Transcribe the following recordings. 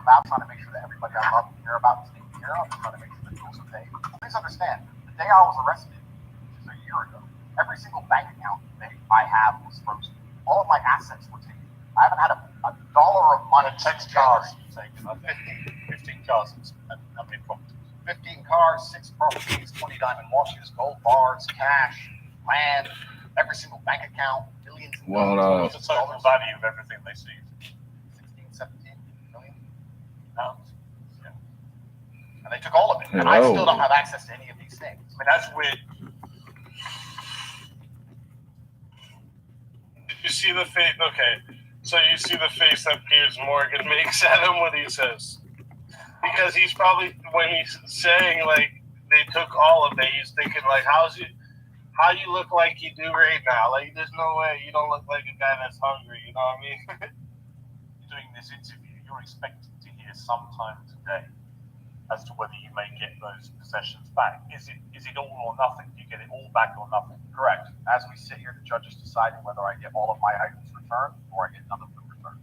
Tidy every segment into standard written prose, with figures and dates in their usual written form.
about trying to make sure that everybody I love and care about is taken care of, and trying to make sure that bills are paid. Please understand, the day I was arrested, which is a year ago, every single bank account that I have was frozen. All of my assets were taken. I haven't had a dollar of money. 10 cars taken. 15 cars. And how many properties? 15 cars, 6 properties, 20 diamond watches, gold bars, cash, land, every single bank account, millions and millions. What's the total value of everything they seized? 16, 17 million pounds. Yeah. And they took all of it. And I still don't have access to any of these things. I mean, that's weird. Did you see the face? Okay. So you see the face that Piers Morgan makes at him when he says, because he's probably, when he's saying, like, they took all of it, he's thinking, like, how you look like you do right now? Like, there's no way you don't look like a guy that's hungry, you know what I mean? Doing this interview, you're expecting to hear sometime today as to whether you may get those possessions back. Is it all or nothing? Do you get it all back or nothing? Correct. As we sit here, the judge is deciding whether I get all of my items returned or I get none of them returned.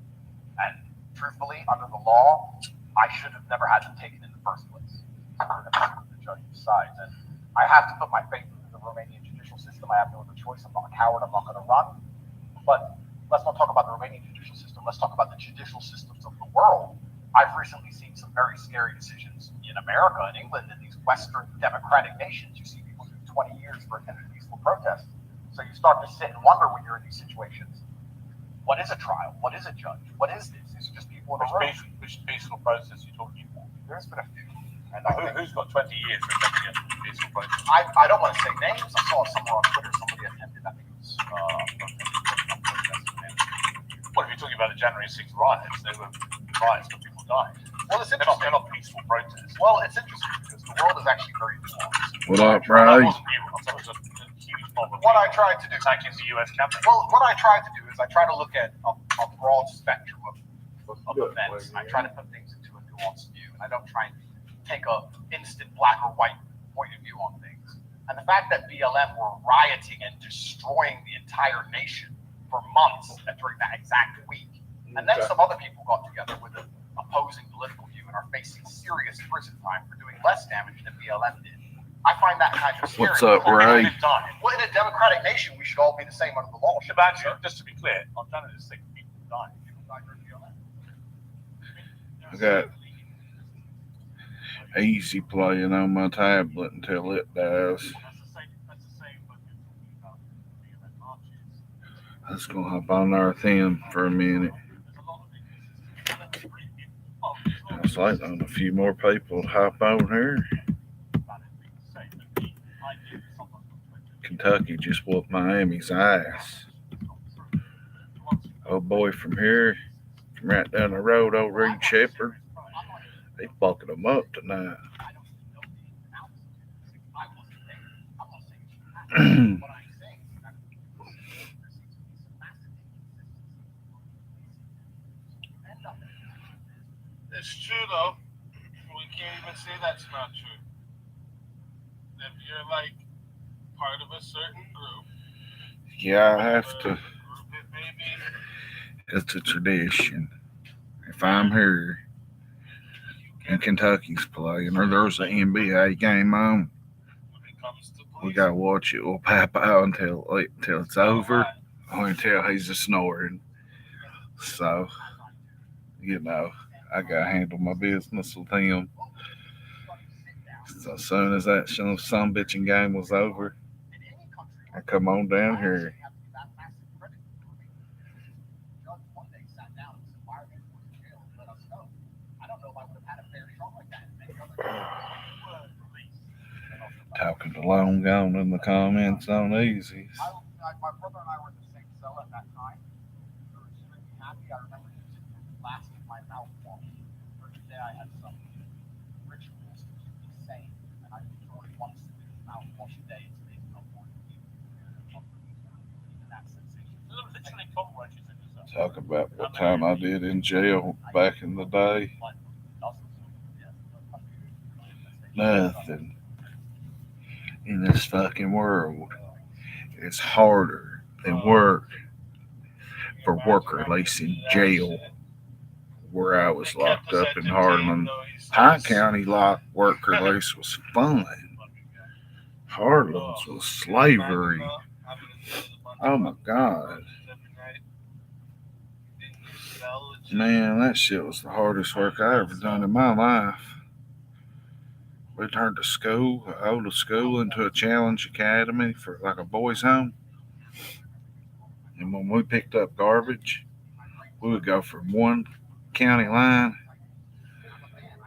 And truthfully, under the law, I should have never had them taken in the first place. The judge decides. And I have to put my faith in the Romanian judicial system. I have no other choice. I'm not a coward. I'm not going to run. But let's not talk about the Romanian judicial system. Let's talk about the judicial systems of the world. I've recently seen some very scary decisions in America and England and these Western democratic nations. You see people do 20 years for attending a peaceful protest. So you start to sit and wonder when you're in these situations, what is a trial? What is a judge? What is this? Is it just people in a room? Which peaceful process are you talking about? There's been a few. And who's got 20 years for attending a peaceful protest? I don't want to say names. I saw somewhere on Twitter somebody attended, I think it was Well, if you're talking about the January 6th riots, they were riots where people died. Well, it's They're interesting. not peaceful protests. Well, it's interesting because the world is actually very nuanced. What up, That Bray? wasn't you. I thought it was a huge problem. What I tried to do, attacking the US cabinet. well, what I tried to do is I try to look at a broad spectrum of events. I try to put things into a nuanced view, and I don't try and take a instant black or white point of view on things. And the fact that BLM were rioting and destroying the entire nation for months during that exact week, and then some other people got together with an opposing political view and are facing serious prison time for doing less damage than BLM did. I find that kind of scary. What's up, Ray? Well, in a democratic nation, we should all be the same under the law. But actually, just to be clear, on January 6th, people died. People died during BLM. I got Easy playing on my tablet until it dies. That's the same when you're talking about BLM marches. Let's go hop on our theme for a minute. It's like on a few more people to hop on here. Kentucky just whooped Miami's ass. Oh boy, from here, from right down the road, old Reed Shepherd, they fucking them up tonight. It's true, though. We can't even say that's not true. If you're, like, part of a certain group. Yeah, I have to. It's a tradition. If I'm here and Kentucky's playing or there's an NBA game on, we gotta watch it. We'll pop out until it's over or until he's a snoring. So, I gotta handle my business with him. So as soon as that some bitching game was over, I come on down here. Talking to Long Gone in the comments on Easy. My brother and I were in the same cell at that time. We were extremely happy. I remember using the last of my mouthwash. For today, I had some rituals to keep me sane, and I enjoyed one sip of mouthwash a day. It's made no more that sensation. Talk about what time I did in jail back in the day. Nothing in this fucking world is harder than work for work release in jail. where I was They kept locked us up in entertained, Harlan. though. He's Pine just- County lock work release was fun. Harlan's was slavery. Oh my God. Man, that shit was the hardest work I ever done in my life. We turned the school, the oldest school, into a challenge academy for like a boys' home. And when we picked up garbage, we would go from one county line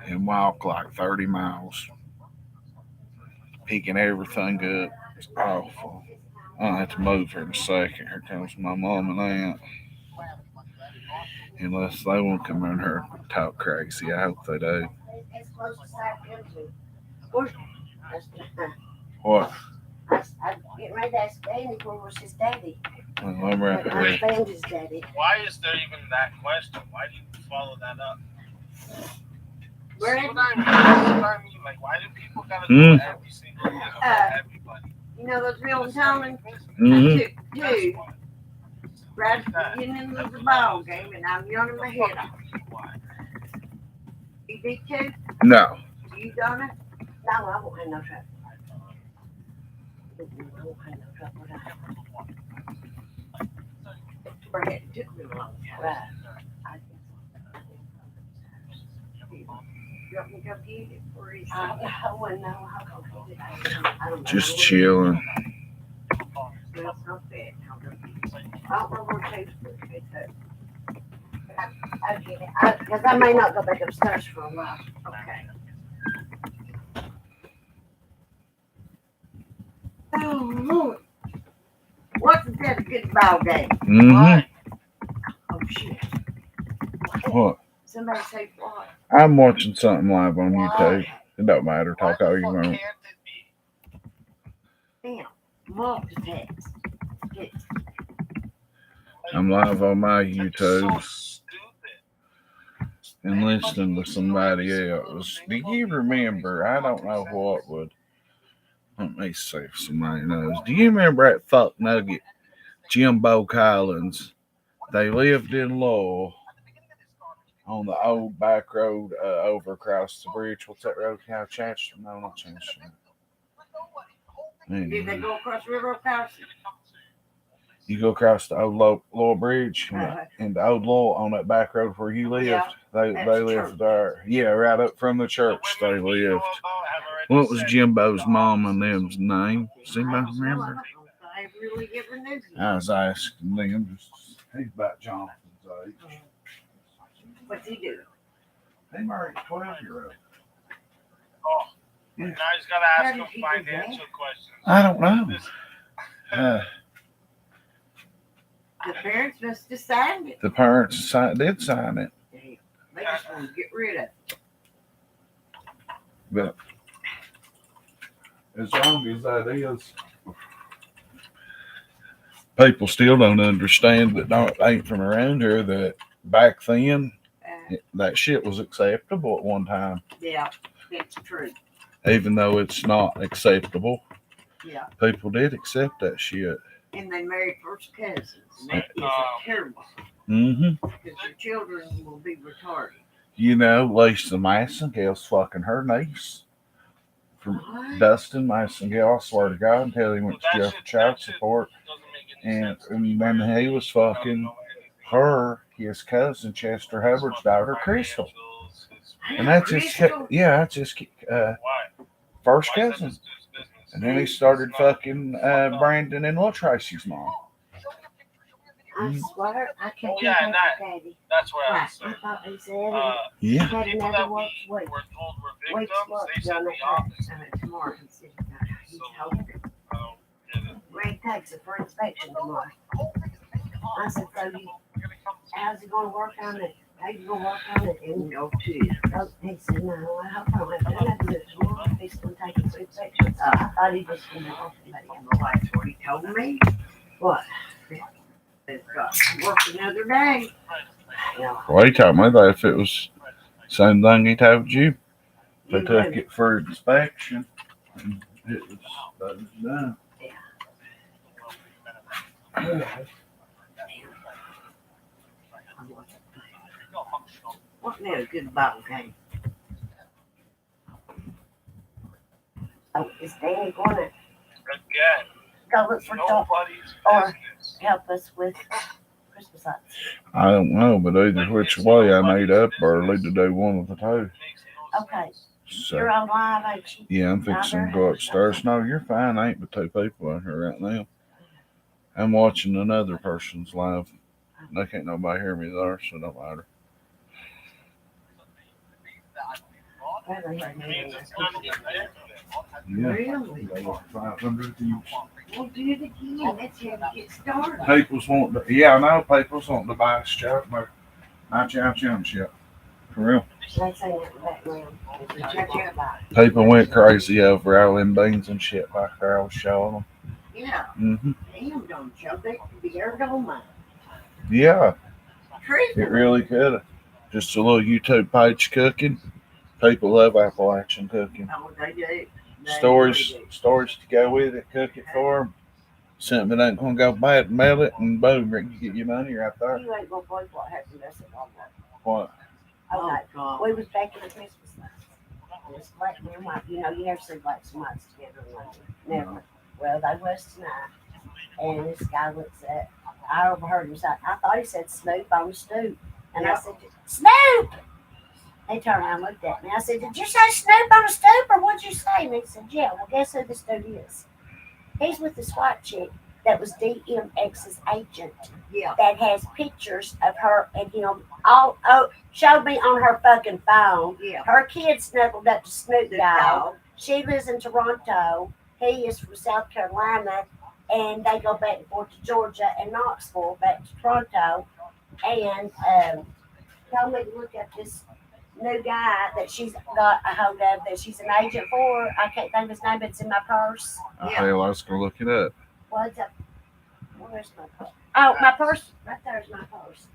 and walk like 30 miles, picking everything up. It's awful. I'll have to move here in a second. Here comes my mom and aunt. Unless they won't come in here and talk crazy. I hope they do. What? I'm getting ready to ask Danny where was his daddy. Well, I'm right I here. found his daddy. Why is there even that question? Why do you follow that up? Where See did what I mean? That's what I mean. Like, why do people gotta go every single thing about everybody? you know those real Tomlin? Mm-hmm. I took two right at the beginning of the ball game, and I'm yawning my head off. You did too? No. You done it? No, I won't have no trouble. I won't have no trouble with that. It took me a long time. You want me to go get it? Or is I wouldn't know how to get it. I don't know. Just chilling. Well, it's not bad. I'll go get it. I don't know where Tate's supposed to be, so. I'll get it. Because I may not go back upstairs for a while. Okay. Oh, Lord. Wasn't that a good ball game? Mm-hmm. Oh, shit. What? Somebody say what? I'm watching something live on YouTube. It don't matter. Talk all you want. Damn. Multitask. Get I'm live on my So YouTube stupid. and listening to somebody else. Do you remember? I don't know what would. Let me see if somebody knows. Do you remember that fuck nugget, JimHo Collins? They lived in Lowell on the old back road over across the bridge. What's that road? Cow Chester? No, not Chester. Did they Anyway, go across the river across? you go across the old Lowell Bridge and the old Lowell on that back road where you lived. Yeah, They that's lived church. there. Yeah, right up from the church they lived. What was Jimbo's mom and them's name? Does anybody remember? I really ever knew. I was asking them. He's about Jonathan's age. What's he do? He married a 12-year-old. Oh, Yeah. now he's got to How ask did him he do financial that? questions. I don't know. The parents must have signed it. The parents did sign it, They just want to get rid of it. but as long as that is, people still don't understand that ain't from around here that back then that shit was acceptable at one time, Yeah, it's true. even though it's not acceptable. Yeah. People did accept that shit. And they married first cousins. And that is terrible. Mm-hmm. Because your children will be retarded. You know, Lisa Massengale's fucking her niece. From What? Dustin Massengale, I swear to God, until he went to jail for child support. And then he was fucking her, his cousin, Chester Hubbard's daughter, Crystal. And that's just, yeah, that's just first cousin. And then he started fucking Brandon and Lil Tracy's mom. I swear, I can't Oh, yeah, think and of that- Daddy. That's where I Right, was I saying. thought he said Yeah. had People another that work we week. were told were Week's victims, work they said done the at opposite. tomorrow. He said, he's So, hoping. I don't get it. Ray takes it for inspection tomorrow. I said, so how's he gonna work on it? How you gonna work on it? And go to. He said, no, I hope I don't have to do it tomorrow. He's gonna take it for inspection. I thought he was gonna work on it. And my wife's what he told me. What? They've got to work another day. Yeah. Well, he told me that if it was same thing he told you, they You took do. it for inspection. And it was done. What now? A good bottle game. Oh, is Danny going to Again, go look for dog nobody's or- business. help us with Christmas lights? I don't know, but either which way I made up early to do one of the two. Okay, So you're on live, ain't you? yeah, I'm fixing to go upstairs. No, you're fine. I ain't but two people in here right now. I'm watching another person's live. They can't nobody hear me there, so it don't matter. Means it's not even there. Yeah. Really? 500 views. We'll do it again. Let's have it get started. People's wanting to, yeah, I know people's wanting to buy stuff, but not championship. For real. Let's say that in the background. Check it out. People went crazy over all them beans and shit back there. I was showing them. Yeah, Mm-hmm. damn, don't you? They could be there, don't mind. Yeah, Crazy. it really could. Just a little YouTube page cooking. People love Appalachian cooking. Oh, they do. They Stories really do. to go with it. Cook it for them. Something that ain't gonna go bad. Mail it and boom, you get your money right there. You ain't gonna believe what happened to us at Walmart. What? Oh, God. We was back in the Christmas lights. And it's black and white. You know, you never see blacks and whites together in London. Never. Well, they was tonight. And this guy looks at, I overheard him say, I thought he said Snoop on the stoop. And I said, Snoop! They turned around and looked at me. I said, did you say Snoop on the stoop or what'd you say? And he said, yeah, well, guess who this dude is? He's with this white chick that was DMX's agent. Yeah. That has pictures of her and him all showed me on her fucking phone. Yeah. Her kid snuggled up to Snoop Dogg. She lives in Toronto. He is from South Carolina. And they go back and forth to Georgia and Knoxville, back to Toronto. And told me to look at this new guy that she's got a hold of that she's an agent for. I can't think of his name, but it's in my purse. Hell, I was gonna look it up. What's up? Where's my purse? Oh, my purse. Right there's my purse.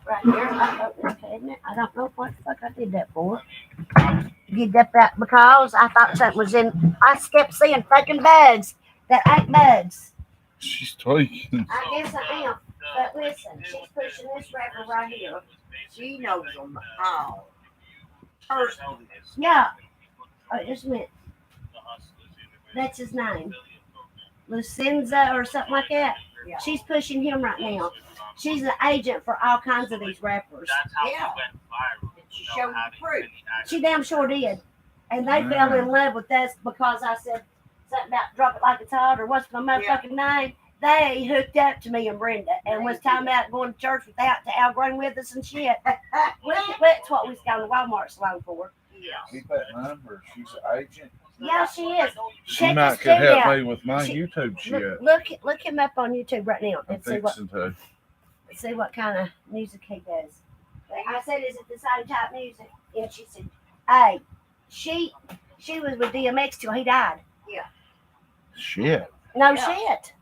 Right here. Okay, isn't it? I don't know what the fuck I did that for. Did that because I thought something was in. I kept seeing fucking bugs that ain't bugs. She's tweaking. I guess I am. But listen, she's pushing this wrapper right here. She knows them all. Personally. Yeah. Oh, just a minute. That's his name. Lucinda or something like that. Yeah. She's pushing him right now. She's an agent for all kinds of these rappers. Yeah. She showed the proof. She damn sure did. And they fell in love with us because I said something about drop it like it's hot or what's my motherfucking name. They hooked up to me and Brenda and was talking about going to church without to Al Green with us and shit. That's what we was going to Walmart salon for. Yeah. Keep that number. She's an agent. Yeah, she is. She Check might this could dude help out. me with my YouTube shit. Look him up on YouTube right now I'm and see what fixing to. see what kind of music he does. I said, is it the same type of music? And she said, hey, she was with DMX till he died. Yeah. Shit. No shit.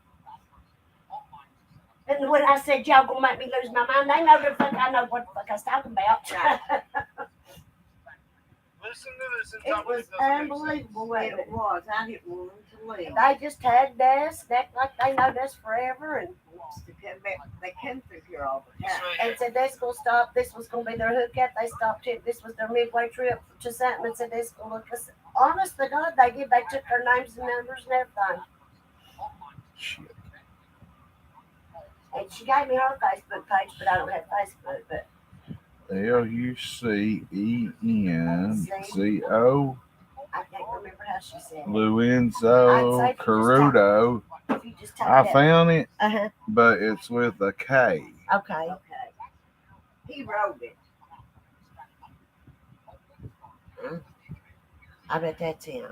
And when I said, y'all gonna make me lose my mind, they know the fuck I know what the fuck I was talking about. Listen to this and It tell me was it doesn't make unbelievable. sense. It was. I didn't want them to leave. They just tagged us, act like they know us forever, and they come through here all the time. And said this gonna stop. This was gonna be their hookup. They stopped it. This was their midway trip to something, and said this gonna look us. Honest to God, they did. They took their names and numbers and everything. Shit. And she gave me her Facebook page, but I don't have Facebook. But Lucenzo I can't remember how she said it. Luenzo Carudo. If you just type I that. found it, Uh-huh. but it's with a K. Okay. He wrote it. I bet that's him.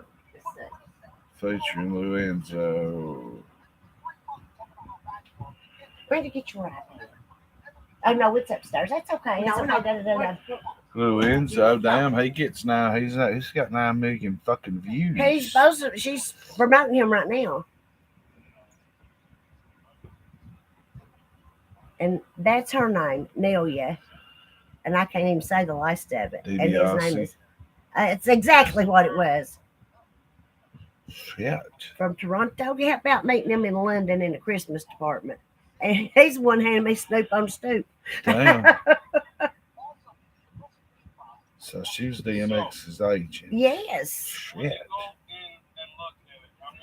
Featuring Luenzo. Where'd you get your iPad? Oh no, it's upstairs. That's okay. It's okay. Luenzo, damn, he gets now. He's got 9 million fucking views. She's promoting him right now. And that's her name, Nelia. And I can't even say the last of it. And his name is. It's exactly what it was. Shit. From Toronto. How about meeting him in London in the Christmas department? And he's the one handing me Snoop on the stoop. Damn. So she's DMX's agent. Yes. Shit. When you go in and look at it, I'm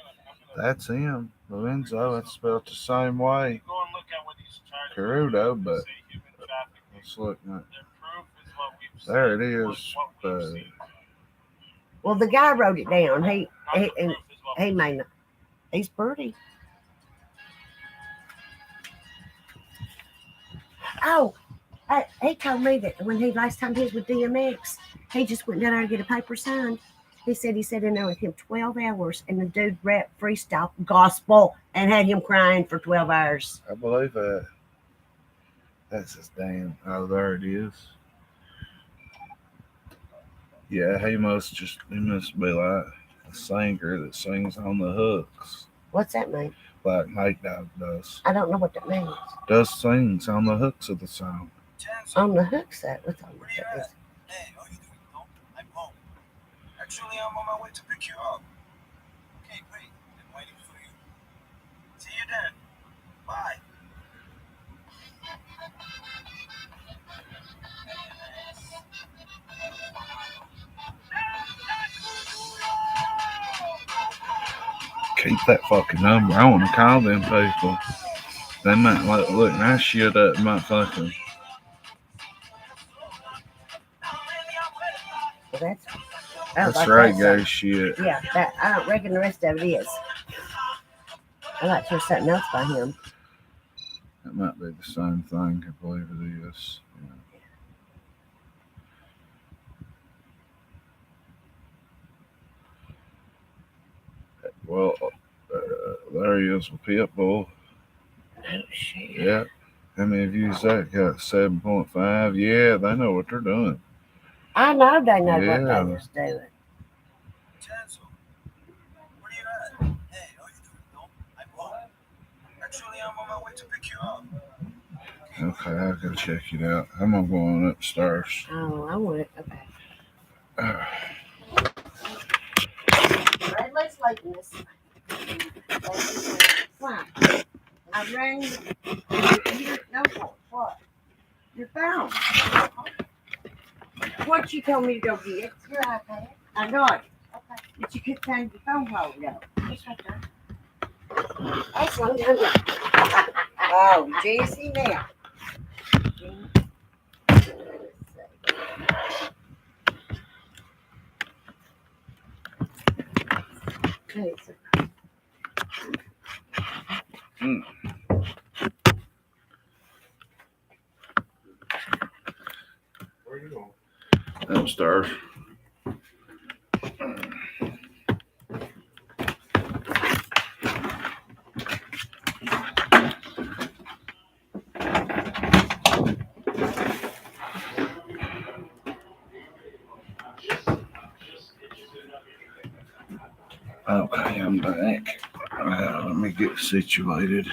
gonna That's him. Lorenzo, it's spelled the same way. go and look at what he's charged. Carudo, but Say human trafficking. let's look at Their proof is what we've there seen, it what- is. what we've But seen. Well, the guy wrote it down. Not He the proof is what he we've may seen. not. He's pretty. Oh, he told me that when he last time he was with DMX, he just went down there to get a paper signed. He said he sat in there with him 12 hours, and the dude rapped freestyle gospel and had him crying for 12 hours. I believe that. That's his damn. Oh, there it is. Yeah, he must be like a singer that sings on the hooks, What's that mean? like Nate Dogg does. I don't know what that means. Does sings on the hooks of the song. On the hook set. What's on the hook? Hey, how you doing? No, I'm home. Actually, I'm on my way to pick you up. Okay, great. I'm waiting for you. See you then. Bye. Keep that fucking number. I want to call them people. They might look that shit up. Might fucking. Well, that's That's like reggae shit. Yeah, that I don't reckon the rest of it is. I like to hear something else by him. It might be the same thing. I believe it is. Yeah. Well, there he is with Pitbull. Oh shit. Yeah. How many of you that got 7.5? Yeah, they know what they're doing. I know they know Yeah. what they was doing. Chancel, where you at? Hey, how you doing? No, I'm home. Actually, I'm on my way to pick you up. Okay, I gotta check it out. I'm gonna go on upstairs. Oh, I want it. Okay. Uh, Let's wait in this. Why? I rang. You don't know what? Your phone. What you told me to go get? Your iPad. I got it. Okay. But you could find your phone hold though. It's right there. That's one hundred. Oh, Jesse now. Okay, so Where are you going? upstairs. Okay, I'm back. Let me get situated.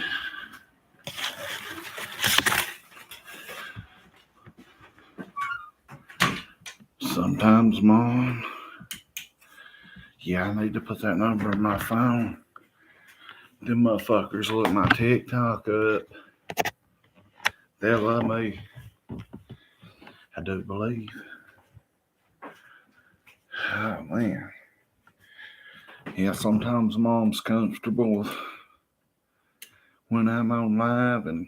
Sometimes, Mom. Yeah, I need to put that number in my phone. Them motherfuckers look my TikTok up. They love me. I do believe. Oh, man. Yeah, sometimes Mom's comfortable when I'm on live, and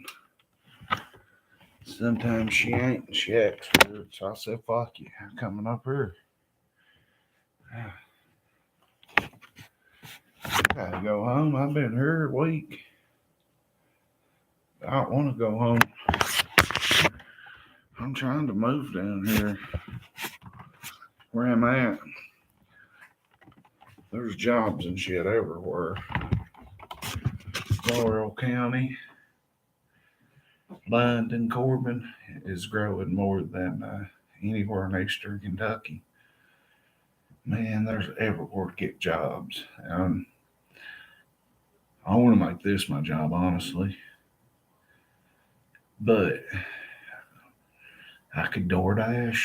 sometimes she ain't, and she acts weird. So I said, fuck you, I'm coming up here. I gotta go home. I've been here a week. I don't want to go home. I'm trying to move down here where I'm at. There's jobs and shit everywhere. Laurel County, London, Corbin is growing more than anywhere in Eastern Kentucky. Man, there's everywhere to get jobs. I want to make this my job, honestly. But I could DoorDash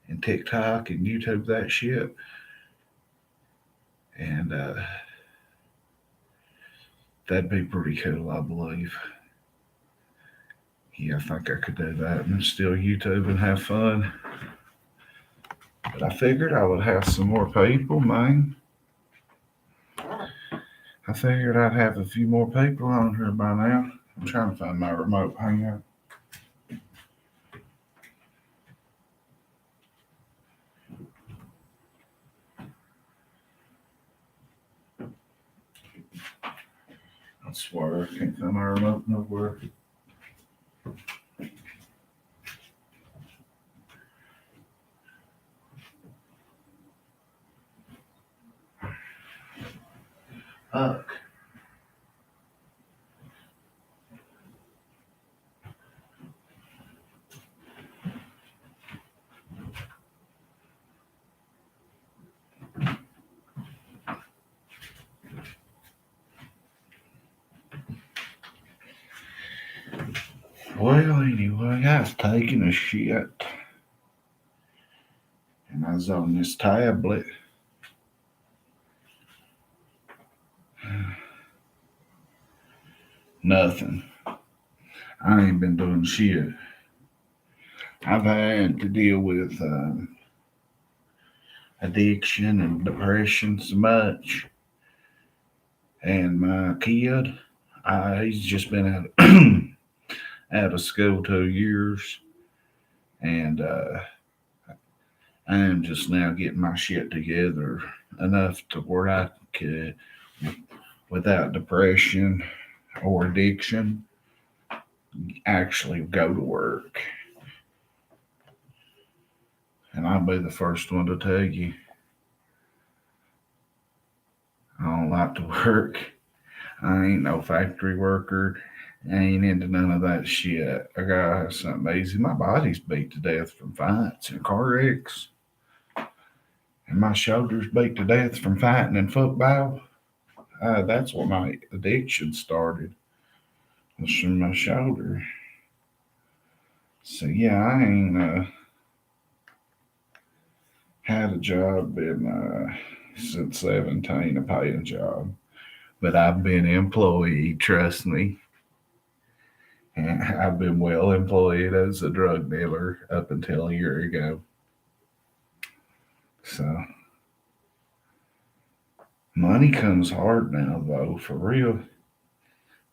and TikTok and YouTube that shit. And that'd be pretty cool, I believe. Yeah, I think I could do that and still YouTube and have fun. But I figured I would have some more people, man. I figured I'd have a few more people on here by now. I'm trying to find my remote hangout. I swear I can't find my remote nowhere. Fuck. Well, anyway, I was taking a shit. And I was on this tablet. Nothing. I ain't been doing shit. I've had to deal with addiction and depression so much. And my kid, he's just been out of school 2 years. And I am just now getting my shit together enough to where I could, without depression or addiction, actually go to work. And I'll be the first one to tell you, I don't like to work. I ain't no factory worker. I ain't into none of that shit. I gotta have something easy. My body's beat to death from fights and car wrecks. And my shoulders beat to death from fighting in football. That's where my addiction started. Was from my shoulder. So yeah, I ain't had a job since 17, a paying job. But I've been employed, trust me. And I've been well employed as a drug dealer up until a year ago. So money comes hard now, though, for real.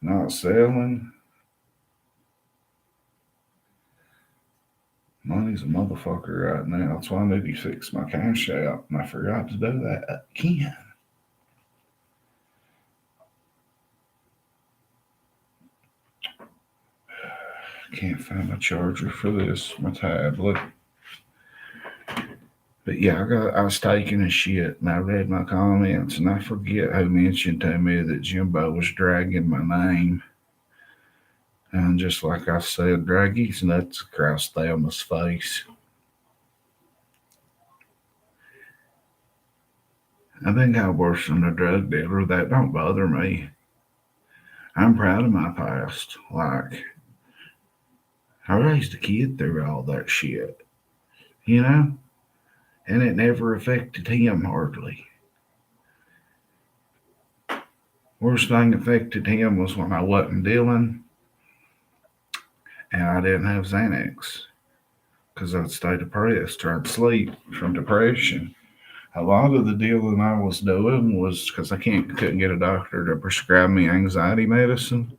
Not selling. Money's a motherfucker right now. That's why I need to fix my cash out. And I forgot to do that again. Can't find my charger for this, my tablet. But yeah, I was taking a shit and I read my comments and I forget who mentioned to me that JimHo was dragging my name. And just like I said, drag his nuts across Thelma's face. I think I worse than a drug dealer. That don't bother me. I'm proud of my past. Like, I raised a kid through all that shit, you know? And it never affected him hardly. Worst thing affected him was when I wasn't dealing and I didn't have Xanax because I'd stay depressed or I'd sleep from depression. A lot of the dealing I was doing was because I couldn't get a doctor to prescribe me anxiety medicine.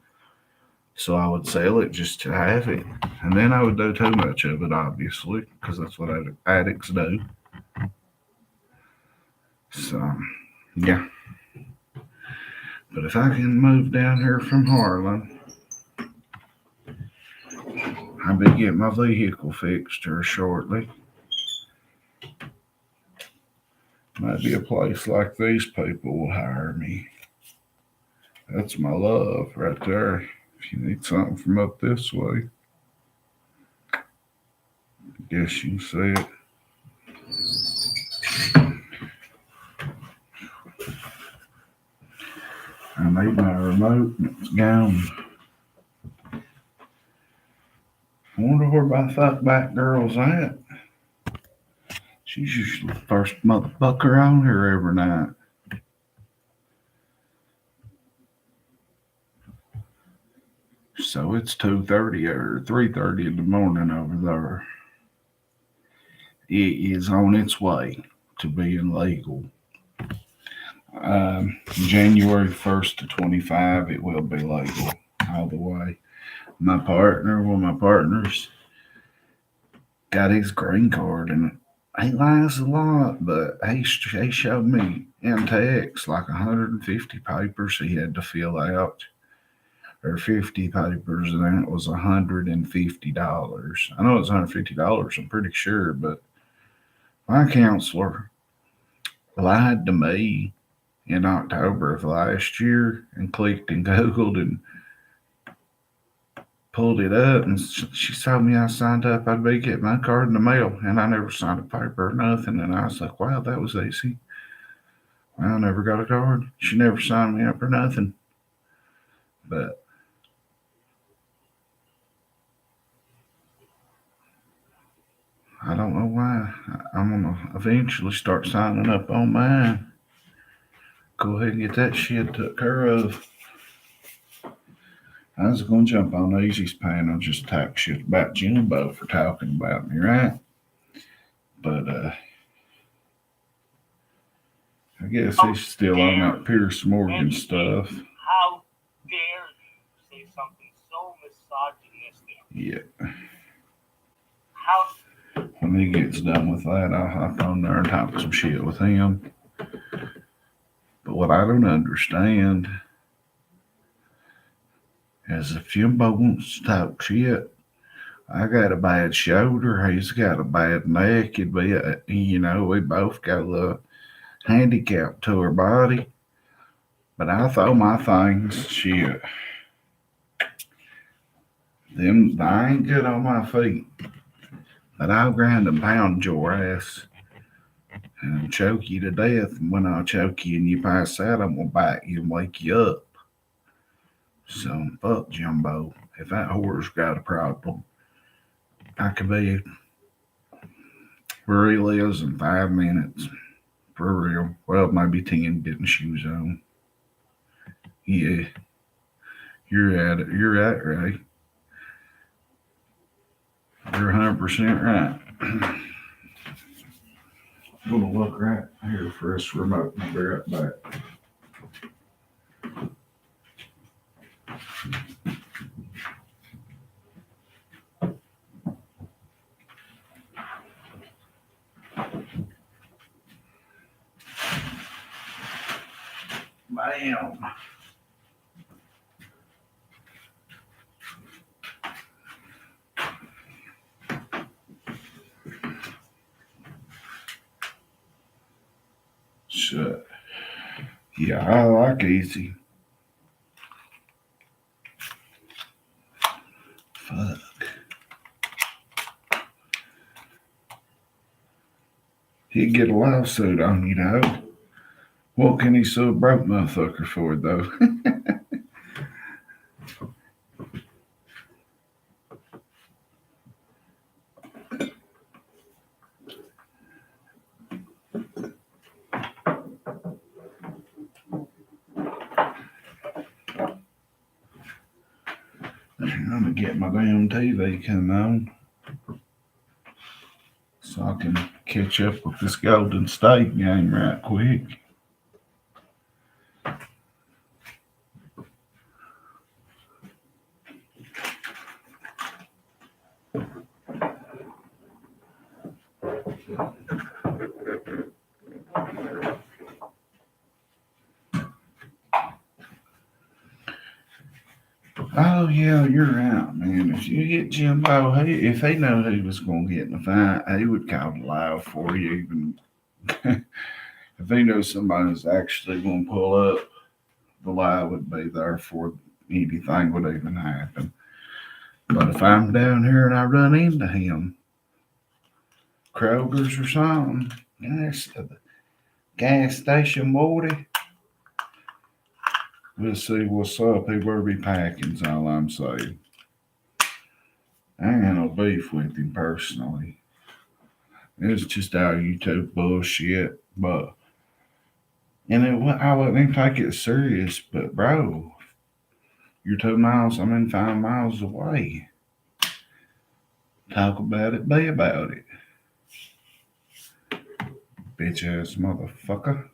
So I would sell it just to have it. And then I would do too much of it, obviously, because that's what addicts do. So, yeah. But if I can move down here from Harlan, I'll be getting my vehicle fixed here shortly. Maybe a place like these people will hire me. That's my love right there. If you need something from up this way, I guess you can see it. I need my remote and it's gone. I wonder where my fuckback girl's at. She's usually the first motherfucker on here every night. So it's 2:30 or 3:30 in the morning over there. it is on its way to being legal. January 1st to 25, it will be legal all the way. One of my partners, got his green card, and he lies a lot, but he showed me in text like 150 papers he had to fill out, or 50 papers, and then it was $150. I know it's $150, I'm pretty sure, but my counselor lied to me in October of last year and clicked and Googled and pulled it up, and she told me I signed up, I'd be getting my card in the mail, and I never signed a paper or nothing. And I was like, wow, that was easy. Well, I never got a card. She never signed me up for nothing. But I don't know why. I'm gonna eventually start signing up on mine. Go ahead and get that shit took care of. I was gonna jump on Easy's panel, just talk shit about JimHo for talking about me, right? But I guess he's still on that Pierce Morgan stuff. How dare you say something so misogynistic? Yeah. How When he gets done with that, I'll hop on there and talk some shit with him. But what I don't understand is if Jimbo wants to talk shit, I got a bad shoulder, he's got a bad neck, it'd be we both got a little handicap to our body. But I throw my things, shit. I ain't good on my feet. But I'll grind and pound your ass and choke you to death. And when I choke you and you pass out, I'm gonna bite you and wake you up. So fuck Jimbo. If that whore's got a problem, I could be where he lives in 5 minutes. For real. Well, maybe 10 getting shoes on. Yeah. You're at it. You're at right. You're 100% right. I'm gonna look right here for this remote and I'll be right back. Bam. So, yeah, I like Easy. Fuck. He'd get a lawsuit on you, though. What can he sue a broke motherfucker for, though? I'm gonna get my damn TV come on so I can catch up with this Golden State game right quick. Oh yeah, you're out, man. If you get Jimbo, if he knew he was gonna get in a fight, he would call it loud for you. Even if he knows somebody's actually gonna pull up, the lie would be there for anything would even happen. But if I'm down here and I run into him, Kroger's or something, the gas station Morty, we'll see what's up. He will be packing's all I'm saying. I ain't got no beef with him personally. It's just our YouTube bullshit, but I wouldn't even take it serious. But bro, you're 2 miles. I'm in 5 miles away. Talk about it. Be about it. Bitch ass motherfucker.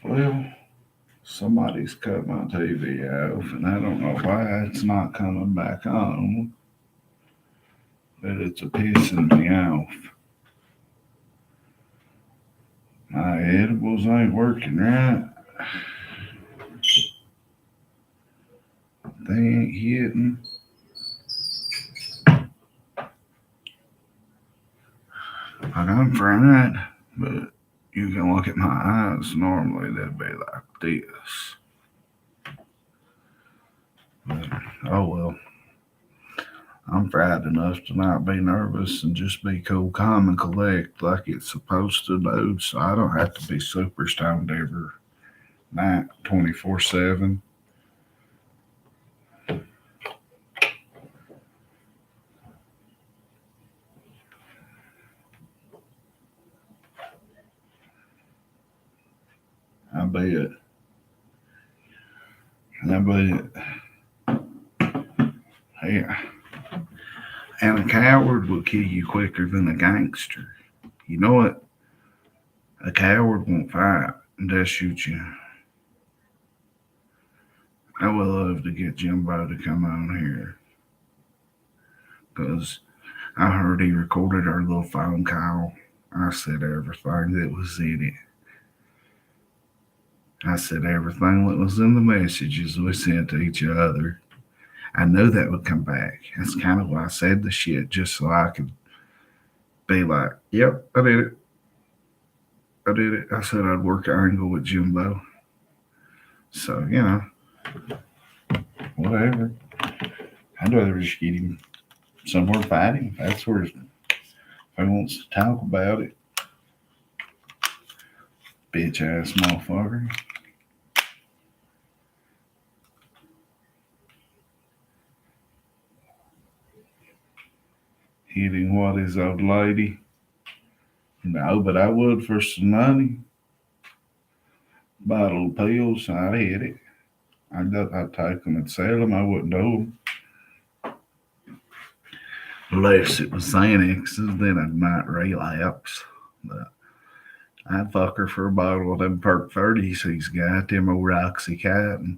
Well, somebody's cut my TV off, and I don't know why it's not coming back on. But it's a pissing me off. My edibles ain't working right. They ain't hitting. Like I'm fried, but you can look at my eyes. Normally they'd be like this. But, oh well. I'm fried enough to not be nervous and just be cool, calm, and collect like it's supposed to do, so I don't have to be super stoned every night, 24/7. I bet. I bet. Yeah. And a coward will kill you quicker than a gangster. You know what? A coward won't fight and just shoot you. I would love to get JimHo to come on here. Because I heard he recorded our little phone call. I said everything that was in it. I said everything that was in the messages we sent to each other. I knew that would come back. That's kind of why I said the shit, just so I could be like, yep, I did it. I did it. I said I'd work an angle with JimHo. So, whatever. I'd rather just get him somewhere fighting. That's where, if he wants to talk about it. Bitch ass motherfucker. Hitting what is old lady? No, but I would for some money. Bottle of pills, I'd hit it. I'd take them and sell them. I wouldn't do them. Unless it was Xanaxes, then I might relapse. But I'd fuck her for a bottle of them Perk 30s he's got, them old Oxycontin.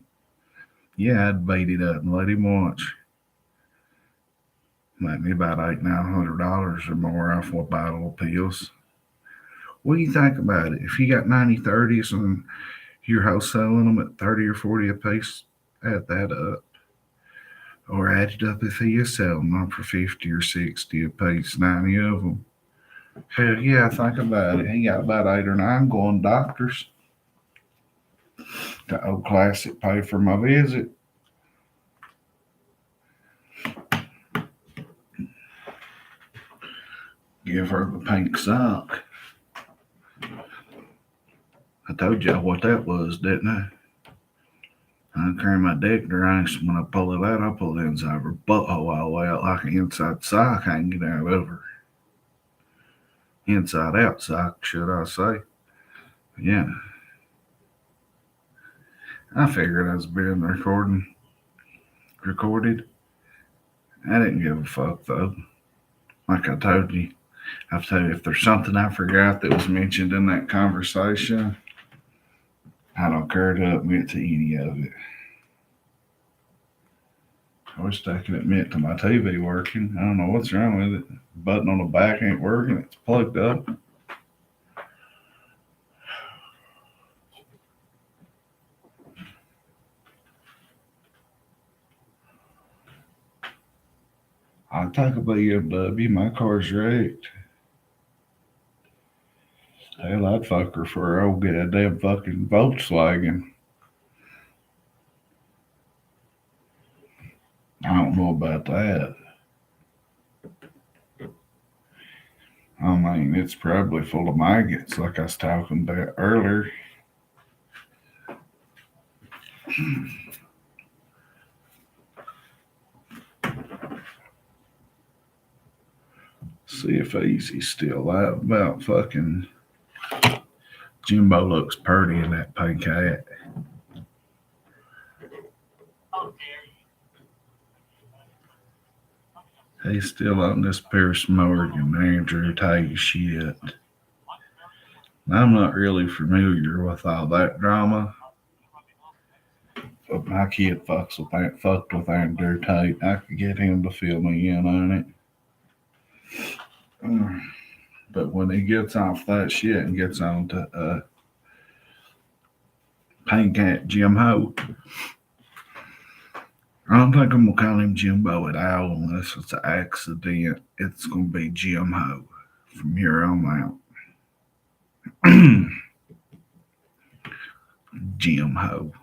Yeah, I'd beat it up and let him watch. Make me about $800-900 or more off one bottle of pills. What do you think about it? If you got 90/30s and you're wholesaling them at 30 or 40 a piece, add that up. Or add it up if he is selling them for 50 or 60 a piece, 90 of them. Hell yeah, think about it. He got about 8 or 9 going doctors. The old classic pay for my visit. Give her the pink sock. I told y'all what that was, didn't I? I carry my dick drinks. When I pull it out, I pull the inside of her butthole all the way out like an inside sock hanging out of her. Inside out sock, should I say. Yeah. I figured I was being recorded. I didn't give a fuck though. Like I told you, if there's something I forgot that was mentioned in that conversation, I don't care to admit to any of it. I wish I could admit to my TV working. I don't know what's wrong with it. The button on the back ain't working. It's plugged up. I'll take a BMW. My car's wrecked. Hell, I'd fuck her for her old goddamn fucking Volkswagen. I don't know about that. I mean, it's probably full of maggots, like I was talking about earlier. See if Easy's still out. About fucking Jimbo looks purty in that pink hat. He's still on this Pierce Morgan, Andrew Tate shit. I'm not really familiar with all that drama, but my kid fucked with Andrew Tate. I could get him to fill me in on it. But when he gets off that shit and gets on to Pink Hat JimHo, I don't think I'm gonna call him Jimbo at all unless it's an accident. It's gonna be JimHo from here on out. JimHo.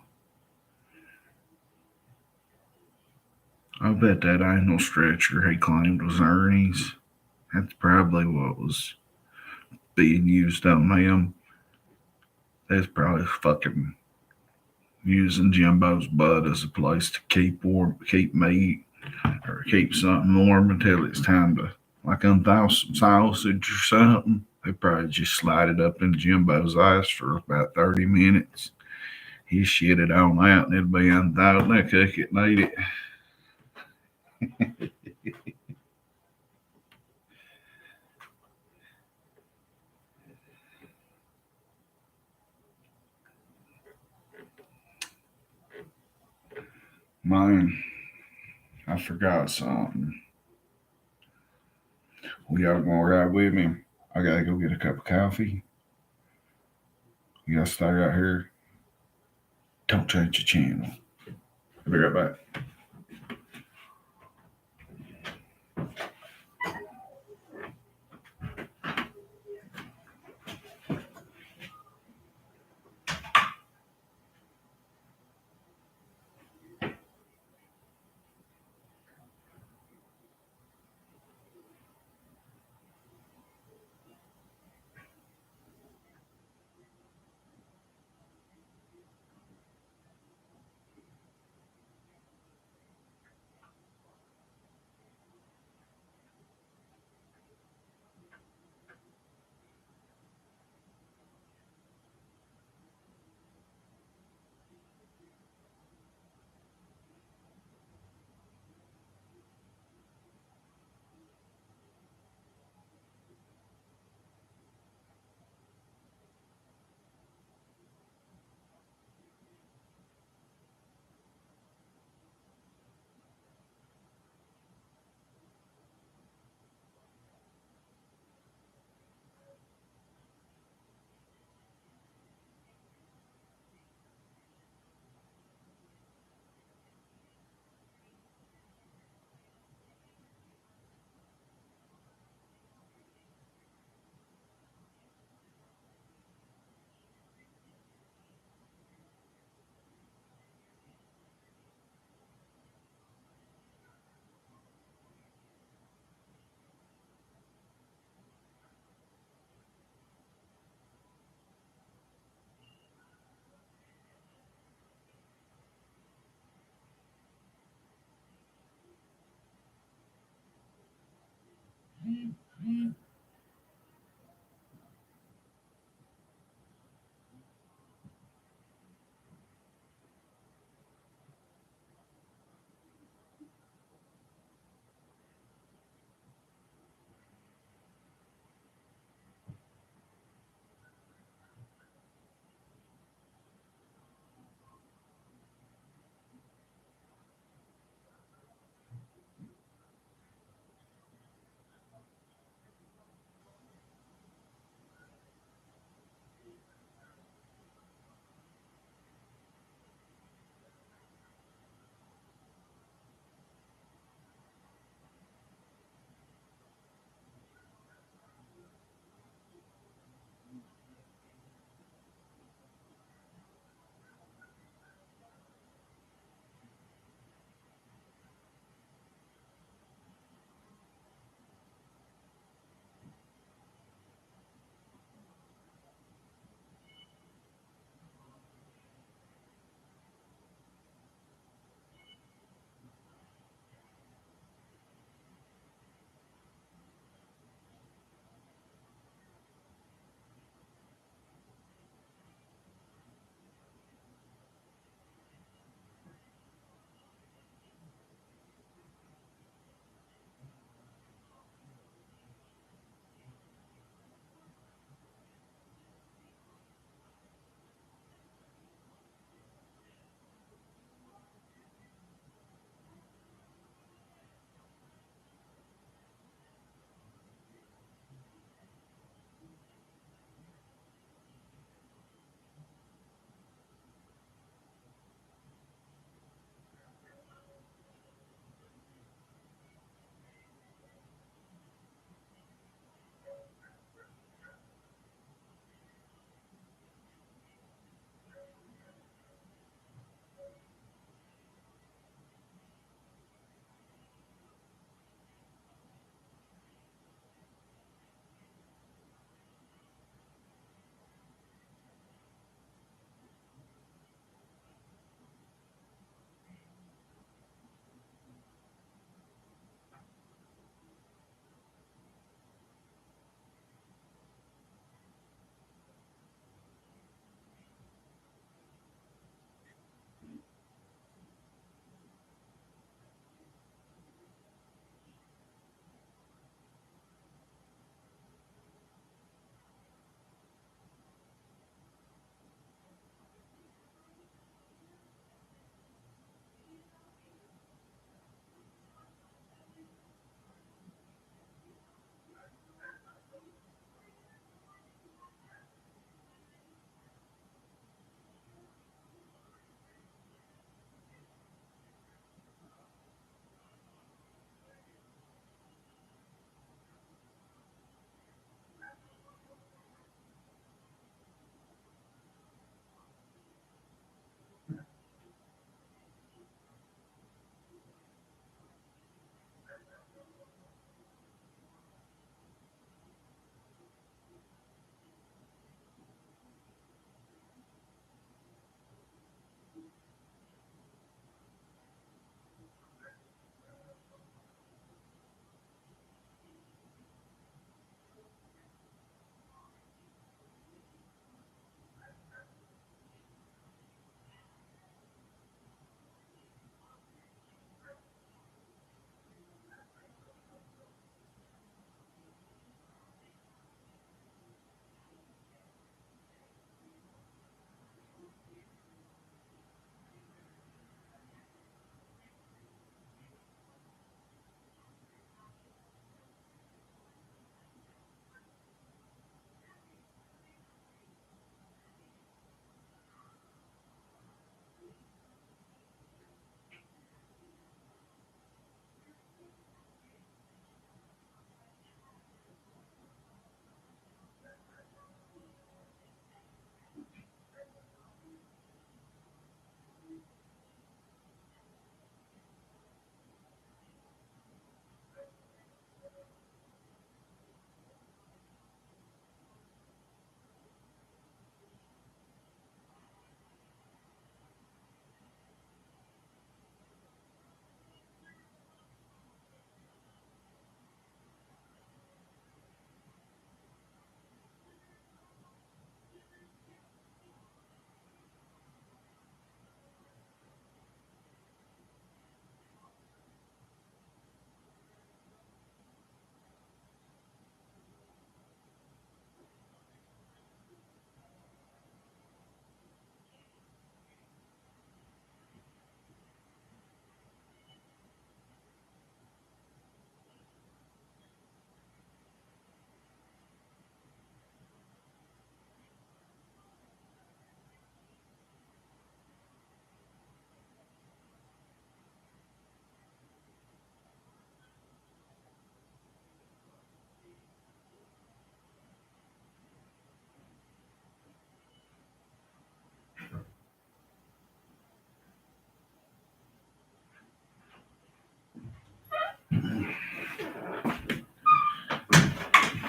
I bet that ain't no stretcher he claimed was Ernie's. That's probably what was being used on him. That's probably fucking using Jimbo's butt as a place to keep warm, keep meat, or keep something warm until it's time to like unthaw some sausage or something. They probably just slide it up in Jimbo's ice for about 30 minutes. He shit it on out and it'll be unthawed and they cook it and eat it. Man, I forgot something. Y'all gonna ride with me? I gotta go get a cup of coffee. You gotta stay right here. Don't change your channel. I'll be right back.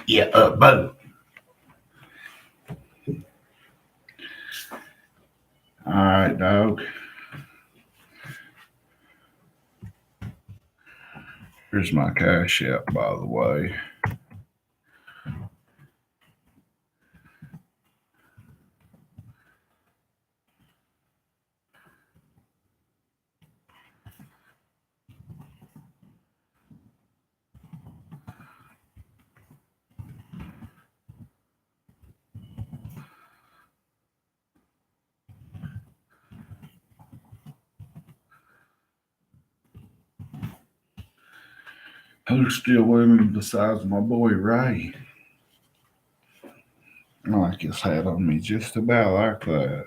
Yeah, Bo. All right, dog. Here's my cash app, by the way. Who's still with me besides my boy Ray? I like his hat on me just about like that.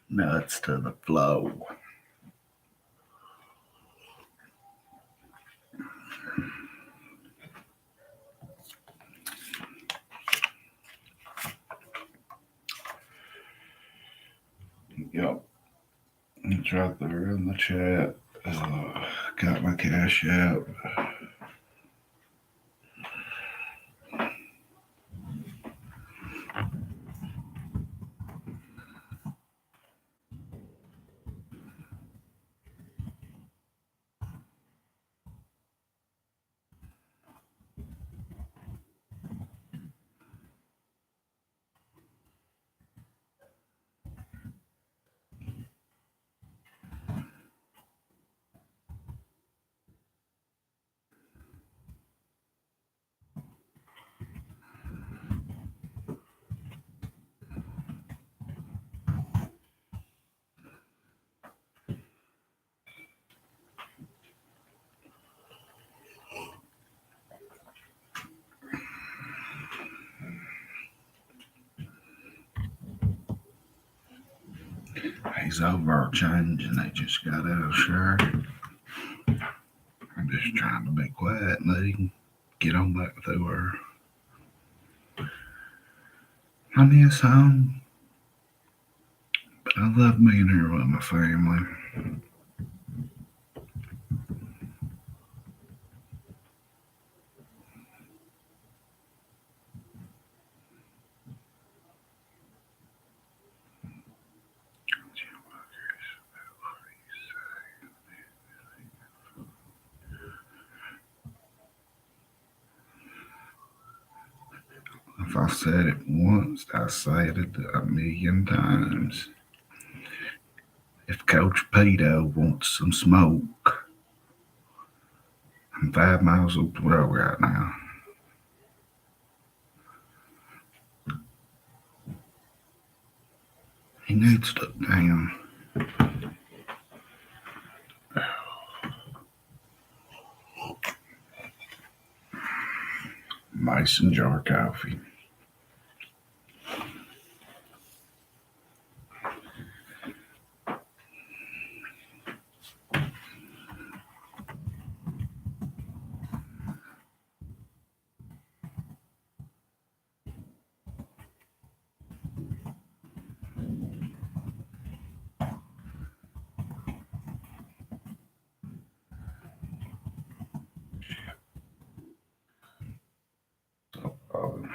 Nuts to the flow. Yep, it's right there in the chat. Got my cash app. He's over changing. They just got out of shirt. I'm just trying to be quiet and let him get on back through her. I miss home, but I love being here with my family. If I said it once, I said it a million times. If Coach Peto wants some smoke, I'm 5 miles up the road right now. He needs to look down. Mason jar coffee. So,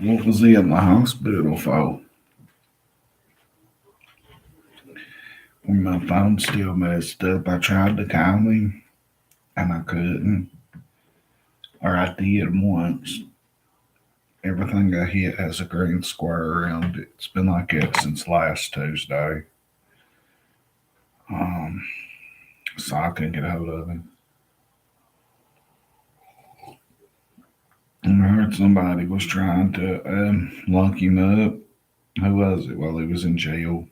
What was he in the hospital for? When my phone still messed up, I tried to call him and I couldn't. Or I did once. Everything I hit has a green square around it. It's been like that since last Tuesday. So I couldn't get a hold of him. And I heard somebody was trying to lock him up. Who was it? While he was in jail.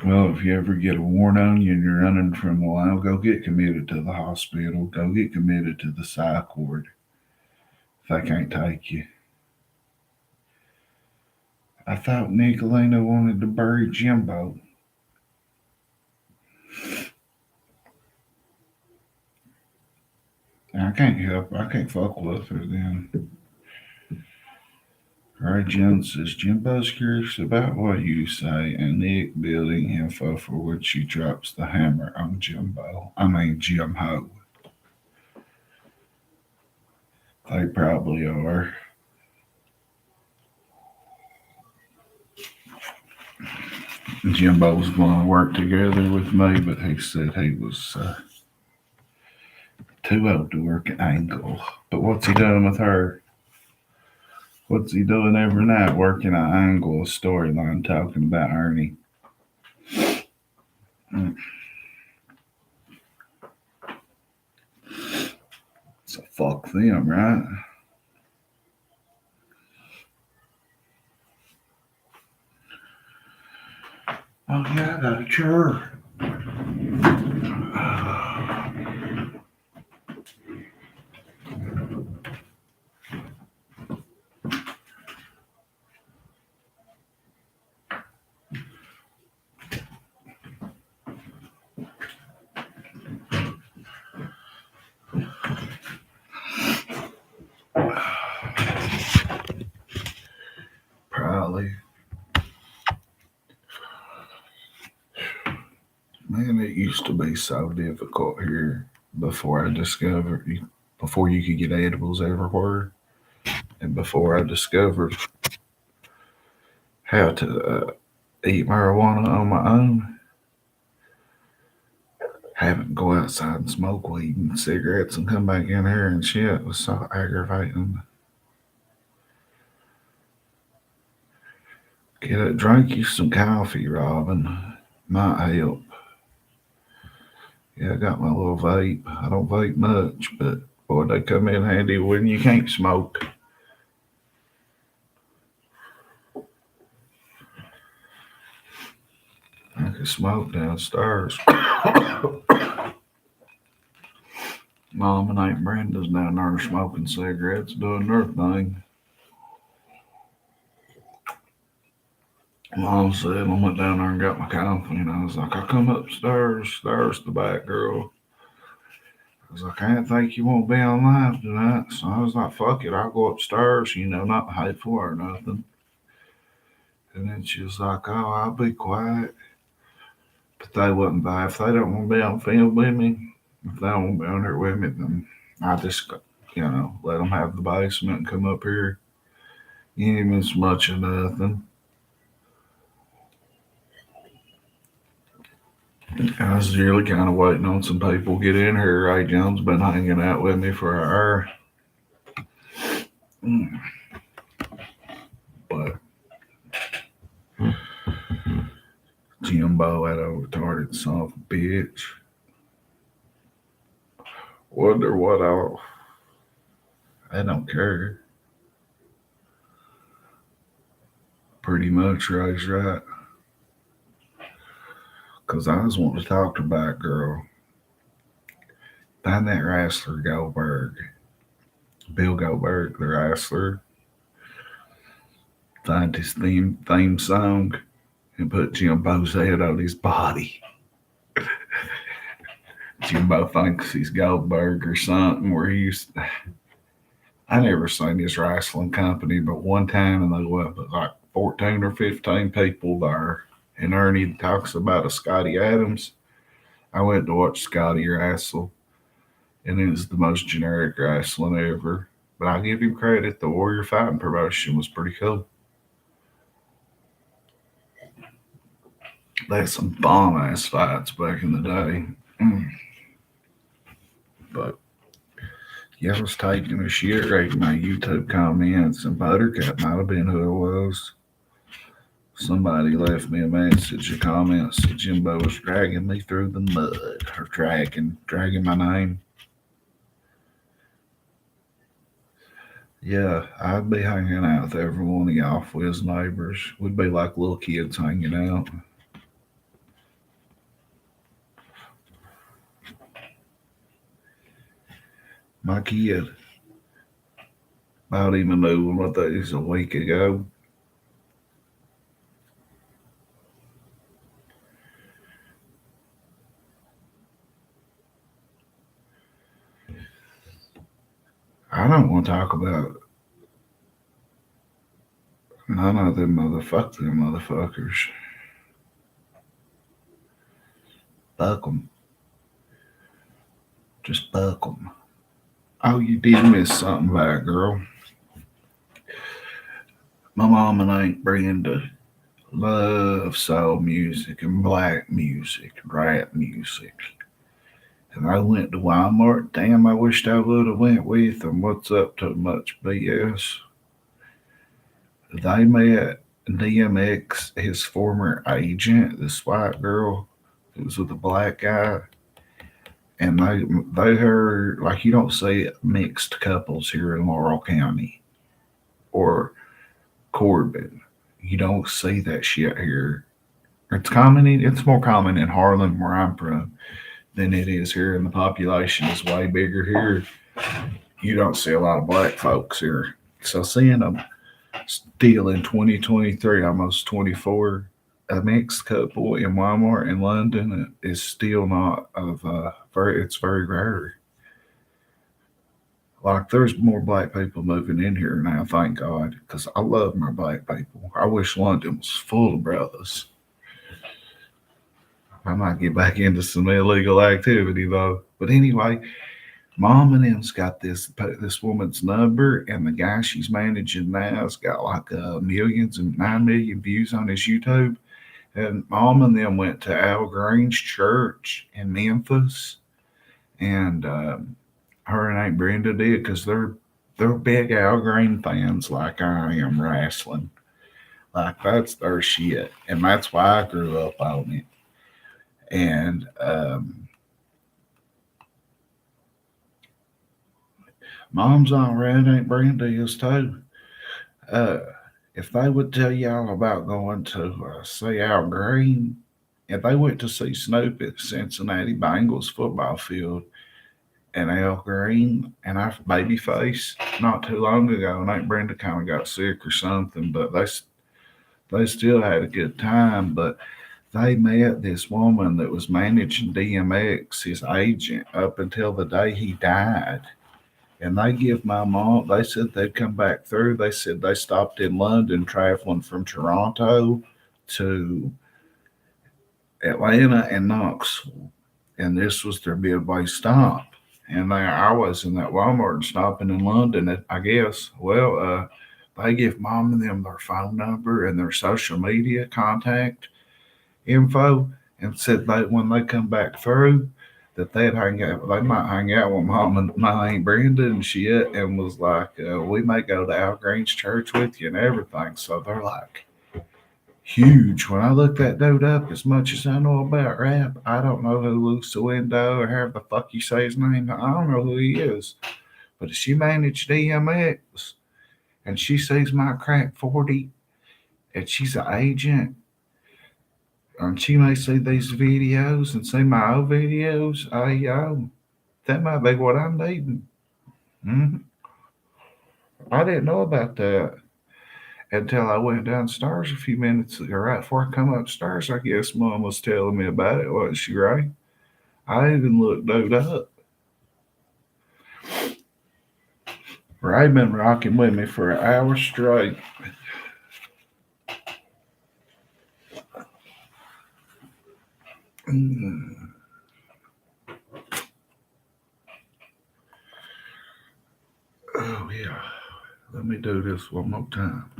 Well, if you ever get a warrant on you and you're running from a while, go get committed to the hospital. Go get committed to the psych ward. If they can't take you. I thought Nicolina wanted to bury Jimbo. I can't help. I can't fuck with her then. Ray Jones says, Jimbo's curious about what you say, and Nick building info for when she drops the hammer on JimHo. They probably are. Jimbo was going to work together with me, but he said he was too old to work at Angle. But what's he doing with her? What's he doing every night working at Angle, a storyline talking about Ernie? So fuck them, right? Oh yeah, I got a chair. Probably. Man, it used to be so difficult here before you could get edibles everywhere, and before I discovered how to eat marijuana on my own, having to go outside and smoke weed and cigarettes and come back in here and shit was so aggravating. Drink you some coffee, Robin. Might help. Yeah, I got my little vape. I don't vape much, but boy, they come in handy when you can't smoke. I can smoke downstairs. Mom and Aunt Brenda's down there smoking cigarettes, doing their thing. Mom said, I went down there and got my coffee, and I was like, I come upstairs, there's the back girl. I was like, I didn't think you won't be on live tonight. So I was like, fuck it, I'll go upstairs, not hateful or nothing. And then she was like, oh, I'll be quiet. But they wouldn't buy. If they don't want to be on film with me, if they don't want to be on here with me, then I just, let them have the basement and come up here. You ain't miss much of nothing. I was really kind of waiting on some people to get in here. Ray Jones been hanging out with me for an hour. But Jimbo, that old retarded son of a bitch. Wonder what I don't care. Pretty much, Ray's right. Because I was wanting to talk to Batgirl. Find that wrestler Goldberg. Bill Goldberg, the wrestler. Find his theme song and put Jimbo's head on his body. Jimbo thinks he's Goldberg or something where I never seen his wrestling company but one time, and there was like 14 or 15 people there. And Ernie talks about a Scotty Adams. I went to watch Scotty wrestle, and it was the most generic wrestling ever. But I'll give him credit. The Warrior Fighting promotion was pretty cool. They had some bomb ass fights back in the day. But yeah, I was taking a shit reading my YouTube comments, and Buttercup might have been who it was. Somebody left me a message, a comment, said Jimbo was dragging me through the mud, or dragging my name. Yeah, I'd be hanging out with every one of y'all for his neighbors. We'd be like little kids hanging out. My kid about even knew one of these a week ago. I don't want to talk about none of them motherfuckers. Buck 'em. Just buck 'em. Oh, you did miss something, bad girl. My mom and Aunt Brenda love soul music and black music, rap music. And I went to Walmart. Damn, I wished I would have went with them. What's up to much BS? They met DMX, his former agent, this white girl who was with a black guy. And they heard, like, you don't see mixed couples here in Laurel County or Corbin. You don't see that shit here. It's more common in Harlan, where I'm from, than it is here, and the population is way bigger here. You don't see a lot of black folks here. So seeing them still in 2023, almost 24, a mixed couple in Walmart in London is still not it's very rare. Like, there's more black people moving in here now, thank God, because I love my black people. I wish London was full of brothers. I might get back into some illegal activity though. But anyway, Mom and them's got this woman's number, and the guy she's managing now's got like millions and 9 million views on his YouTube. And Mom and them went to Al Green's church in Memphis, and her and Aunt Brenda did, because they're big Al Green fans, like I am wrestling. Like, that's their shit, and that's why I grew up on it. And Mom's on red, Aunt Brenda is too. Uh, if they would tell y'all about going to see Al Green, if they went to see Snoop at Cincinnati Bengals football field, and Al Green and our Babyface not too long ago, and Aunt Brenda kind of got sick or something, but they still had a good time. But they met this woman that was managing DMX, his agent, up until the day he died. And they said they'd come back through. They said they stopped in London traveling from Toronto to Atlanta and Knoxville. And this was their midway stop. And I was in that Walmart stopping in London, I guess. Well, they give Mom and them their phone number and their social media contact info, and said that when they come back through, that they might hang out with Mom and my Aunt Brenda and shit, and was like, we may go to Al Green's church with you and everything. So they're like huge. When I look that dude up, as much as I know about rap, I don't know who Luke Window or however the fuck you say his name. I don't know who he is. But if she managed DMX and she sees my crack 40 and she's an agent, and she may see these videos and see my old videos, that might be what I'm needing. Mm-hmm. I didn't know about that until I went downstairs a few minutes ago. Right before I come upstairs, I guess Mom was telling me about it, wasn't she, right? I even looked dude up. Ray been rocking with me for an hour straight. Yeah. Let me do this one more time.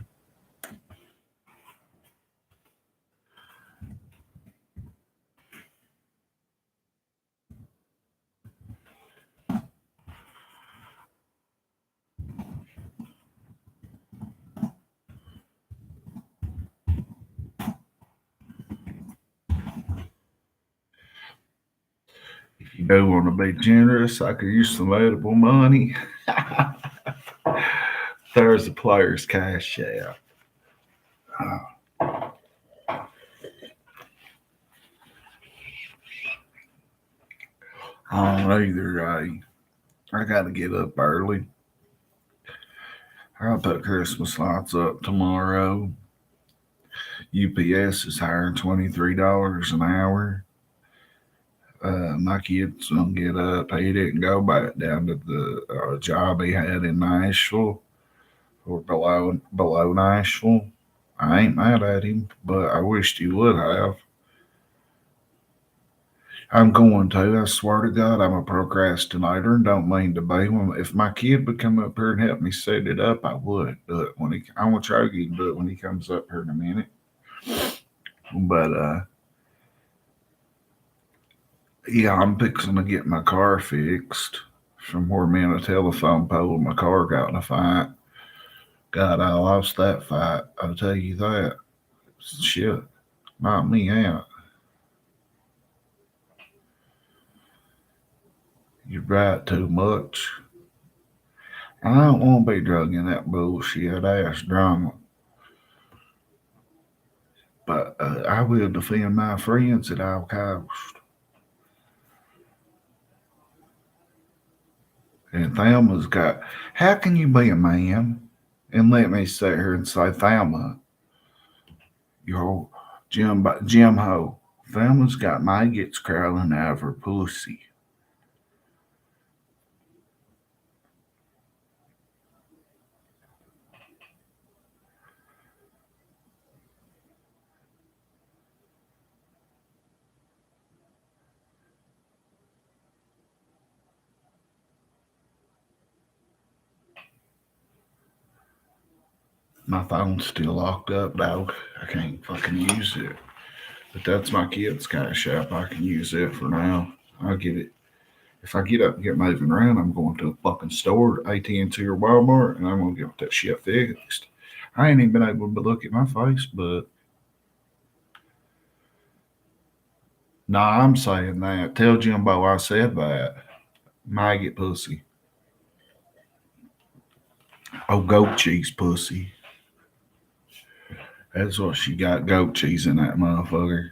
If you do want to be generous, I could use some edible money. There's the player's cash out. I don't know either. I got to get up early. I'll put Christmas lights up tomorrow. UPS is hiring $23 an hour. My kid's gonna get up. He didn't go back down to the job he had in Nashville or below Nashville. I ain't mad at him, but I wished he would have. I'm going to. I swear to God, I'm a procrastinator and don't mean to be. If my kid would come up here and help me set it up, I would do it when he. I'm gonna try to get him to do it when he comes up here in a minute. But yeah, I'm fixing to get my car fixed from where me and a telephone pole my car got in a fight. God, I lost that fight. I'll tell you that. Shit, knocked me out. You write too much. I don't want to be drug in that bullshit ass drama. But I will defend my friends at all costs. And Thelma's got. How can you be a man and let me sit here and say, Thelma, your JimHo, Thelma's got maggots crawling out of her pussy. My phone's still locked up, dog. I can't fucking use it. But that's my kid's cash app. I can use it for now. I'll get it. If I get up and get moving around, I'm going to a fucking store, AT&T or Walmart, and I'm going to get that shit fixed. I ain't even been able to look at my face, but nah, I'm saying that. Tell Jimbo I said that. Maggot pussy. Oh, goat cheese pussy. That's what she got, goat cheese in that motherfucker.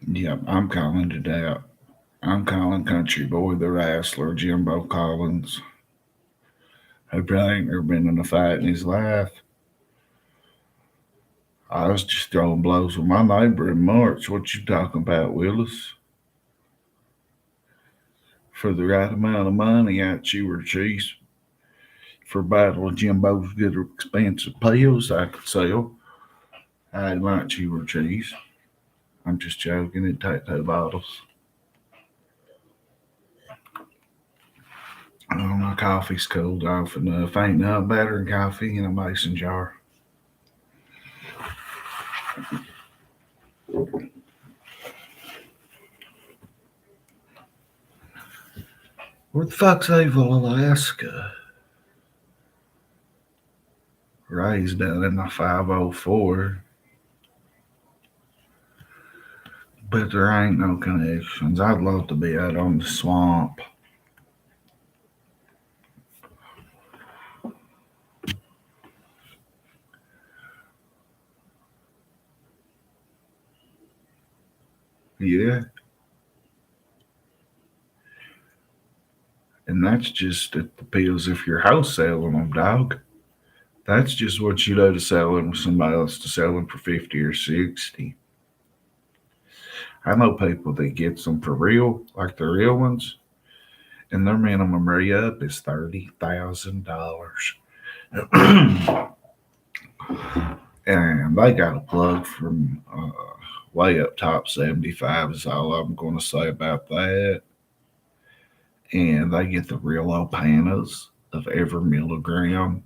Yep, I'm calling it out. I'm calling Country Boy the Wrestler, Jimbo Collins. Who probably ain't never been in a fight in his life. I was just throwing blows with my neighbor in March. What you talking about, Willis? For the right amount of money, I'd chew her cheese. For a battle of Jimbo's good or expensive pills I could sell, I'd like chew her cheese. I'm just joking. It'd take 2 bottles. Oh, my coffee's cooled off enough. Ain't nothing better than coffee in a mason jar. Where the fuck's Evil, Alaska? Ray's down in the 504. But there ain't no connections. I'd love to be out on the swamp. Yeah. And that's just at the pills if you're wholesaling them, dog. That's just what you do to sell them with somebody else to sell them for 50 or 60. I know people that gets them for real, like the real ones, and their minimum re-up is $30,000. And they got a plug from way up top 75 is all I'm going to say about that. And they get the real opanas of every milligram.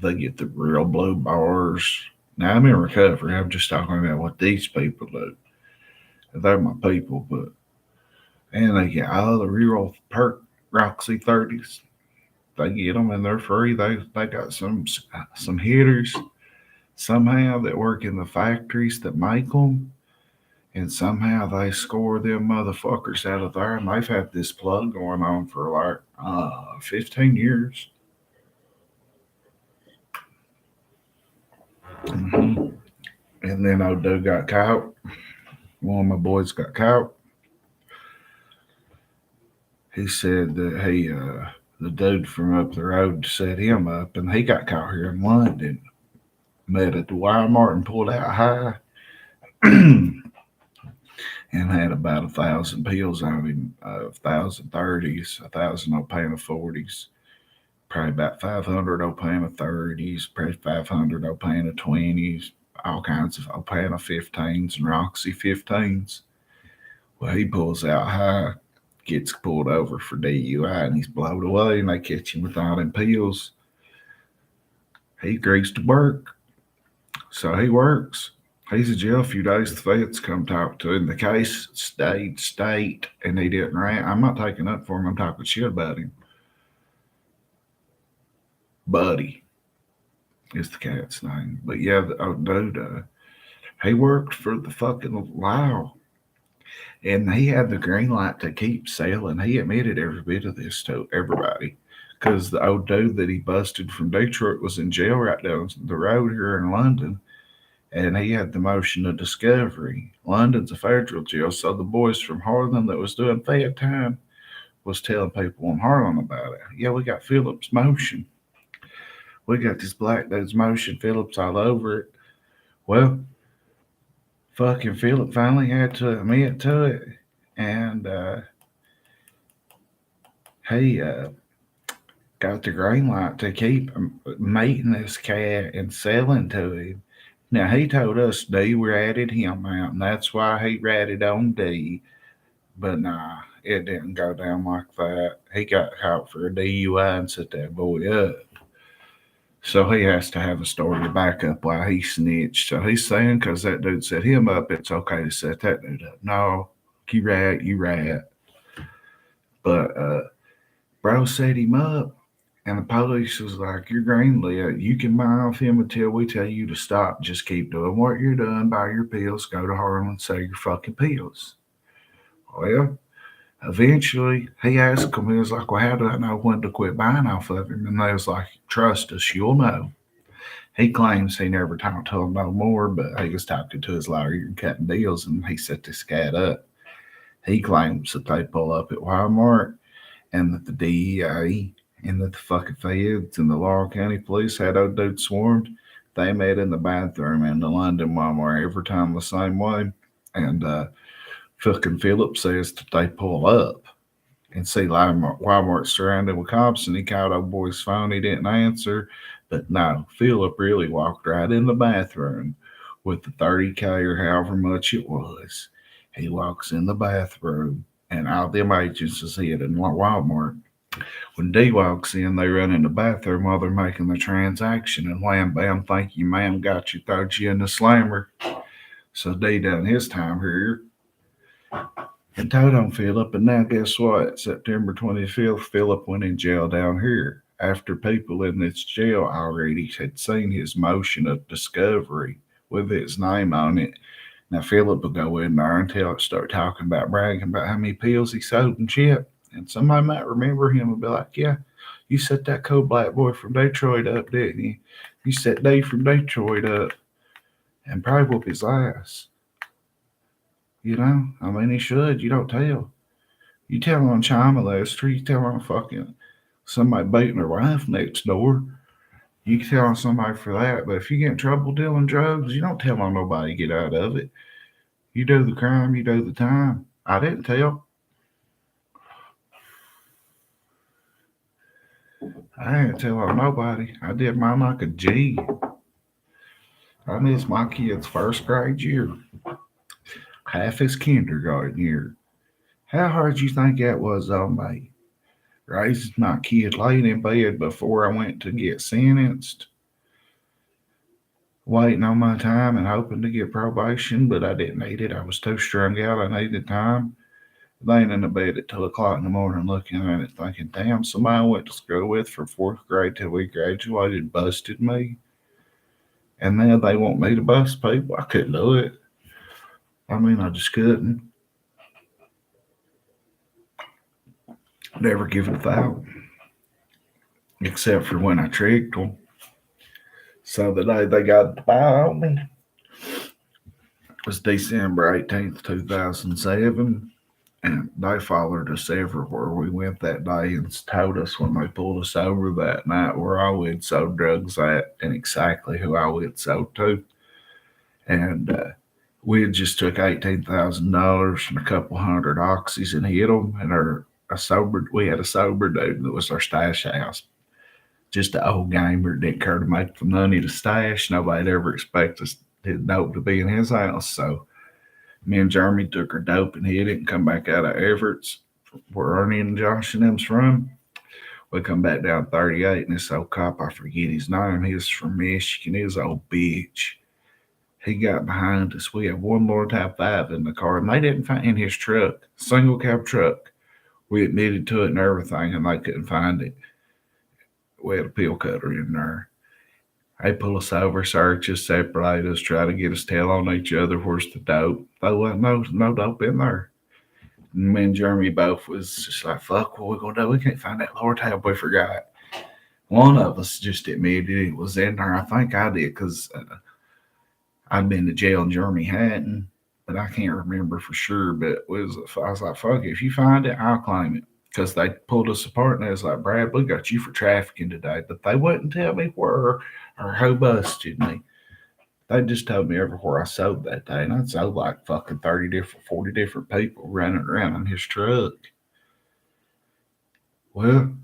They get the real blue bars. Now I'm in recovery. I'm just talking about what these people do. They're my people, but and they get all the real perk Roxy 30s. They get them and they're free. They got some hitters somehow that work in the factories that make them, and somehow they score them motherfuckers out of there. And they've had this plug going on for like 15 years. hmm And then old dude got caught. One of my boys got caught. He said that the dude from up the road set him up, and he got caught here in London. Met at the Walmart and pulled out high, and had about 1,000 pills on him, 1,030s, 1,000 Opana 40s, probably about 500 Opana 30s, probably 500 Opana 20s, all kinds of Opana 15s and Roxy 15s. Well, he pulls out high, gets pulled over for DUI, and he's blown away, and they catch him with all them pills. He agrees to work, so he works. He's in jail a few days. The feds come talk to him. The case stayed state, and he didn't rant. I'm not taking up for him. I'm talking shit about him. Buddy is the cat's name. But yeah, dude, he worked for the fucking law. And he had the green light to keep selling. He admitted every bit of this to everybody. Because the old dude that he busted from Detroit was in jail right down the road here in London. And he had the motion of discovery. London's a federal jail, so the boys from Harlem that was doing fed time was telling people in Harlem about it. Yeah, we got Phillips' motion. We got this black dude's motion, Phillips all over it. Well, fucking Philip finally had to admit to it. And he got the green light to keep meeting this cat and selling to him. Now, he told us D ratted him out, and that's why he ratted on D. But nah, it didn't go down like that. He got caught for a DUI and set that boy up. So he has to have a story to back up why he snitched. So he's saying because that dude set him up, it's okay to set that dude up. No, you rat, you rat. But bro set him up, and the police was like, "You're green lit. You can buy off him until we tell you to stop. Just keep doing what you're doing. Buy your pills. Go to Harlem and sell your fucking pills." Well, eventually he asked him. He was like, "Well, how do I know when to quit buying off of him?" And they was like, "Trust us, you'll know." He claims he never talked to him no more, but he was talking to his lawyer and cutting deals, and he set this cat up. He claims that they pull up at Walmart and that the DEA and that the fucking feds and the Laurel County Police had old dude swarmed. They met in the bathroom in the London Walmart every time the same way. And fucking Philip says that they pull up and see Walmart surrounded with cops, and he called old boy's phone. He didn't answer. But no, Philip really walked right in the bathroom with the 30K or however much it was. He walks in the bathroom, and all them agents is hid in Walmart. When D walks in, they run in the bathroom while they're making the transaction, and wham bam, thank you, ma'am, got you, throws you in the slammer. So D done his time here and told on Philip, and now guess what? September 25th, Philip went in jail down here after people in this jail already had seen his motion of discovery with his name on it. Now Philip will go in there and start talking about bragging about how many pills he sold and shit. And somebody might remember him and be like, "Yeah, you set that cold black boy from Detroit up, didn't you? You set Dave from Detroit up," and probably whoop his ass. You know, I mean, he should. You don't tell. You tell on child molester. You tell on fucking somebody beating their wife next door. You can tell on somebody for that. But if you get in trouble dealing drugs, you don't tell on nobody to get out of it. You do the crime, you do the time. I didn't tell. I didn't tell on nobody. I did mine like a G. I missed my kid's first grade year. half his kindergarten year. How hard you think that was on me? Raising my kid laying in bed before I went to get sentenced, waiting on my time and hoping to get probation, but I didn't need it. I was too strung out. I needed time. Laying in the bed at 2 o'clock in the morning looking at it thinking, damn, somebody I went to school with from fourth grade till we graduated busted me. And now they want me to bust people. I couldn't do it. I mean, I just couldn't. Never give a thought. Except for when I tricked them. So the day they got the buy on me was December 18th, 2007. And they followed us everywhere we went that day and told us when they pulled us over that night where I would sold drugs at and exactly who I would sold to. And we had just took $18,000 and a couple hundred oxys and hit them. And we had a sober dude that was our stash house. Just an old gamer, didn't care to make the money to stash. Nobody'd ever expect us his dope to be in his house. So me and Jeremy took our dope and hit it and come back out of Everett's where Ernie and Josh and them's from. We come back down 38 and this old cop, I forget his name, he was from Michigan, he was an old bitch. He got behind us. We had one Lord Type 5 in the car and they didn't find in his truck, single cab truck. We admitted to it and everything and they couldn't find it. We had a pill cutter in there. They pull us over, search us, separate us, try to get us tell on each other where's the dope. There wasn't no dope in there. And me and Jeremy both was just like, fuck, what we gonna do? We can't find that Lord tab. We forgot. One of us just admitted it was in there. I think I did because I'd been to jail and Jeremy hadn't, but I can't remember for sure. But I was like, fuck it. If you find it, I'll claim it. Because they pulled us apart and they was like, Brad, we got you for trafficking today. But they wouldn't tell me where or who busted me. They just told me everywhere I sold that day. And I'd sold like fucking 30 different, 40 different people running around in his truck. Well,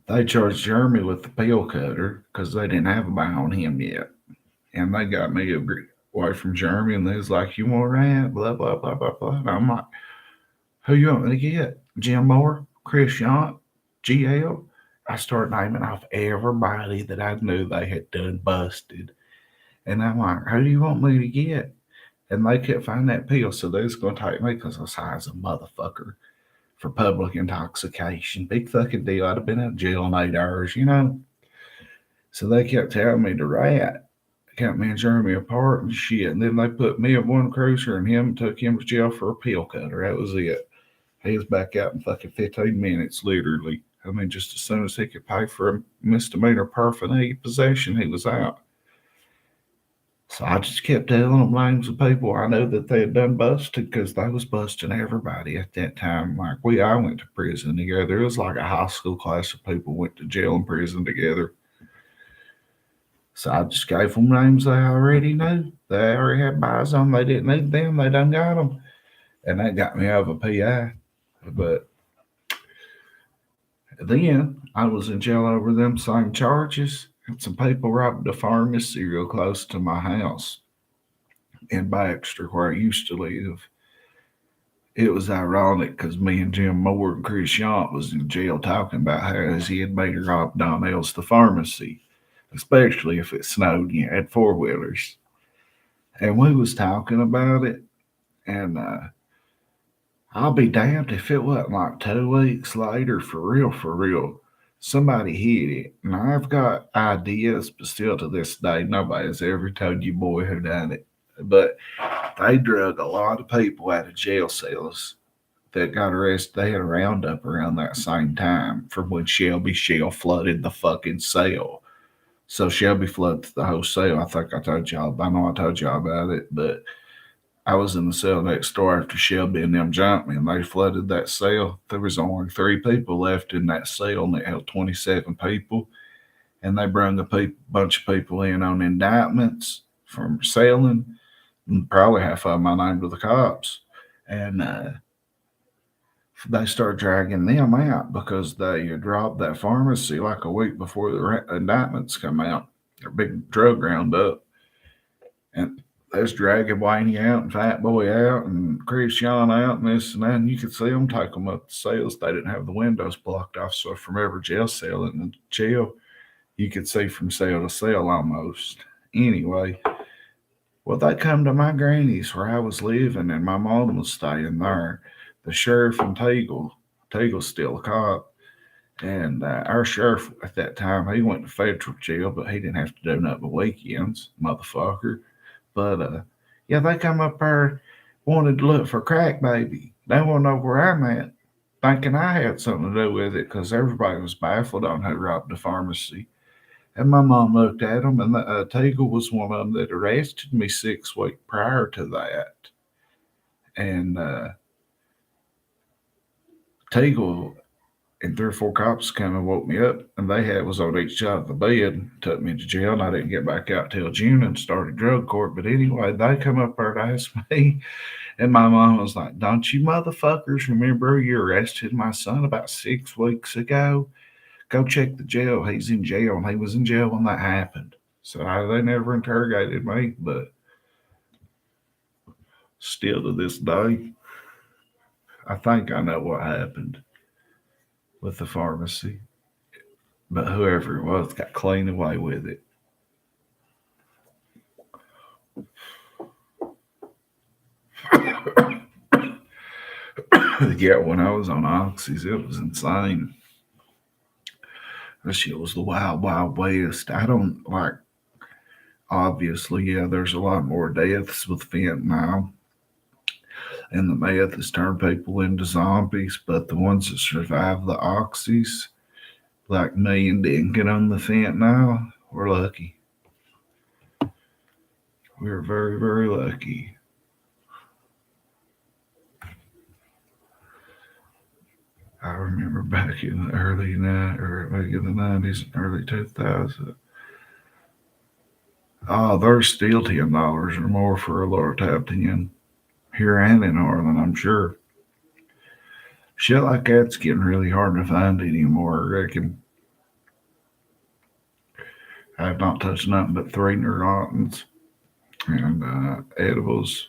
they charged Jeremy with the pill cutter because they didn't have a buy on him yet. And they got me away from Jeremy and they was like, you want that? Blah, blah, blah, blah, blah. And I'm like, who you want me to get? Jim Moore? Chris Yant? GL? I started naming off everybody that I knew they had done busted. And I'm like, who do you want me to get? And they couldn't find that pill, so they was going to take me because I was high as a motherfucker for public intoxication. Big fucking deal. I'd have been out of jail in 8 hours, you know? So they kept telling me to rat. Kept me and Jeremy apart and shit. And then they put me in one cruiser and him took him to jail for a pill cutter. That was it. He was back out in fucking 15 minutes, literally. I mean, just as soon as he could pay for a misdemeanor paraphernalia possession, he was out. So I just kept telling them names of people I knew that they had done busted because they was busting everybody at that time. Like I went to prison together. It was like a high school class of people went to jail and prison together. So I just gave them names they already knew. They already had buys on. They didn't need them. They done got them. And that got me out of a PI. But then I was in jail over them same charges. And some people robbed a pharmacy real close to my house in Baxter, where I used to live. It was ironic because me and Jim Moore and Chris Yant was in jail talking about how he had made rob Donnell's the pharmacy, especially if it snowed and you had four-wheelers. And we was talking about it, and I'll be damned if it wasn't like 2 weeks later, for real, somebody hit it. And I've got ideas, but still to this day, nobody's ever told you, boy, who done it. But they drug a lot of people out of jail cells that got arrested. They had a roundup around that same time from when Shelby Shell flooded the fucking cell. So Shelby flooded the whole cell. I think I told y'all, I know I told y'all about it, but I was in the cell next door after Shelby and them jumped me and they flooded that cell. There was only 3 people left in that cell and it held 27 people. And they brought a bunch of people in on indictments from selling. And probably half of them I named to the cops. And they started dragging them out because they had robbed that pharmacy like a week before the indictments come out. A big drug roundup. And Let's dragging Wayne out and Fat Boy out and Christian out and this and that. And you could see them take them up the cells. They didn't have the windows blocked off. So from every jail cell in the jail, you could see from cell to cell almost. Anyway, well, they come to my granny's where I was living and my mom was staying there. The sheriff and Teagle's still a cop. And our sheriff at that time, he went to federal jail, but he didn't have to do nothing but weekends, motherfucker. But yeah, they come up there, wanted to look for crack baby. They want to know where I'm at, thinking I had something to do with it because everybody was baffled on who robbed the pharmacy. And my mom looked at them, and Teagle was one of them that arrested me 6 weeks prior to that. And Teagle and 3 or 4 cops came and woke me up, and they had was on each side of the bed, took me to jail, and I didn't get back out till June and started drug court. But anyway, they come up there to ask me, and my mom was like, "Don't you motherfuckers remember you arrested my son about 6 weeks ago? Go check the jail. He's in jail, and he was in jail when that happened." So they never interrogated me, but still to this day, I think I know what happened with the pharmacy. But whoever it was got clean away with it. Yeah, when I was on Oxys, it was insane. That shit was the wild, wild west. I don't like, obviously, yeah, there's a lot more deaths with fentanyl. And the meth has turned people into zombies, but the ones that survive the Oxys, like me and didn't get on the fentanyl, we're lucky. We're very, very lucky. I remember back in the early or back in the 90s and early 2000s. Oh, there's still $10 or more for a Lortabtin here and in Ireland, I'm sure. Shit like that's getting really hard to find anymore, I reckon. I've not touched nothing but 3 Neurotins and edibles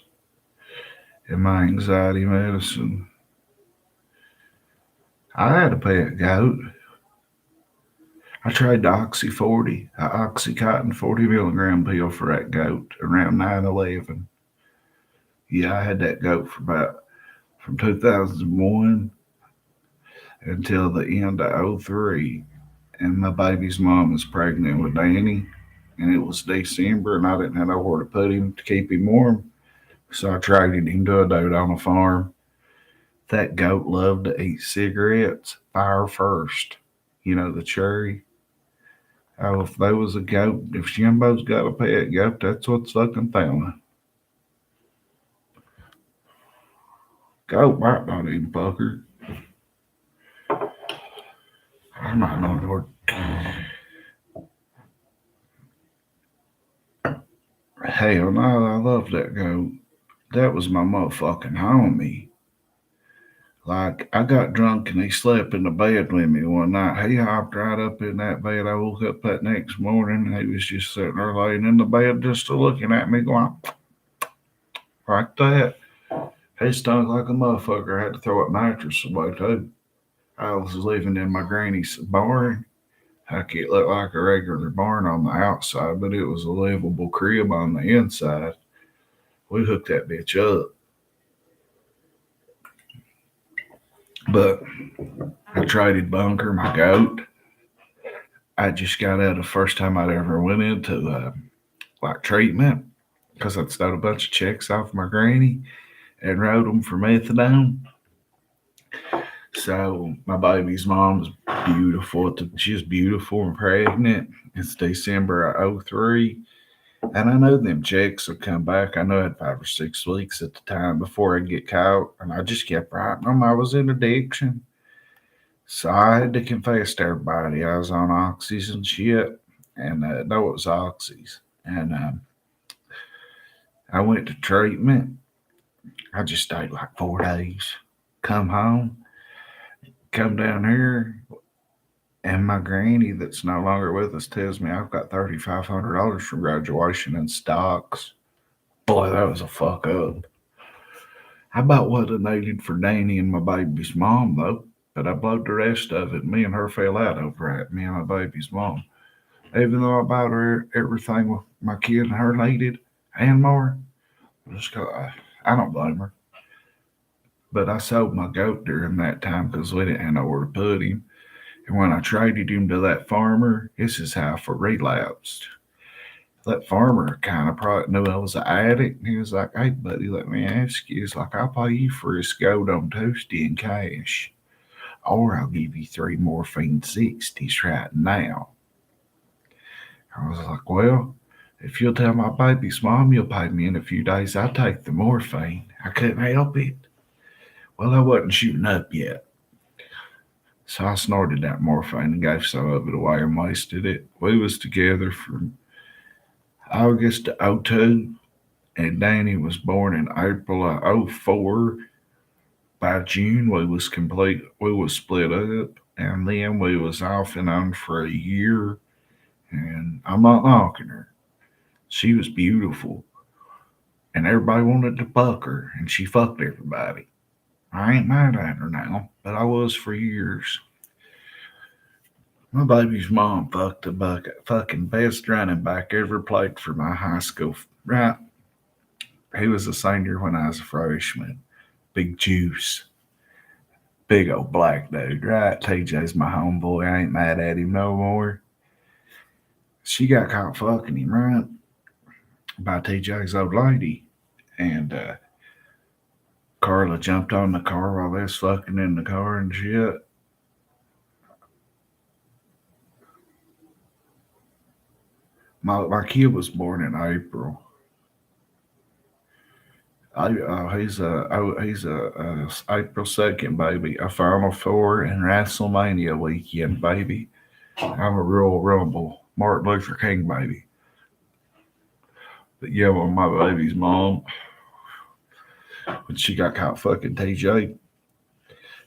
and my anxiety medicine. I had a pet goat. I tried the Oxy 40, a Oxycontin 40 milligram pill for that goat around 9/11. Yeah, I had that goat for about from 2001 until the end of '03. And my baby's mom was pregnant with Danny, and it was December, and I didn't have nowhere to put him to keep him warm. So I traded him to a dude on a farm. That goat loved to eat cigarettes, fire first. You know, the cherry. Oh, if there was a goat, if Jimbo's got a pet goat, that's what's fucking family. Goat might not even pucker. I might not work. Hell no, I love that goat. That was my motherfucking homie. Like, I got drunk and he slept in the bed with me one night. He hopped right up in that bed. I woke up that next morning and he was just sitting there laying in the bed just looking at me going, like that. He stunk like a motherfucker. I had to throw that mattress away too. I was living in my granny's barn. Heck, it looked like a regular barn on the outside, but it was a livable crib on the inside. We hooked that bitch up. But I traded Bunker, my goat. I just got out the first time I'd ever went into like treatment because I'd stole a bunch of checks off my granny and rode them for methadone. So my baby's mom's beautiful. She's beautiful and pregnant. It's December of '03. And I know them checks would come back. I know I had 5 or 6 weeks at the time before I'd get caught. And I just kept writing them. I was in addiction. So I had to confess to everybody I was on oxys and shit. And no, it was oxys. And I went to treatment. I just stayed like 4 days. Come home. Come down here. And my granny, that's no longer with us, tells me I've got $3,500 from graduation in stocks. Boy, that was a fuck up. I about would have needed for Danny and my baby's mom, though. But I blowed the rest of it. Me and her fell out over it, me and my baby's mom. Even though I bought her everything my kid and her needed and more, just 'cause I don't blame her. But I sold my goat during that time because we didn't have nowhere to put him. And when I traded him to that farmer, this is how I relapsed. That farmer kind of probably knew I was an addict. And he was like, "Hey, buddy, let me ask you. He's like, I'll pay you for his goat on Tuesday in cash, or I'll give you 3 morphine 60s right now." I was like, "Well, if you'll tell my baby's mom you'll pay me in a few days, I'll take the morphine." I couldn't help it. Well, I wasn't shooting up yet. So I snorted that morphine and gave some of it away and wasted it. We was together from August to '02, and Danny was born in April of '04. By June we was complete. We was split up, and then we was off and on for a year. And I'm not knocking her. She was beautiful, and everybody wanted to fuck her, and she fucked everybody. I ain't mad at her now, but I was for years. My baby's mom fucked the fucking best running back ever played for my high school. Right, he was a senior when I was a freshman. Big juice, big old black dude. Right, TJ's my homeboy. I ain't mad at him no more. She got caught fucking him, right, by TJ's old lady, and Carla jumped on the car while they was fucking in the car and shit. My kid was born in April. He's a April 2nd baby, a Final Four and WrestleMania weekend baby. I'm a Royal Rumble Martin Luther King baby. But yeah, well, my baby's mom, when she got caught fucking TJ,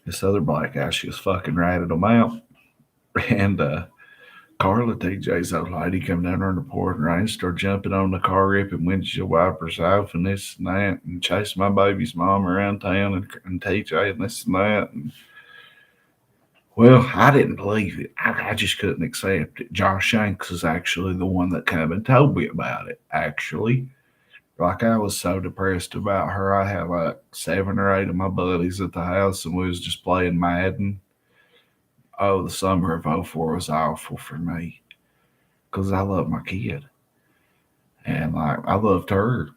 this other black guy, she was fucking ratted him out. And Carla, TJ's old lady, come down there in the pouring rain, start jumping on the car, ripping windshield wipers off, and this and that, and chasing my baby's mom around town, and TJ, and this and that. And, well, I didn't believe it. I just couldn't accept it. Josh Shanks is actually the one that came and told me about it, actually. Like, I was so depressed about her. I had like 7 or 8 of my buddies at the house, and we was just playing Madden. Oh, the summer of '04 was awful for me because I love my kid. And like, I loved her.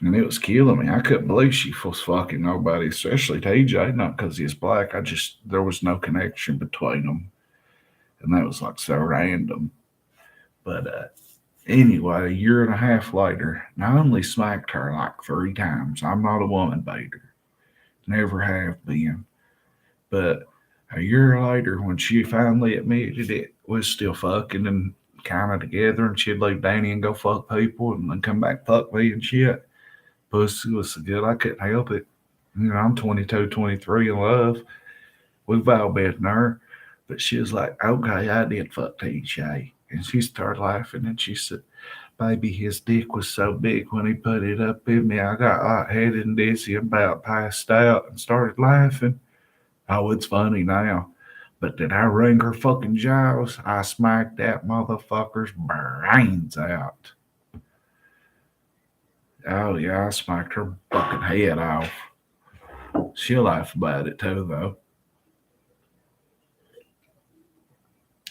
And it was killing me. I couldn't believe she was fucking nobody, especially TJ. Not because he's black. There was no connection between them. And that was like so random. But anyway, a year and a half later, and I only smacked her like 3 times. I'm not a woman baiter. Never have been. But a year later, when she finally admitted it, was still fucking and kind of together, and she'd leave Danny and go fuck people and then come back fuck me and shit. Pussy was so good I couldn't help it. I'm 22, 23 in love. We've all been there. But she was like, "Okay, I did fuck TJ." And she started laughing and she said, "Baby, his dick was so big when he put it up in me, I got lightheaded and dizzy and about passed out," and started laughing. Oh, it's funny now. But did I ring her fucking jaws? I smacked that motherfucker's brains out. Oh, yeah, I smacked her fucking head off. She'll laugh about it too, though.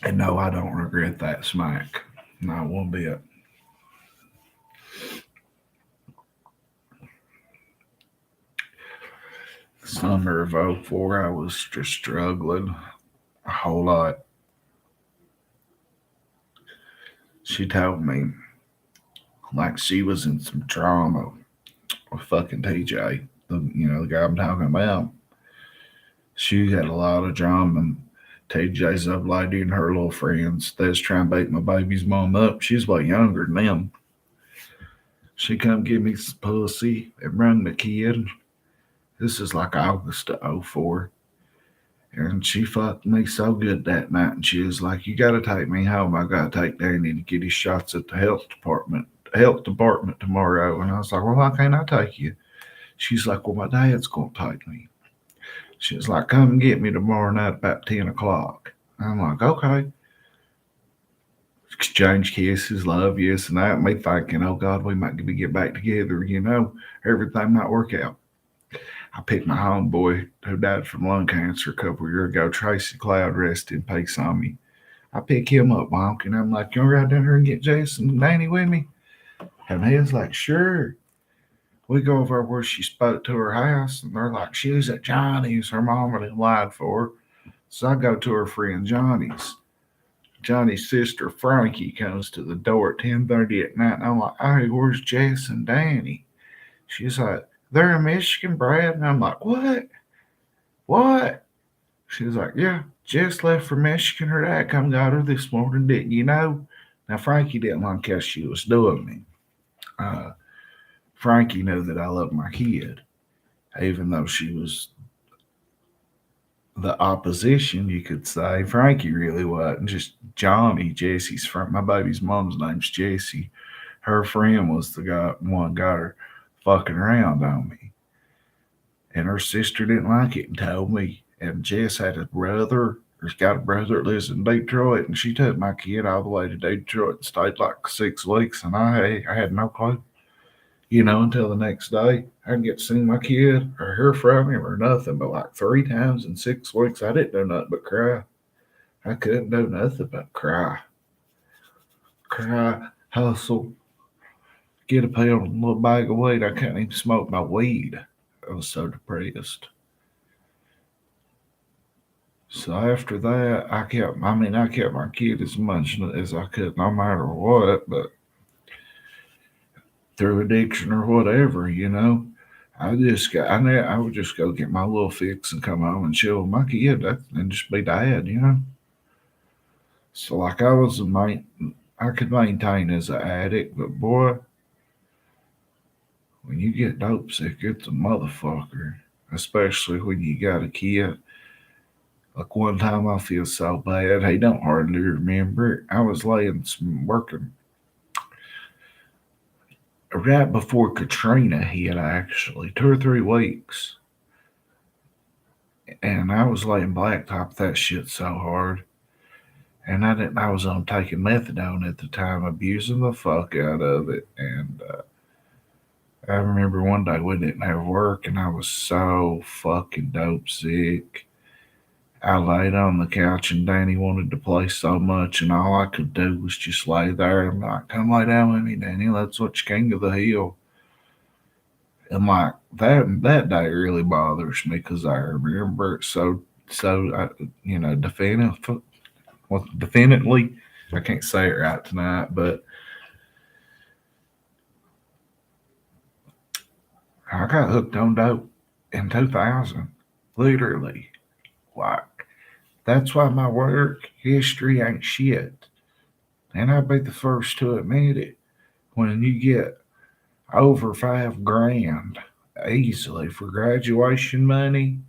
And no, I don't regret that smack. Not one bit. Summer of '04, I was just struggling a whole lot. She told me like she was in some trauma with fucking TJ, the guy I'm talking about. She had a lot of drama. TJ's up lady and her little friends. They was trying to beat my baby's mom up. She's way younger than them. She come give me some pussy and bring the kid. This is like August of '04. And she fucked me so good that night. And she was like, "You got to take me home. I got to take Danny to get his shots at the health department health department tomorrow. And I was like, well, why can't I take you? She's like, well, my dad's going to take me. She's like, come and get me tomorrow night about 10 o'clock. I'm like, okay. Exchange kisses, love yes, and that. Me thinking, oh God, we might get back together, everything might work out. I picked my homeboy who died from lung cancer a couple of years ago, Tracy Cloud, rest in peace on me. I pick him up, Wonk, and I'm like, you want to ride down here and get Jason and Danny with me? And he was like, sure. We go over where she spoke to her house, and they're like, she was at Johnny's. Her mom had lied for her. So I go to her friend Johnny's. Johnny's sister Frankie comes to the door at 10:30 at night, and I'm like, hey, where's Jess and Danny? She's like, they're in Michigan, Brad. And I'm like, what? What? She's like, yeah, Jess left for Michigan. Her dad come got her this morning, didn't you know? Now, Frankie didn't like how she was doing me. Frankie knew that I loved my kid, even though she was the opposition, you could say. Frankie really wasn't. Just Johnny, Jesse's friend. My baby's mom's name's Jessie. Her friend was the one got her fucking around on me. And her sister didn't like it and told me. And Jess had a brother, or got a brother that lives in Detroit, and she took my kid all the way to Detroit and stayed like 6 weeks, and I had no clue. Until the next day. I didn't get to see my kid or hear from him or nothing, but like 3 times in 6 weeks, I didn't do nothing but cry. I couldn't do nothing but cry. Cry, hustle, get a pill and a little bag of weed. I couldn't even smoke my weed. I was so depressed. So after that, I kept my kid as much as I could, no matter what, but through addiction or whatever. I would just go get my little fix and come home and chill with my kid and just be dad. So like I could maintain as an addict, but boy, when you get dope sick, it's a motherfucker. Especially when you got a kid. Like one time I feel so bad, he don't hardly remember. I was working right before Katrina hit, actually, 2 or 3 weeks. And I was laying blacktop that shit so hard. And I didn't. I was on taking methadone at the time, abusing the fuck out of it. And I remember one day we didn't have work, and I was so fucking dope sick. I laid on the couch, and Danny wanted to play so much, and all I could do was just lay there. And I'm like, come lay down with me, Danny. Let's watch King of the Hill. And like that day really bothers me because I remember it definitely. I can't say it right tonight, but I got hooked on dope in 2000, literally. Like that's why my work history ain't shit, and I'll be the first to admit it. When you get over 5 grand easily for graduation money,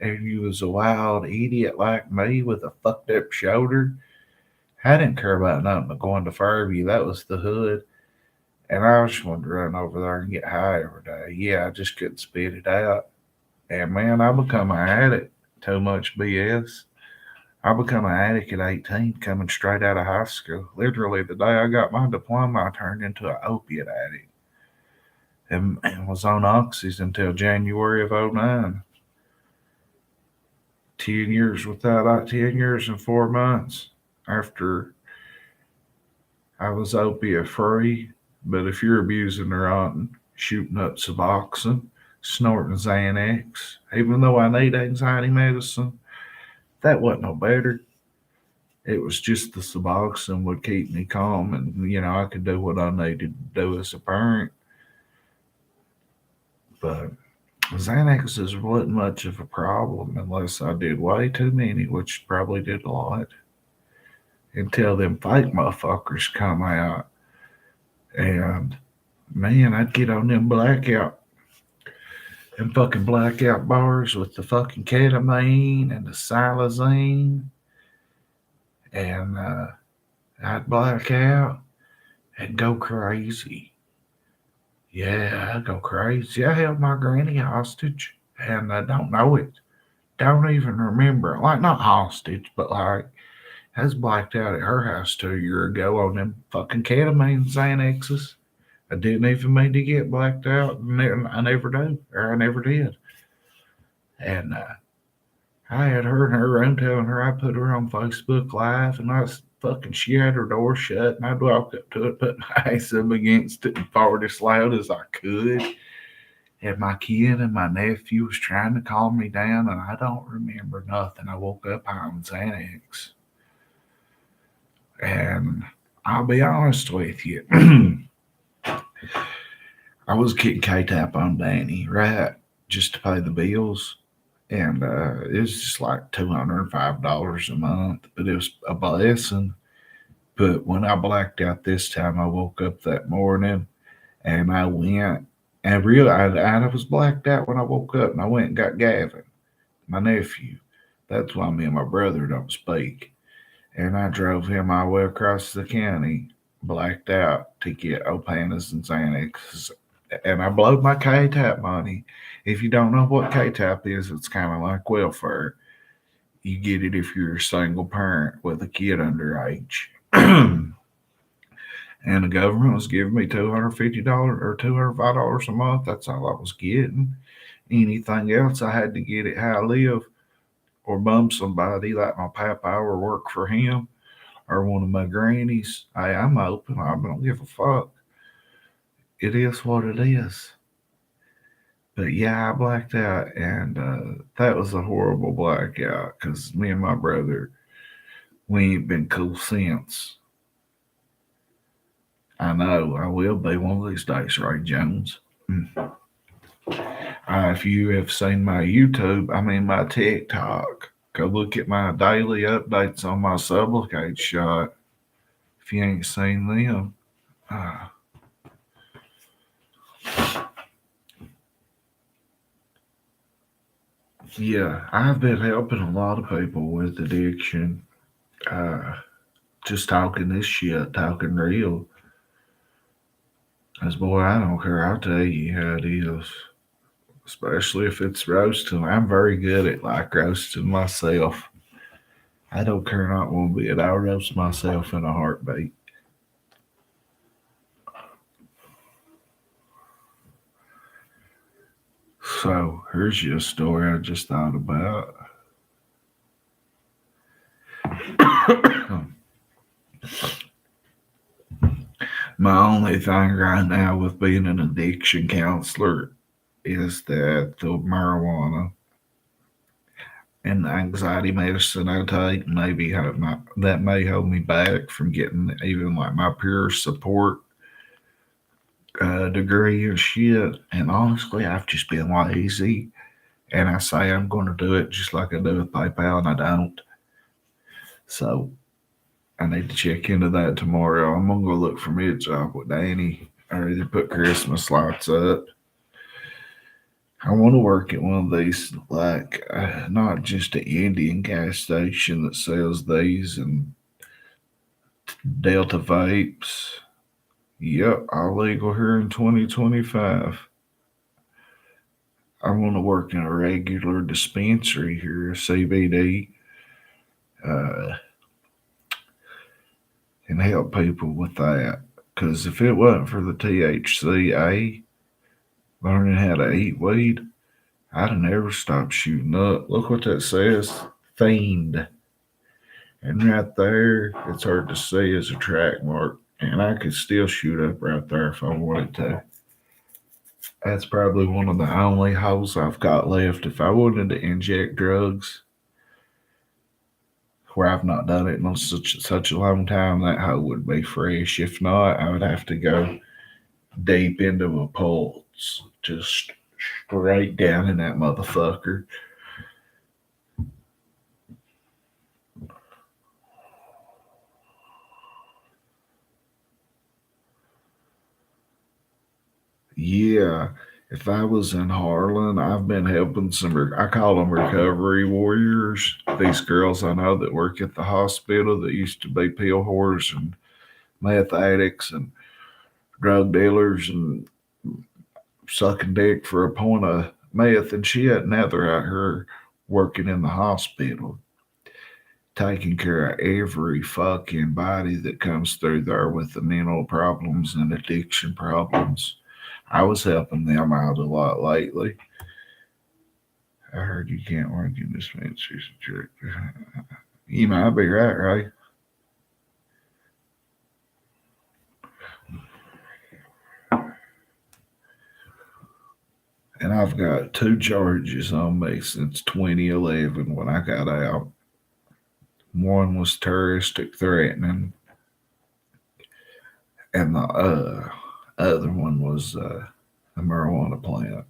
and you was a wild idiot like me with a fucked up shoulder, I didn't care about nothing but going to Fairview. That was the hood. And I just wanted to run over there and get high every day. Yeah, I just couldn't spit it out. And man, I become an addict. Too much BS. I become an addict at 18, coming straight out of high school. Literally, the day I got my diploma, I turned into an opiate addict and was on oxys until January of '09. 10 years without 10 years and 4 months after I was opiate free. But if you're abusing or on shooting up Suboxone, snorting Xanax, even though I need anxiety medicine, that wasn't no better. It was just the Suboxone would keep me calm, and I could do what I needed to do as a parent. But Xanaxes wasn't much of a problem unless I did way too many, which probably did a lot. Until them fake motherfuckers come out. And man, I'd get on them fucking blackout bars with the fucking ketamine and the xylazine. And I'd black out. and go crazy. Yeah, I go crazy. I held my granny hostage and I don't know it. Don't even remember. Like, not hostage, but like, I was blacked out at her house 2 years ago on them fucking ketamine Xanaxes. I didn't even mean to get blacked out. I never do, or I never did. And I had her in her room telling her I put her on Facebook Live, and she had her door shut, and I'd walk up to it, put my ass up against it, and fart as loud as I could. And my kid and my nephew was trying to calm me down, and I don't remember nothing. I woke up on Xanax. And I'll be honest with you, I was getting K-Tap on Danny, right? Just to pay the bills. And it was just like $205 a month, but it was a blessing. But when I blacked out this time, I woke up that morning and I went and realized I was blacked out when I woke up, and I went and got Gavin, my nephew. That's why me and my brother don't speak. And I drove him all the way across the county, blacked out, to get Opanas and Xanax. And I blowed my K-Tap money. If you don't know what K-Tap is, it's kind of like welfare. You get it if you're a single parent with a kid underage. And the government was giving me $250 or $205 a month. That's all I was getting. Anything else, I had to get it how I live or bum somebody like my papa or work for him or one of my grannies. Hey, I'm open. I don't give a fuck. It is what it is. But yeah, I blacked out, and that was a horrible blackout because me and my brother, we ain't been cool since. I know I will be one of these days, Ray Jones. If you have seen my YouTube, my TikTok, go look at my daily updates on my Sublocade shot. If you ain't seen them, uh, yeah, I've been helping a lot of people with addiction. Uh, just talking this shit, talking real. Cause boy, I don't care. I'll tell you how it is. Especially if it's roasting. I'm very good at like roasting myself. I don't care not one bit. I'll roast myself in a heartbeat. So here's your story I just thought about. My only thing right now with being an addiction counselor is that the marijuana and the anxiety medicine I take that may hold me back from getting even like my peer support degree and shit. And honestly, I've just been lazy, and I say I'm going to do it just like I do with PayPal, and I don't. So I need to check into that tomorrow. I'm gonna go look for me a job with Danny, or either put Christmas lights up. I want to work at one of these, like not just an Indian gas station that sells these and Delta vapes. Yep, all legal here in 2025. I want to work in a regular dispensary here, CBD, uh, and help people with that. Because if it wasn't for the THCA, learning how to eat weed, I'd have never stopped shooting up. Look what that says, fiend. And right there, it's hard to see as a track mark. And I could still shoot up right there if I wanted to. That's probably one of the only holes I've got left. If I wanted to inject drugs, where I've not done it in such a long time, that hole would be fresh. If not, I would have to go deep into a pulse, just straight down in that motherfucker. Yeah, if I was in Harlan, I've been helping I call them recovery warriors. These girls I know that work at the hospital that used to be pill whores and meth addicts, and drug dealers and sucking dick for a point of meth, and she had another out here working in the hospital, taking care of every fucking body that comes through there with the mental problems and addiction problems. I was helping them out a lot lately. I heard you can't work in this man. She's a jerk. You might be right? And I've got 2 charges on me since 2011 when I got out. One was terroristic threatening, and the other one was a marijuana plant.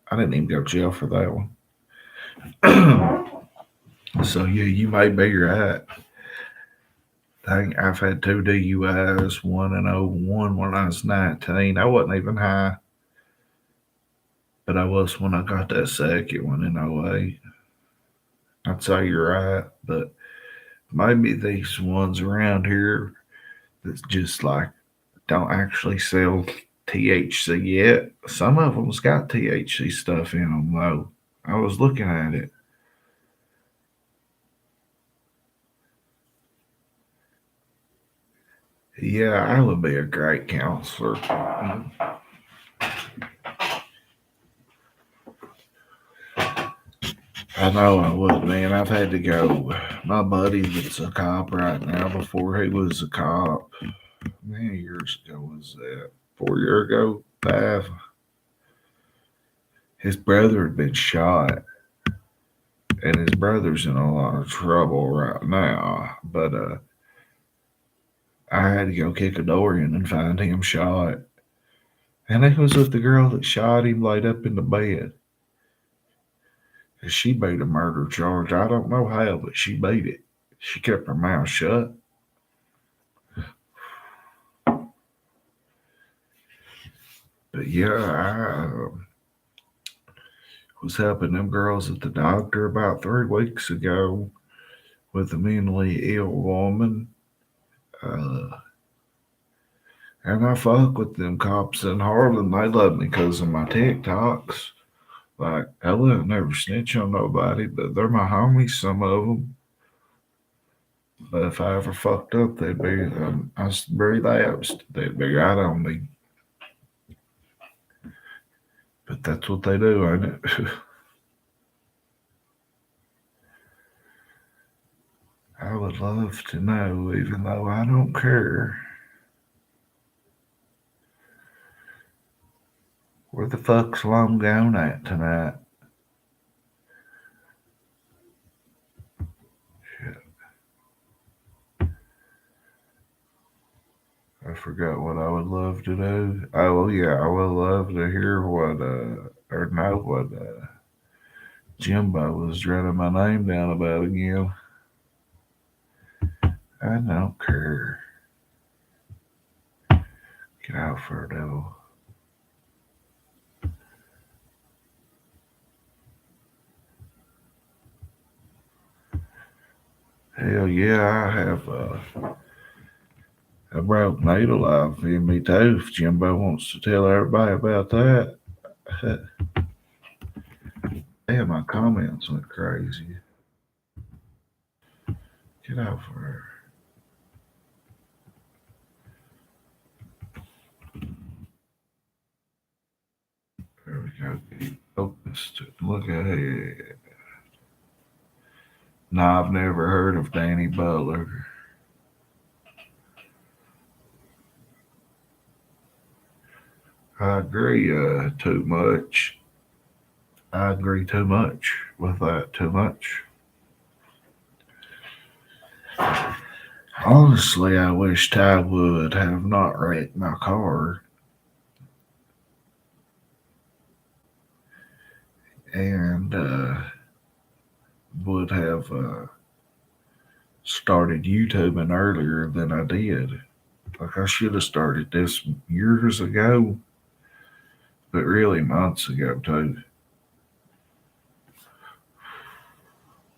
I didn't even go to jail for that one. So yeah, you may be right. I've had 2 DUIs, one in '01 when I was 19. I wasn't even high, but I was when I got that second one in '08. I'd say you're right, but maybe these ones around here that's just like don't actually sell THC yet. Some of them's got THC stuff in them though. I was looking at it. Yeah, I would be a great counselor. I know I would, man. I've had to go. My buddy that's a cop right now, before he was a cop, how many years ago was that? 4 years ago? 5? His brother had been shot, and his brother's in a lot of trouble right now. But I had to go kick a door in and find him shot. And it was with the girl that shot him laid up in the bed. She beat a murder charge. I don't know how, but she beat it. She kept her mouth shut. But yeah, I was helping them girls at the doctor about 3 weeks ago with a mentally ill woman. And I fuck with them cops in Harlan. They love me because of my TikToks. Like, I wouldn't never snitch on nobody, but they're my homies, some of them. But if I ever fucked up, they'd be, I relapsed. They'd be right on me. But that's what they do, ain't it? I would love to know, even though I don't care. Where the fuck's Lum going at tonight? Shit. I forgot what I would love to do. Oh, yeah, I would love to hear what, or know what, JimHo was running my name down about again. I don't care. Get out for it, devil. Hell yeah, I have a broke needle off in me too. If JimHo wants to tell everybody about that. Damn, my comments went crazy. Get out for her. There we go. Keep focused. Look ahead. No, I've never heard of Danny Butler. I agree too much. I agree too much with that. Too much. Honestly, I wish Ty would have not wrecked my car. And would have started YouTubing earlier than I did. Like, I should have started this years ago, but really months ago, too.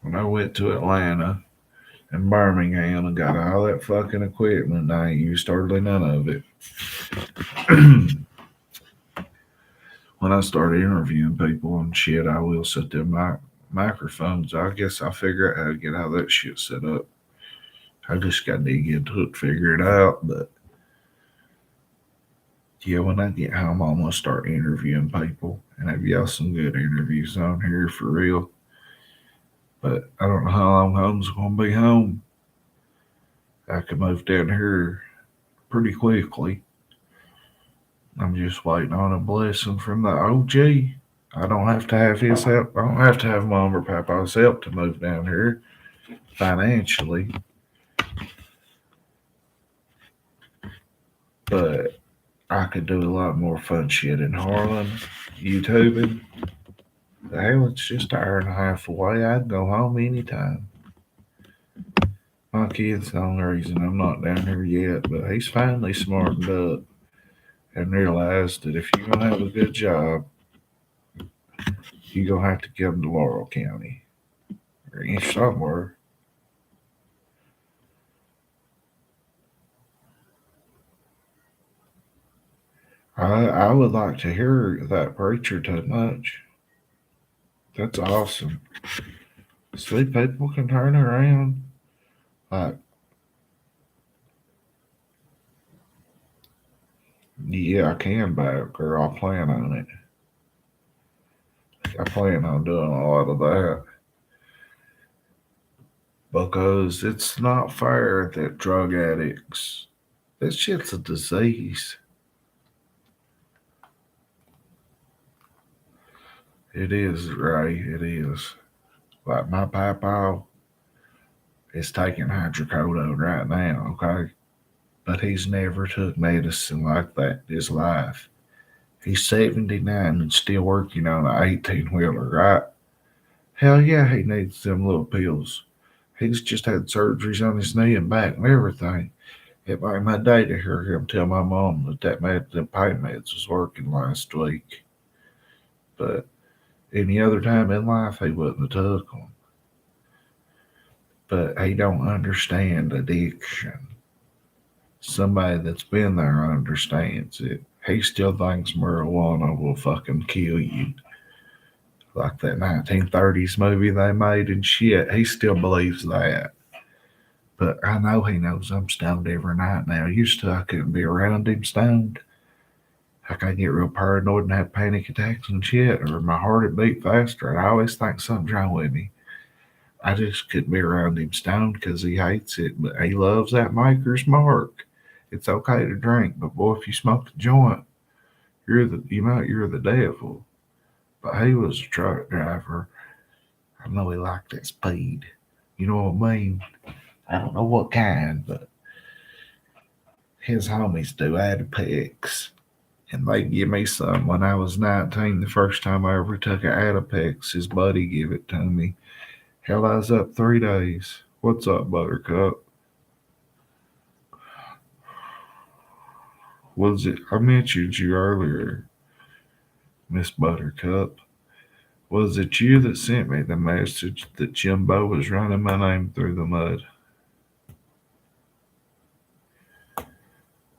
When I went to Atlanta and Birmingham and got all that fucking equipment, I ain't used hardly none of it. when I start interviewing people and shit, I will set their microphones. I guess I'll figure out how to get all that shit set up. I just got to get into it, figure it out. But yeah, when I get home, I'm gonna start interviewing people and have y'all some good interviews on here for real. But I don't know how long home's gonna be home. I could move down here pretty quickly. I'm just waiting on a blessing from the OG. I don't have to have his help. I don't have to have mom or papa's help to move down here financially. But I could do a lot more fun shit in Harlan, YouTubing. Hell, it's just an hour and a half away. I'd go home anytime. My kid's the only reason I'm not down here yet, but he's finally smartened up and realized that if you're gonna have a good job, you're gonna have to come to Laurel County or somewhere. I would like to hear that preacher too much. That's awesome. See, people can turn around. Like, yeah, I can buy a girl. I plan on it. I plan on doing a lot of that because it's not fair that drug addicts. That shit's a disease. It is, Ray. It is. Like my papa is taking hydrocodone right now, okay? But he's never took medicine like that in his life. He's 79 and still working on an 18-wheeler, right? Hell yeah, he needs them little pills. He's just had surgeries on his knee and back and everything. It made my day to hear him tell my mom that pain meds was working last week. But any other time in life, he wouldn't have took them. But he don't understand addiction. Somebody that's been there understands it. He still thinks marijuana will fucking kill you. Like that 1930s movie they made and shit. He still believes that. But I know he knows I'm stoned every night now. Used to I couldn't be around him stoned. I can get real paranoid and have panic attacks and shit, or my heart would beat faster. And I always think something's wrong with me. I just couldn't be around him stoned because he hates it, but he loves that Maker's Mark. It's okay to drink, but boy, if you smoke the joint, you're the devil. But he was a truck driver. I know he liked that speed. You know what I mean? I don't know what kind, but his homies do Adipex. And they give me some when I was 19. The first time I ever took an Adipex, his buddy gave it to me. Hell, I was up 3 days. What's up, Buttercup? Was it? I mentioned you earlier, Miss Buttercup. Was it you that sent me the message that JimHo was running my name through the mud?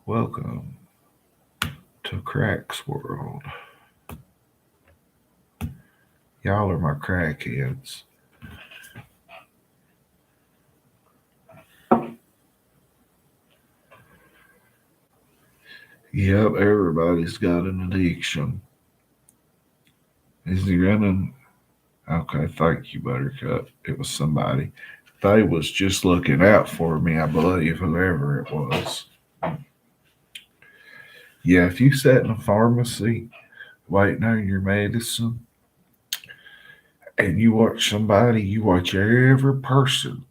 Welcome to Crack's World. Y'all are my crackheads. Yep, everybody's got an addiction. Is he running? Okay, thank you, Buttercup. It was somebody. They was just looking out for me, I believe, whoever it was. Yeah, if you sat in a pharmacy waiting on your medicine and you watch every person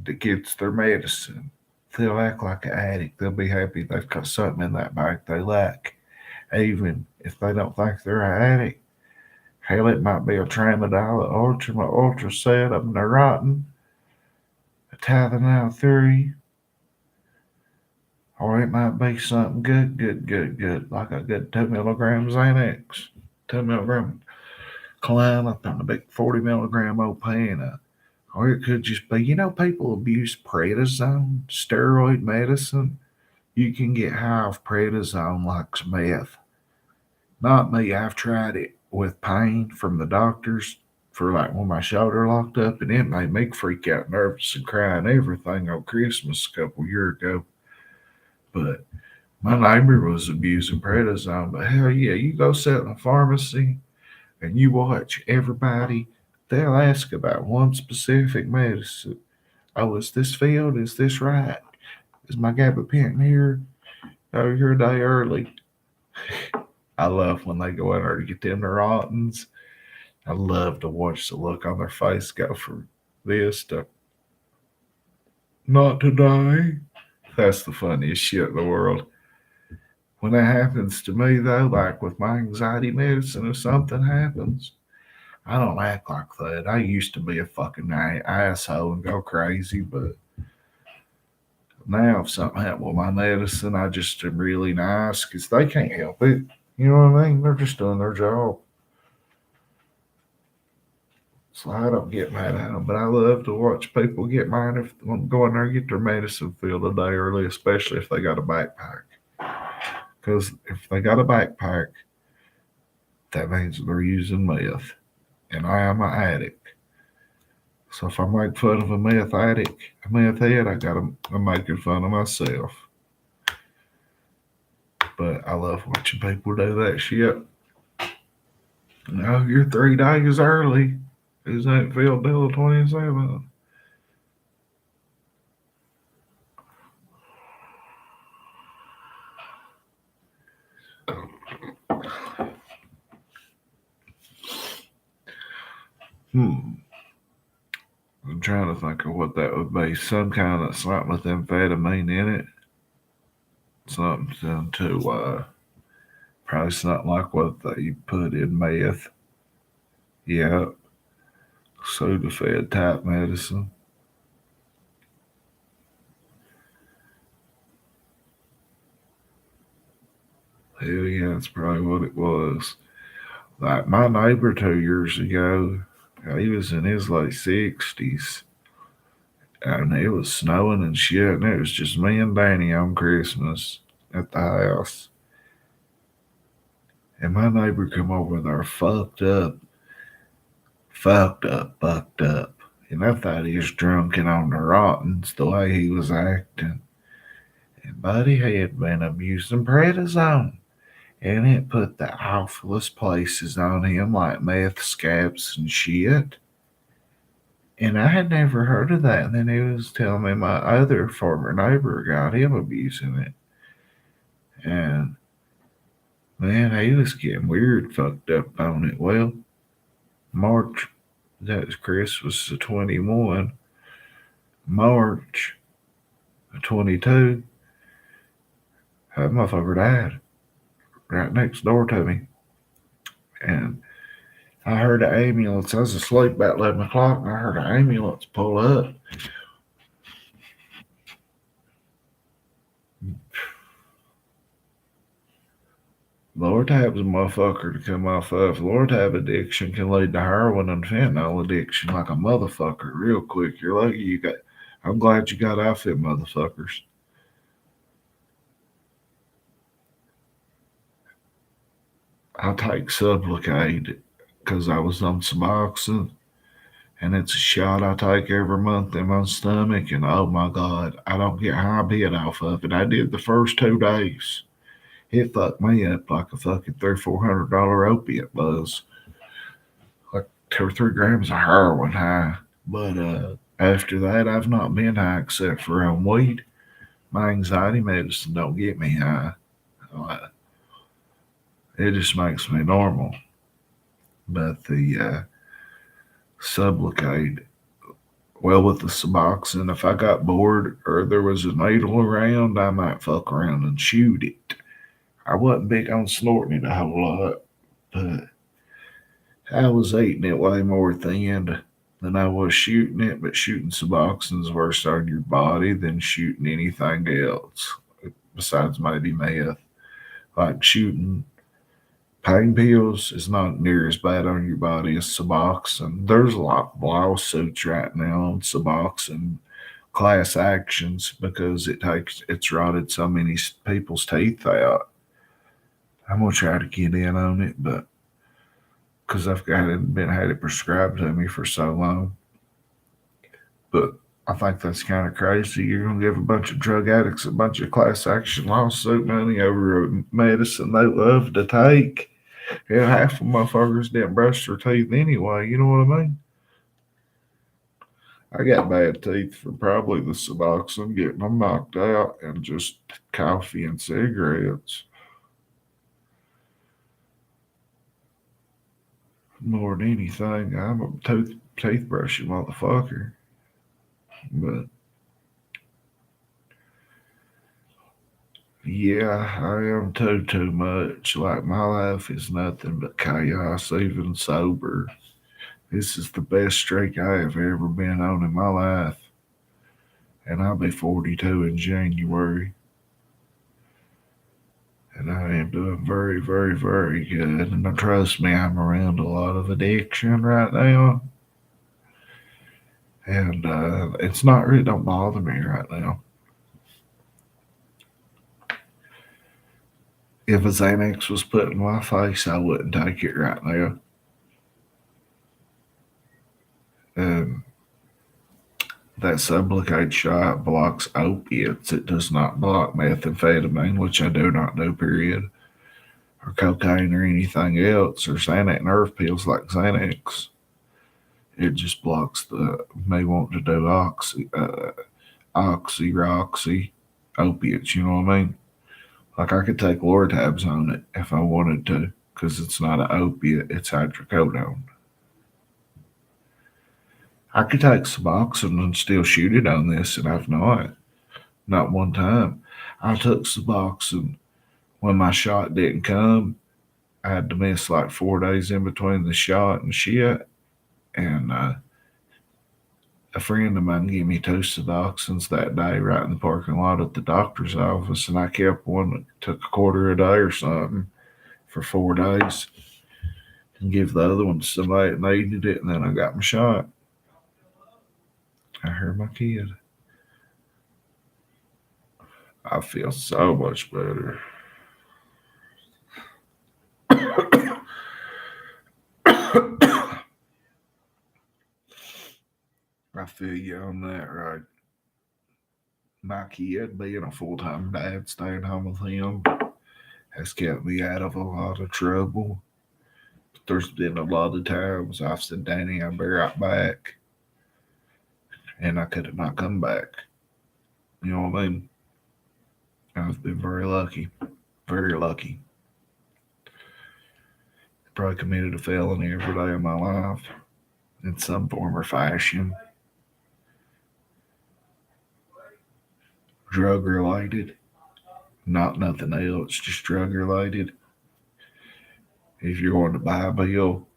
that gets their medicine, they'll act like an addict. They'll be happy they've got something in that bag they like, even if they don't think they're an addict. Hell, it might be a tramadol, an ultra set of Neurontin, a Tylenol 3, or it might be something good, like a good 2 milligram Xanax, 2 milligram climb up on a big 40 milligram Opana. Or it could just be, people abuse prednisone, steroid medicine. You can get high off prednisone like meth. Not me, I've tried it with pain from the doctors for like when my shoulder locked up, and it made me freak out, nervous, and cry and everything on Christmas a couple years ago. But my neighbor was abusing prednisone. But hell yeah, you go sit in a pharmacy and you watch everybody, they'll ask about one specific medicine. Oh, is this filled? Is this right? Is my gabapentin here? Oh, you're a day early. I love when they go in there to get them Neurotins. I love to watch the look on their face go from this to not today. That's the funniest shit in the world. When that happens to me, though, like with my anxiety medicine, if something happens, I don't act like that. I used to be a fucking asshole and go crazy, but now if something happened with my medicine, I just am really nice because they can't help it. You know what I mean? They're just doing their job. So I don't get mad at them, but I love to watch people get mad if they go in there and get their medicine filled a day early, especially if they got a backpack. Because if they got a backpack, that means they're using meth. And I am an addict. So if I make fun of a meth addict, a meth head, I'm making fun of myself. But I love watching people do that shit. No, you're 3 days early. Is that filled till the 27th? I'm trying to think of what that would be. Some kind of something with amphetamine in it. Something to probably something like what they put in meth. Yeah. Sudafed type medicine. Hell yeah, that's probably what it was. Like my neighbor 2 years ago, he was in his late 60s. And it was snowing and shit, and it was just me and Danny on Christmas at the house. And my neighbor come over there fucked up, fucked up. And I thought he was drunk and on the rottens the way he was acting. And buddy had been abusing prednisone. And it put the awfulest places on him like meth scabs and shit. And I had never heard of that. And then he was telling me my other former neighbor got him abusing it. And man, he was getting weird, fucked up on it. Well, March, that was Chris was 21. March 22, that motherfucker died right next door to me. And I heard an ambulance. I was asleep about 11 o'clock, and I heard an ambulance pull up. Lortab's a motherfucker to come off of. Lortab addiction can lead to heroin and fentanyl addiction like a motherfucker real quick. You're lucky you got. I'm glad you got off it, motherfuckers. I take Sublocade because I was on Suboxone, and it's a shot I take every month in my stomach, and oh my God, I don't get high bit off of it. I did the first 2 days. It fucked me up like a fucking $300-400 opiate buzz. Like 2 or 3 grams of heroin high. But after that, I've not been high except for on weed. My anxiety medicine don't get me high. It just makes me normal. But the Sublocade, well, with the Suboxone, if I got bored or there was a needle around, I might fuck around and shoot it. I wasn't big on snorting it a whole lot, but I was eating it way more at the end than I was shooting it. But shooting Suboxone's worse on your body than shooting anything else, besides maybe meth. Like shooting pain pills is not near as bad on your body as Suboxone. There's a lot of lawsuits right now on Suboxone class actions because it's rotted so many people's teeth out. I'm gonna try to get in on it, but because I've had it prescribed to me for so long. But I think that's kind of crazy. You're gonna give a bunch of drug addicts a bunch of class action lawsuit money over a medicine they love to take. Yeah, half of motherfuckers didn't brush their teeth anyway. You know what I mean? I got bad teeth from probably the Suboxone, getting them knocked out, and just coffee and cigarettes. More than anything, I'm a teeth brushing motherfucker. But yeah, I am too much. Like my life is nothing but chaos, even sober. This is the best streak I have ever been on in my life, and I'll be 42 in January. And I am doing very, very, very good. And trust me, I'm around a lot of addiction right now. And it's not really don't bother me right now. If a Xanax was put in my face, I wouldn't take it right now. Um, that Sublocade shot blocks opiates. It does not block methamphetamine, which I do not do, period, or cocaine or anything else, or Xanax nerve pills like Xanax. It just blocks the may want to do roxy, opiates. You know what I mean? Like I could take Lortabs on it if I wanted to, because it's not an opiate; it's hydrocodone. I could take Suboxone and still shoot it on this, and I've not one time. I took Suboxone when my shot didn't come. I had to miss like 4 days in between the shot and shit, and a friend of mine gave me two Suboxones that day right in the parking lot at the doctor's office, and I kept one that took a quarter a day or something for 4 days and give the other one to somebody that needed it, and then I got my shot. I heard my kid. I feel so much better. I feel you on that, right? My kid being a full time dad, staying home with him, has kept me out of a lot of trouble. But there's been a lot of times I've said, Danny, I'll be right back. And I could have not come back. You know what I mean? I've been very lucky. Very lucky. Probably committed a felony every day of my life in some form or fashion. Drug related, not nothing else, just drug related. If you're going to buy a pill,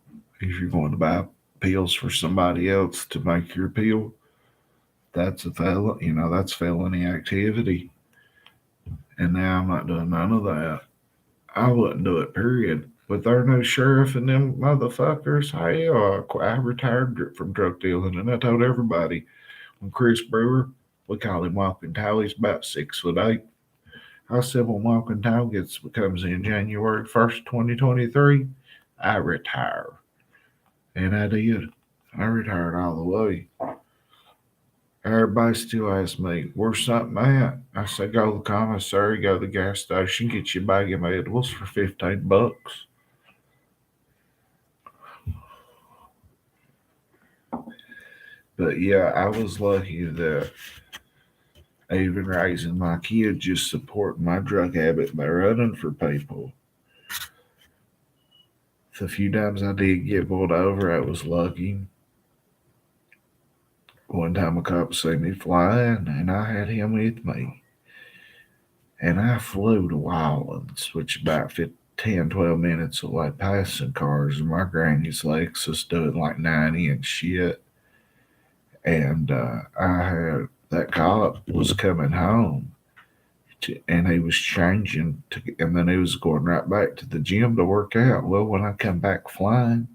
if you're going to buy pills for somebody else to make your pill, that's a that's felony activity. And now I'm not doing none of that. I wouldn't do it, period. With our new sheriff and them motherfuckers, hell, I retired from drug dealing, and I told everybody when Chris Brewer, we call him Walking Tall, he's about 6'8". I said when Walking Tall comes in January 1st, 2023, I retire. And I did. I retired all the way. Everybody still asks me, where's something at? I say, go to the commissary, go to the gas station, get you a bag of edibles for $15. But yeah, I was lucky that even raising my kid just supporting my drug habit by running for people. The few times I did get pulled over, I was lucky. One time a cop seen me flying, and I had him with me. And I flew to Wildlands, which is about 10, 12 minutes away, passing cars, and my granny's Lexus doing like 90 and shit. And I had that cop was coming home, and he was changing, and then he was going right back to the gym to work out. Well, when I come back flying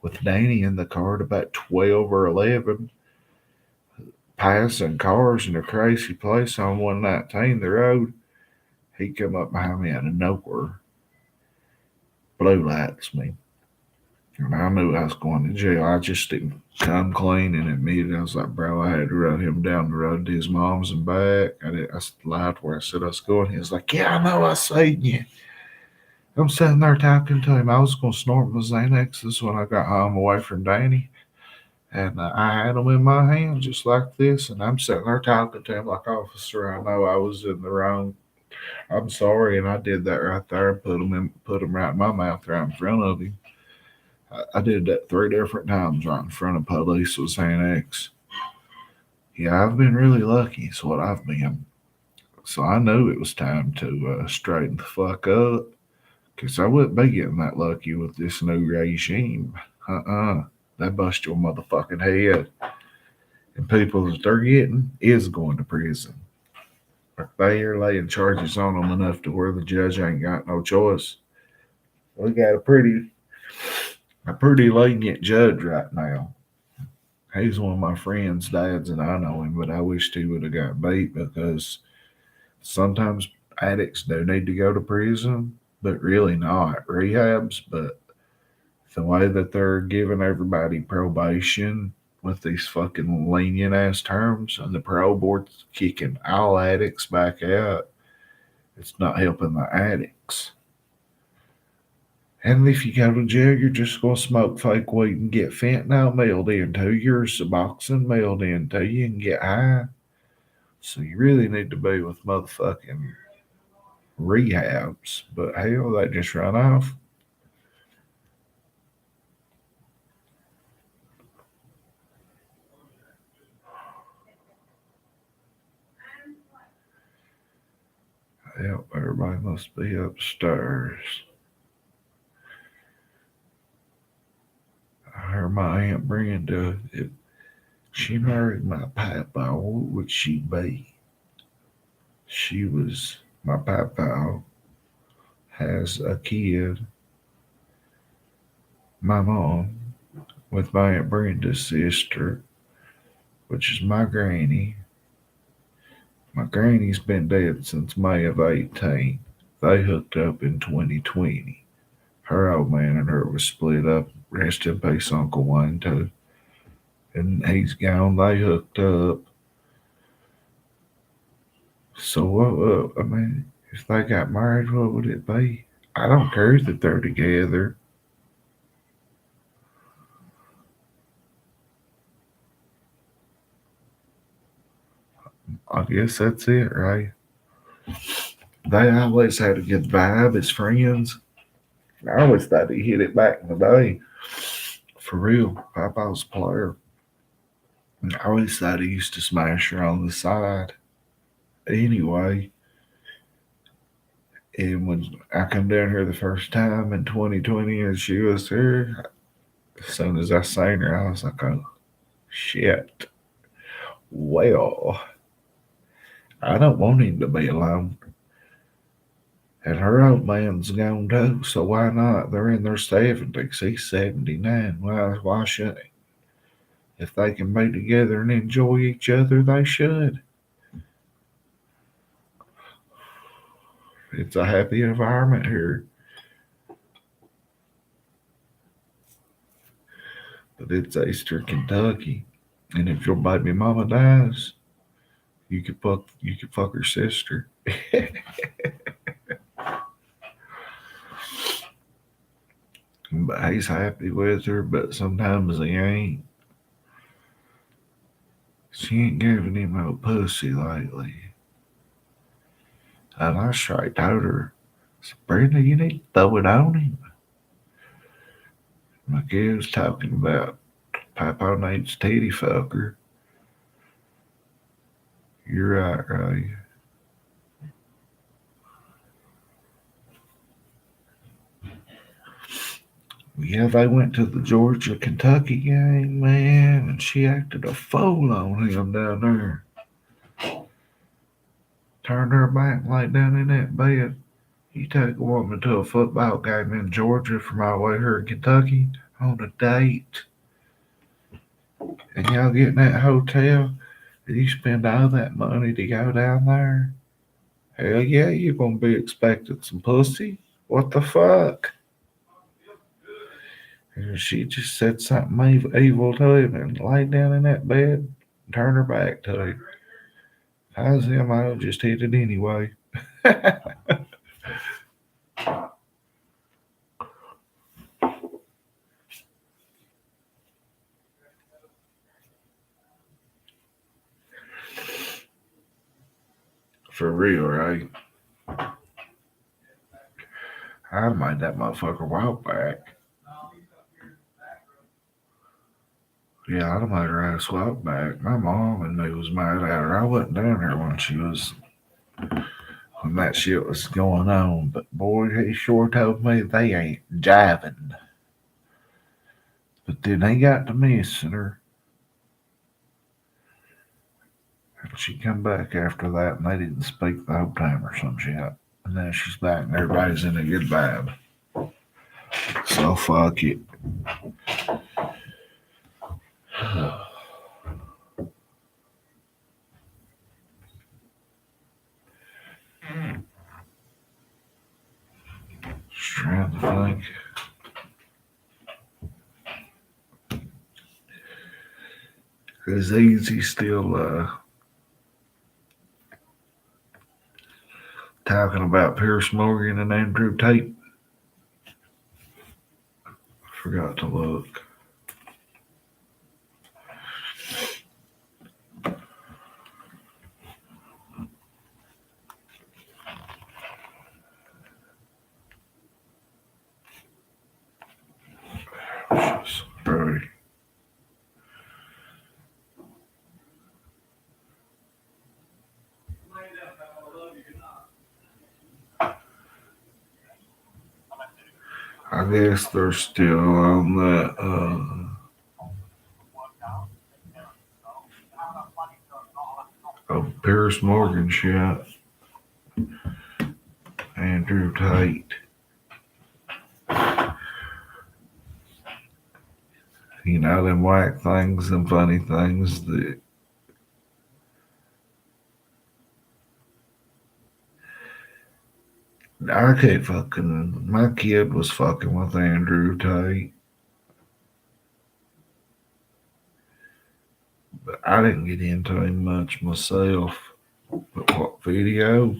with Danny in the car at about 12 or 11, passing cars in a crazy place on 119, the road. He come up behind me out of nowhere, blue lights me. And I knew I was going to jail. I just didn't come clean and admit it. I was like, bro, I had to run him down the road to his mom's and back. I lied where I said I was going. He was like, yeah, I know, I seen you. I'm sitting there talking to him. I was going to snort my Xanax. This is when I got home away from Danny. And I had them in my hand just like this. And I'm sitting there talking to him like, officer, I know I was in the wrong. I'm sorry. And I did that right there and put him right in my mouth right in front of him. I did that 3 different times right in front of police with Xanax. Yeah, I've been really lucky, is what I've been. So I knew it was time to straighten the fuck up, because I wouldn't be getting that lucky with this new regime. They bust your motherfucking head. And people that they're getting is going to prison. They are laying charges on them enough to where the judge ain't got no choice. We got a pretty lenient judge right now. He's one of my friend's dads, and I know him, but I wished he would have got beat, because sometimes addicts do need to go to prison, but really not rehabs. But the way that they're giving everybody probation with these fucking lenient ass terms, and the parole board's kicking all addicts back out, it's not helping the addicts. And if you go to jail, you're just going to smoke fake weed and get fentanyl mailed into you, or Suboxone mailed into you, and get high. So you really need to be with motherfucking rehabs. But hell, they just run off. Yep, everybody must be upstairs. I heard my Aunt Brenda, if she married my papa, what would she be? She was, my papa has a kid, my mom, with my Aunt Brenda's sister, which is my granny. My granny's been dead since May of 18. They hooked up in 2020. Her old man and her was split up. Rest in peace, Uncle Wayne, too. And he's gone. They hooked up. So, I mean, if they got married, what would it be? I don't care that they're together. I guess that's it, right? They always had a good vibe as friends. I always thought he hit it back in the day. For real, Papa was a player. I always thought he used to smash her on the side. Anyway, and when I come down here the first time in 2020 and she was here, as soon as I seen her, I was like, oh, shit. Well, I don't want him to be alone. And her old man's gone too, so why not? They're in their 70s. He's 79. Why shouldn't he? If they can be together and enjoy each other, they should. It's a happy environment here. But it's Eastern Kentucky. And if your baby mama dies, you could fuck her sister. But he's happy with her, but sometimes he ain't. She ain't giving him no pussy lately. And I straight told her, Brenda, you need to throw it on him. My kid was talking about Papa needs titty fucker. You're right, right? Yeah, they went to the Georgia Kentucky game, man, and she acted a fool on him down there. Turned her back and laid down in that bed. You take a woman to a football game in Georgia from all the way here in Kentucky on a date, and y'all get in that hotel, You spend all that money to go down there? Hell yeah, you're gonna be expecting some pussy. What the fuck? And she just said something evil to him and lay down in that bed and turned her back to him. How's him? I'll just hit it anyway. For real, right? I made that motherfucker a while back. Yeah, I'd have made her ass walk back. My mom and me was mad at her. I wasn't down there when that shit was going on. But boy, he sure told me they ain't jiving. But then he got to missing her. And she come back after that and they didn't speak the whole time or some shit. And now she's back and everybody's in a good vibe. So fuck it. Just trying to think. Is Easy still talking about Pierce Morgan and Andrew Tate? Forgot to look. Sorry. I guess they're still on that Pierce Morgan shit. Andrew Tate. You know, them whack things, them funny things that I can't fucking. My kid was fucking with Andrew Tate. But I didn't get into him much myself. But what video?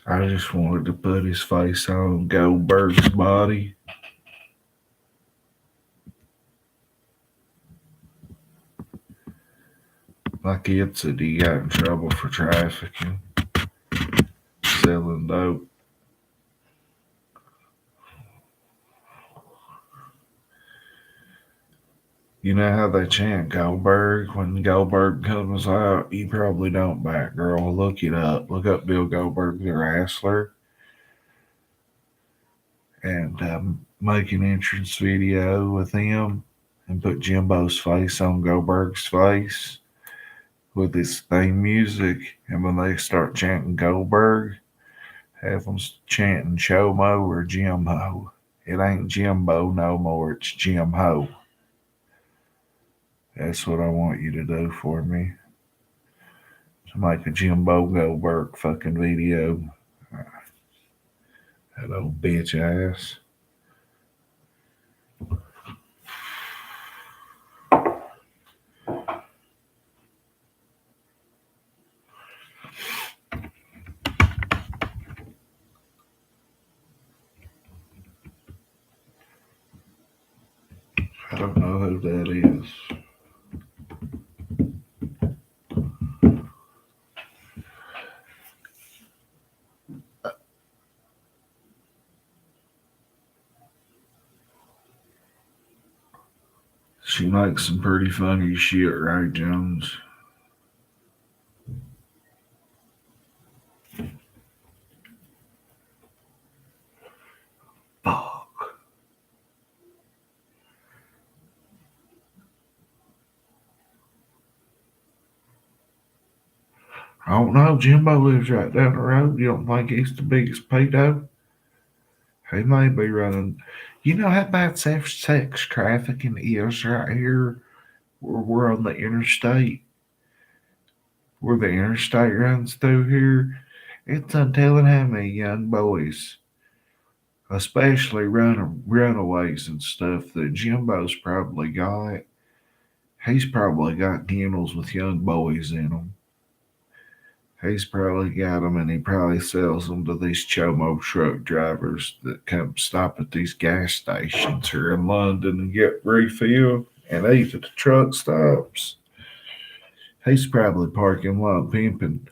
I just wanted to put his face on Goldberg's body. My kid said he got in trouble for trafficking, selling dope. You know how they chant Goldberg when Goldberg comes out? You probably don't, Batgirl. Look it up. Look up Bill Goldberg, the wrestler, and make an entrance video with him and put Jimbo's face on Goldberg's face with his theme music. And when they start chanting Goldberg, have them chanting Chomo or JimHo. It ain't Jimbo no more, it's JimHo. That's what I want you to do for me. To make a Jimbo Goldberg fucking video. That old bitch ass. I don't know who that is. She makes some pretty funny shit, right, Jones? Fuck. I don't know. Jimbo lives right down the road. You don't think he's the biggest pedo? He may be running. You know how bad sex trafficking is right here We're on the interstate. Where the interstate runs through here, it's untelling how many young boys, especially runaways and stuff, that Jimbo's probably got. He's probably got kennels with young boys in them. He's probably got them, and he probably sells them to these chomo truck drivers that come stop at these gas stations here in London and get refilled and eat at the truck stops. He's probably parking lot pimping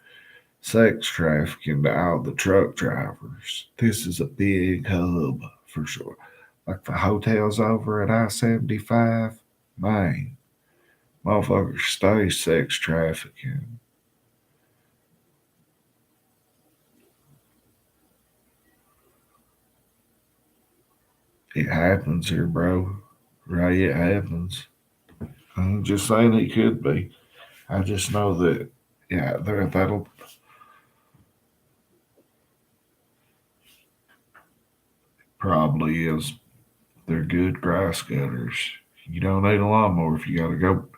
sex trafficking to all the truck drivers. This is a big hub for sure. Like the hotels over at I-75, man, motherfuckers stay sex trafficking. It happens here, bro. Right, it happens. I'm just saying it could be. I just know that, yeah, that'll probably is. They're good grass cutters. You don't need a lawnmower if you gotta go.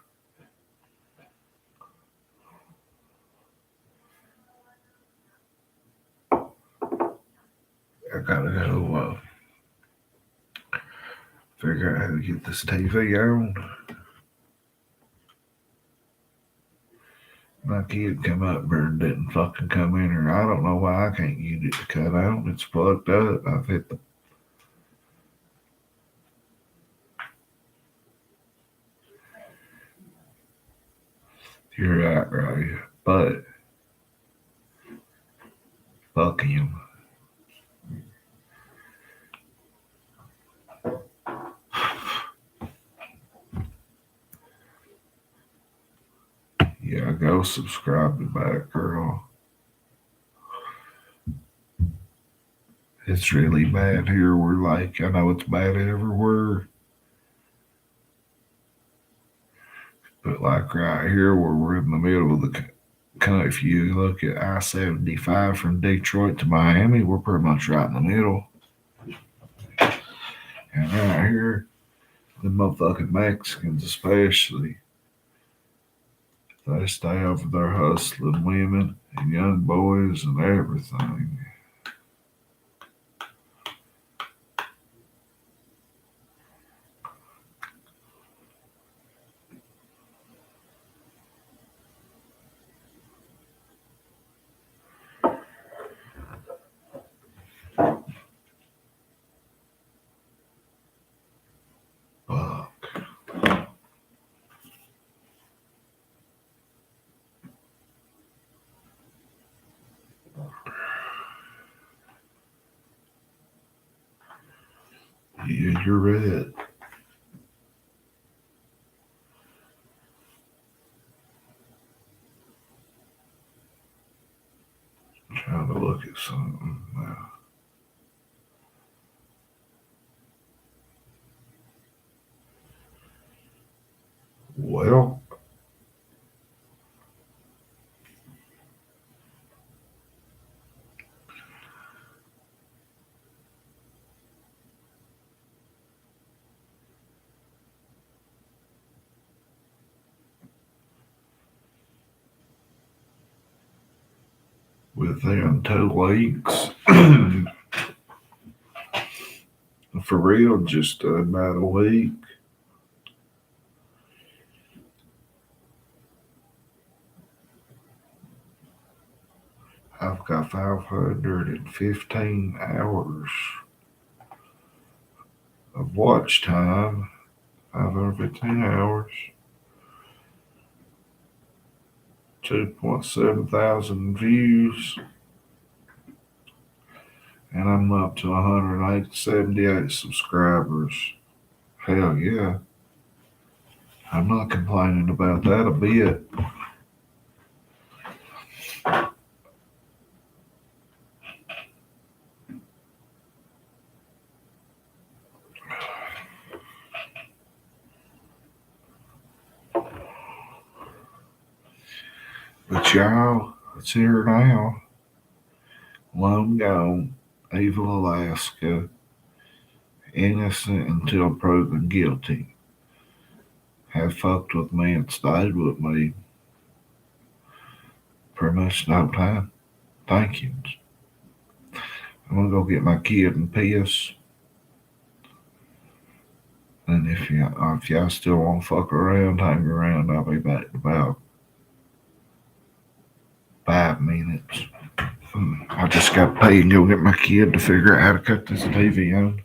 I gotta go figure out how to get this TV on. My kid come up here and didn't fucking come in here. I don't know why I can't get it to cut out. It's plugged up. I've hit the. You're right, right. But fuck him. Yeah, go subscribe to back, girl. It's really bad here. We're like, I know it's bad everywhere, but like right here where we're in the middle of the country, if you look at I-75 from Detroit to Miami, we're pretty much right in the middle. And right here, the motherfucking Mexicans especially, they stay over there hustling women and young boys and everything. Fuck. Yeah, you're right. Trying to look at something now. Well, within 2 weeks, for real, just about a week. I've got 515 hours of watch time, 515 hours, 2.7 thousand views, and I'm up to 178 subscribers. Hell yeah. I'm not complaining about that a bit. But y'all, it's here now. Lone gone, evil Alaska, innocent until proven guilty. have fucked with me and stayed with me pretty much no time. Thank you. I'm gonna go get my kid and piss. And if y'all still want to fuck around, hang around. I'll be back in about 5 minutes. I just got to pay and go get my kid to figure out how to cut this TV on.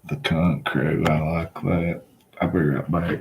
The cunt crew, I like that. I'll be right back.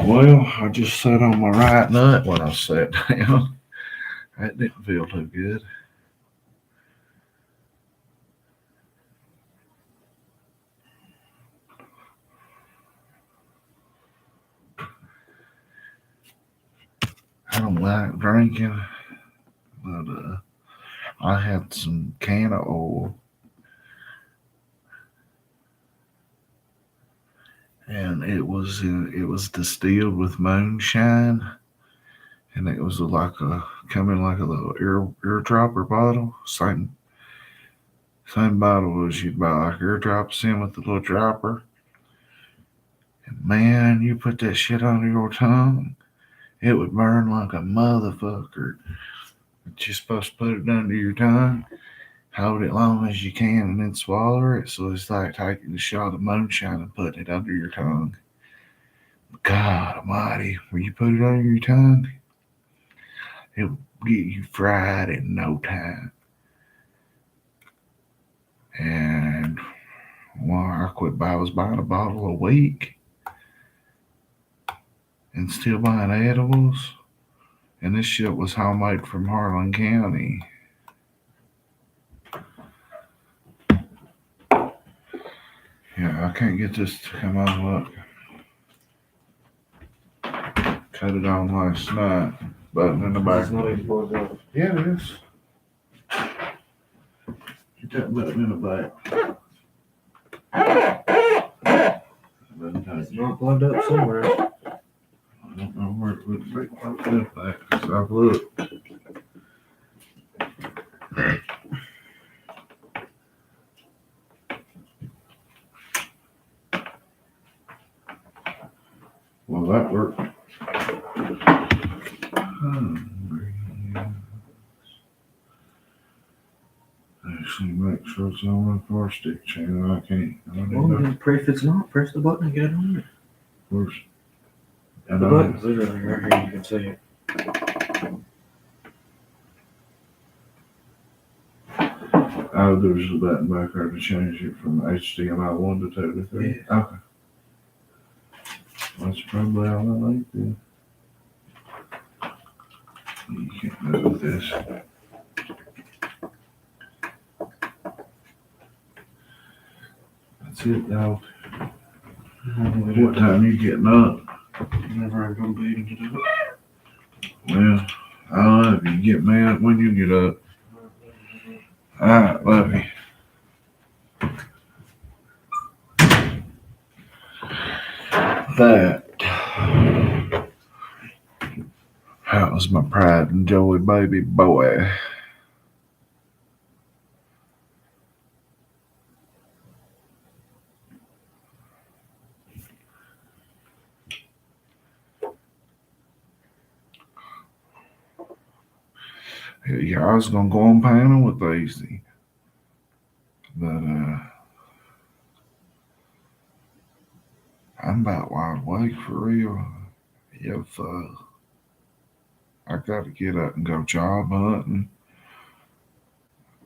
Well, I just sat on my right nut when I sat down. That didn't feel too good. I don't like drinking, but I had some can of oil, and it was distilled with moonshine, and it was like a coming like a little ear dropper bottle, same bottle as you'd buy like ear drops in with the little dropper. And man, you put that shit under your tongue, it would burn like a motherfucker. But you're supposed to put it under your tongue, hold it long as you can, and then swallow it. So it's like taking a shot of moonshine and putting it under your tongue. God Almighty, when you put it under your tongue, it will get you fried in no time. And well, I was buying a bottle a week and still buying edibles. And this shit was homemade from Harlan County. Yeah, I can't get this to come on. Look. Cut it on last night. Button in the back. It's not even plugged up. Yeah, it is. Get that button in the back. It's not plugged up somewhere. I don't know where it would be plugged up at, because I've looked. Well, that worked. Actually, make sure it's on my car stick channel. I can't. I don't Well, know. then if it's not, press the button and get it on there. Where's The button's literally right here. You can see it. Oh, there's a button back there to change it from HDMI 1 to 2 to 3. Yeah. Okay. That's probably all I like then. You can't move this. That's it, dog. What time you getting up? Whenever I'm gonna be to do it. Well, I love you. Get mad when you get up. Alright, love you. That was my pride and joy, baby boy. Yeah, I was gonna go on panel with Daisy, but I'm about wide awake for real. If I got to get up and go job hunting,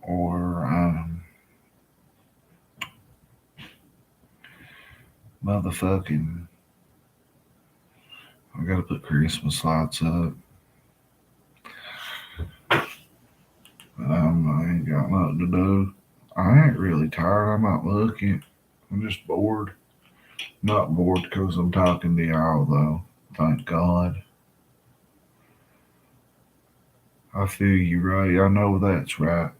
or motherfucking, I got to put Christmas lights up. I ain't got nothing to do. I ain't really tired. I'm not looking. I'm just bored. Not bored because I'm talking to y'all, though. Thank God. I feel you, Ray. I know that's right.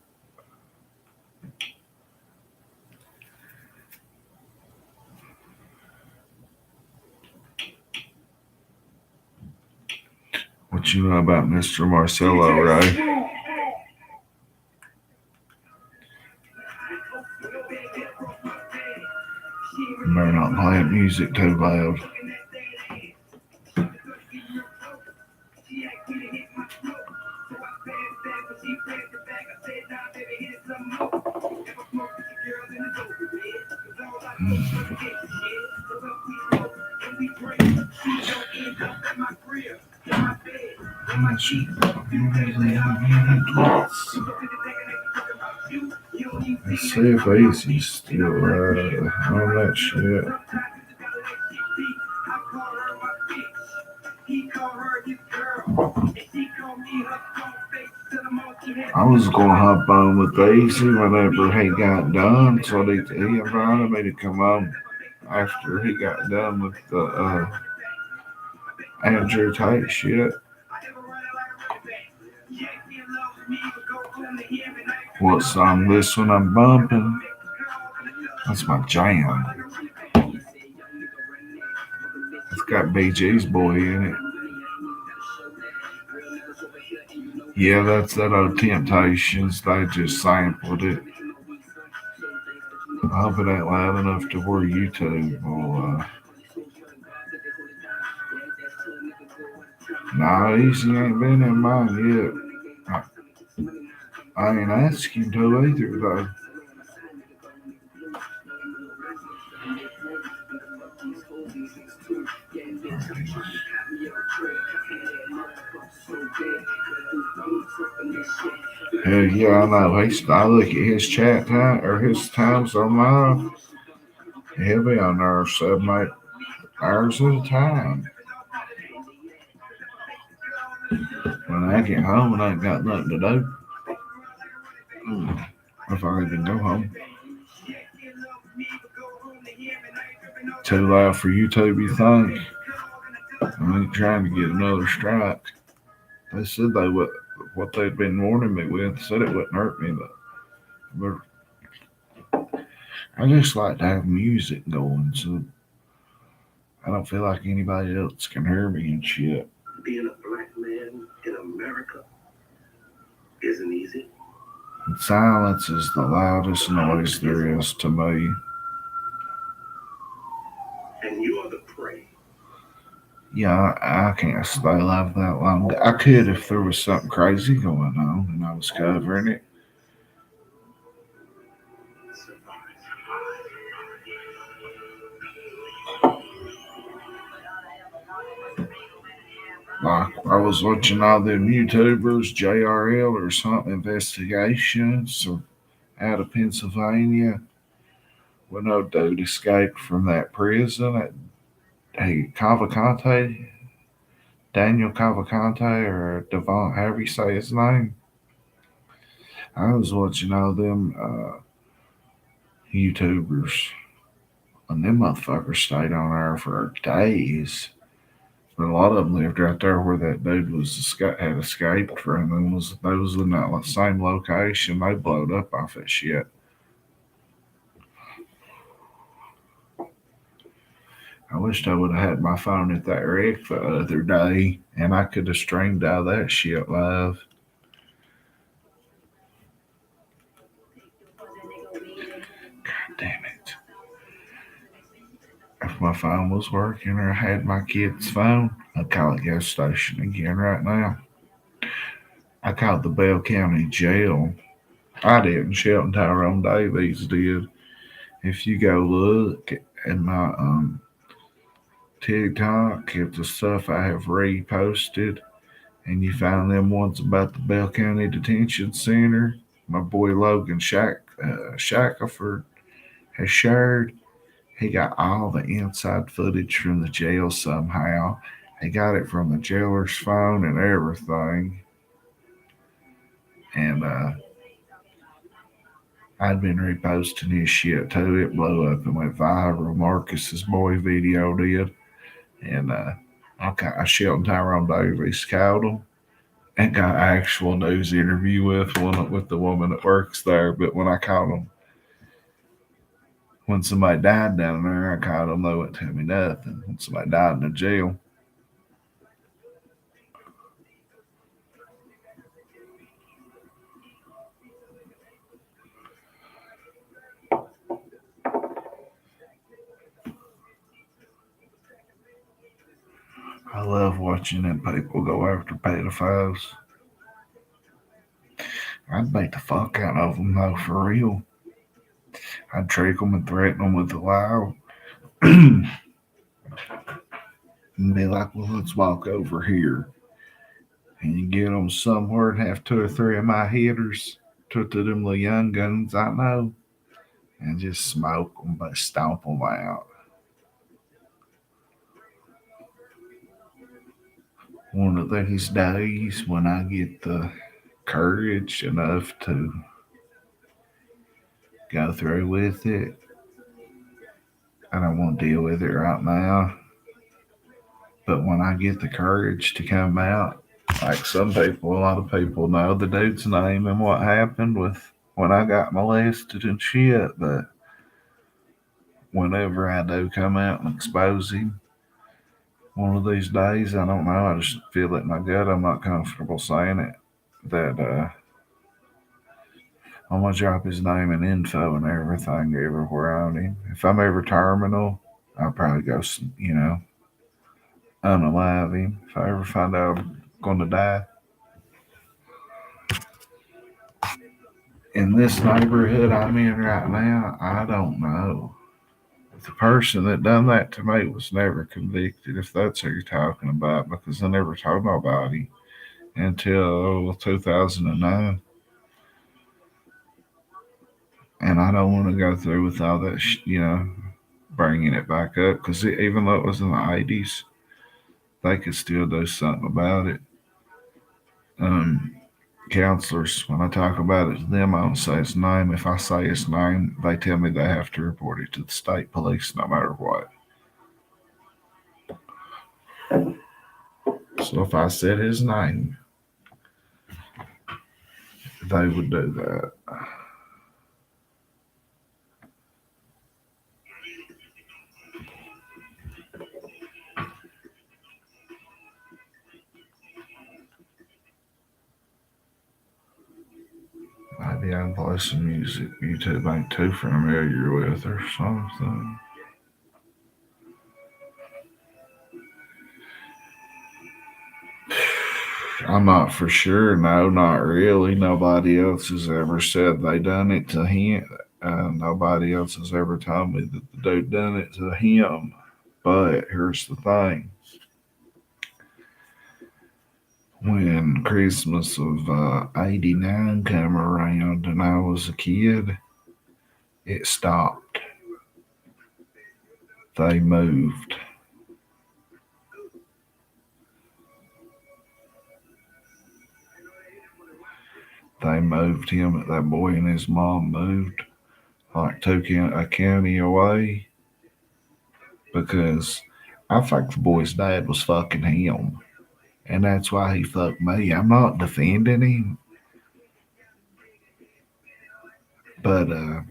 What you know about Mr. Marcello, Ray? You better not play music too loud. Let's see if Easy's still on that shit. I was gonna hop on with Daisy whenever he got done, so he invited me to come on after he got done with the Andrew Tate shit. What song this one I'm bumping? That's my jam. It's got BG's Boy in it. Yeah, that's that old Temptations. They just sampled it. I hope it ain't loud enough to where YouTube will. Nah, Easy ain't been in mine yet. I ain't asked him to either, though. Hell yeah, I know. I look at his chat time or his times on mine. He'll be on there 7, 8 hours at a time. When I get home and I ain't got nothing to do, if I even go home. Too loud for YouTube, you think? I ain't trying to get another strike. They said they would, what they'd been warning me with, said it wouldn't hurt me, but I just like to have music going, so I don't feel like anybody else can hear me and shit. Being a black man in America isn't easy. Silence is the loudest noise there is to me. And you are the prey. Yeah, I can't stay alive that long. I could if there was something crazy going on and I was covering it. Like I was watching all them YouTubers, JRL or something, investigations out of Pennsylvania when no dude escaped from that prison at Cavalcante, Daniel Cavalcante or Devon, however you say his name. I was watching all them YouTubers, and them motherfuckers stayed on there for days. But a lot of them lived right there where that dude had escaped from, and they was in that same location. They blowed up off that shit. I wished I would have had my phone at that wreck the other day, and I could have streamed all that shit live. God damn it. If my phone was working or I had my kid's phone, I'd call the gas station again right now. I called the Bell County Jail. I didn't. Shelton Tyrone Davies did. If you go look at my TikTok at the stuff I have reposted, and you find them ones about the Bell County Detention Center, my boy Logan Shackelford has shared. He got all the inside footage from the jail somehow. He got it from the jailer's phone and everything. And I'd been reposting his shit too. It blew up and went viral. Marcus's boy video did. And I Shelton Tyrone Davies called him and got an actual news interview with the woman that works there. But when I called him, when somebody died down there, I called them. They wouldn't tell me nothing. When somebody died in the jail, I love watching them people go after pedophiles. I'd beat the fuck out of them though, for real. I'd trick them and threaten them with the law. And be like, well, let's walk over here. And you get them somewhere and have 2 or 3 of my hitters, 2 of them little young guns I know, and just smoke them, but stomp them out. One of these days when I get the courage enough to go through with it. I don't want to deal with it right now. But when I get the courage to come out, like some people, a lot of people know the dude's name and what happened with when I got molested and shit. But whenever I do come out and expose him, one of these days, I don't know, I just feel it in my gut. I'm not comfortable saying it. That I'm gonna drop his name and info and everything everywhere on him. If I'm ever terminal, I'll probably go, unalive him. If I ever find out I'm gonna die in this neighborhood I'm in right now, I don't know. The person that done that to me was never convicted, if that's who you're talking about, because I never told nobody until 2009. And I don't want to go through with all that, bringing it back up, because even though it was in the 80s, they could still do something about it. Um, Counselors, when I talk about it to them, I don't say his name. If I say his name, they tell me they have to report it to the state police no matter what. So if I said his name, they would do that. Maybe I can play some music YouTube ain't too familiar with or something. I'm not for sure. No, not really. Nobody else has ever said they done it to him. Nobody else has ever told me that the dude done it to him. But here's the thing. When Christmas of '89 came around and I was a kid, it stopped. They moved. They moved him. That boy and his mom moved, like took a county away, because I think the boy's dad was fucking him, and that's why he fucked me. I'm not defending him, but a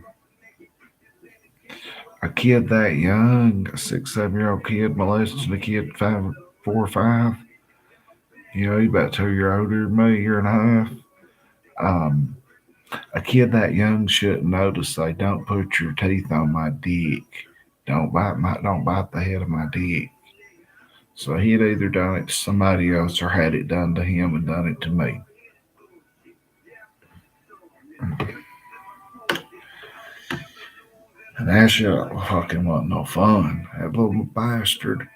kid that young, a 6, 7 year old kid molesting a kid 4 or 5. He's about 2 years older than me, year and a half. Um, a kid that young shouldn't know to say, "Don't put your teeth on my dick. Don't bite the head of my dick." So he'd either done it to somebody else or had it done to him and done it to me. And that shit fucking wasn't no fun. That little bastard.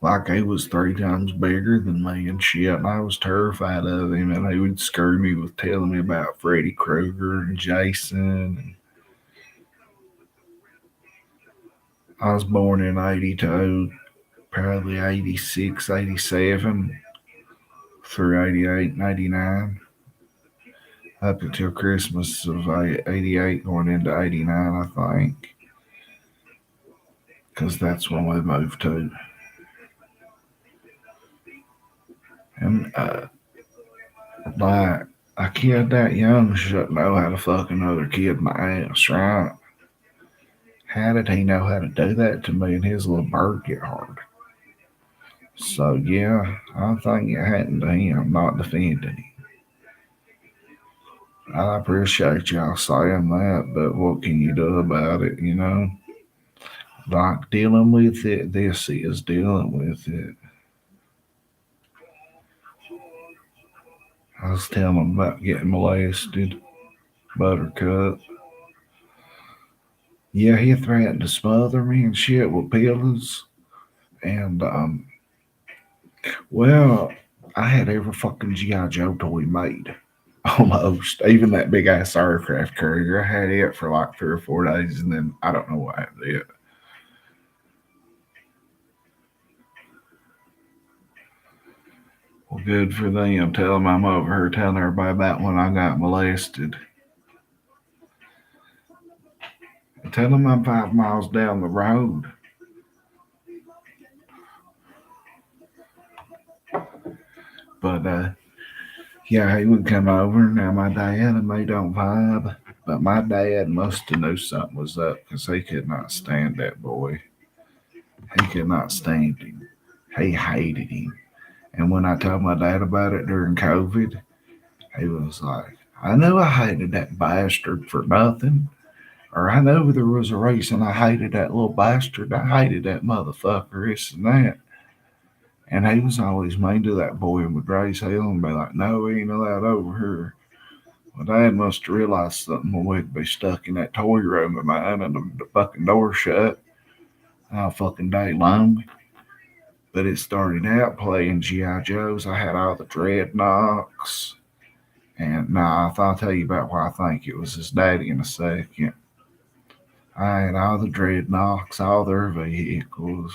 Like he was 3 times bigger than me and shit, and I was terrified of him. And he would scare me with telling me about Freddy Krueger and Jason. And I was born in '82, probably '86, '87, through '88 and '89, up until Christmas of '88, going into '89, I think, because that's when we moved to. And like a kid that young shouldn't know how to fuck another kid in the ass, right? How did he know how to do that to me and his little bird get hard? So yeah, I think it happened to him, not defending him. I appreciate y'all saying that, but what can you do about it? Like dealing with it, this is dealing with it. I was telling him about getting molested, Buttercup. Yeah, he threatened to smother me and shit with pillows. And, well, I had every fucking G.I. Joe toy made. Almost. Even that big ass aircraft carrier. I had it for like 3 or 4 days, and then I don't know what happened to it. Well, good for them. Tell them I'm over here telling everybody about when I got molested. Tell them I'm 5 miles down the road. But yeah, he would come over. Now my dad and me don't vibe, but my dad must have knew something was up because he could not stand that boy. He could not stand him. He hated him. And when I told my dad about it during COVID, he was like, "I knew I hated that bastard for nothing." Or I knew there was a reason I hated that little bastard. I hated that motherfucker, this and that. And he was always mean to that boy and would raise hell and be like, "No, we ain't allowed over here." Well, Dad must have realized something when we'd be stuck in that toy room of mine and the fucking door shut all fucking day long. But it started out playing G.I. Joes. I had all the dreadnoughts. And now I'll tell you about why I think it was his daddy in a second. I had all the dreadnoughts, all their vehicles.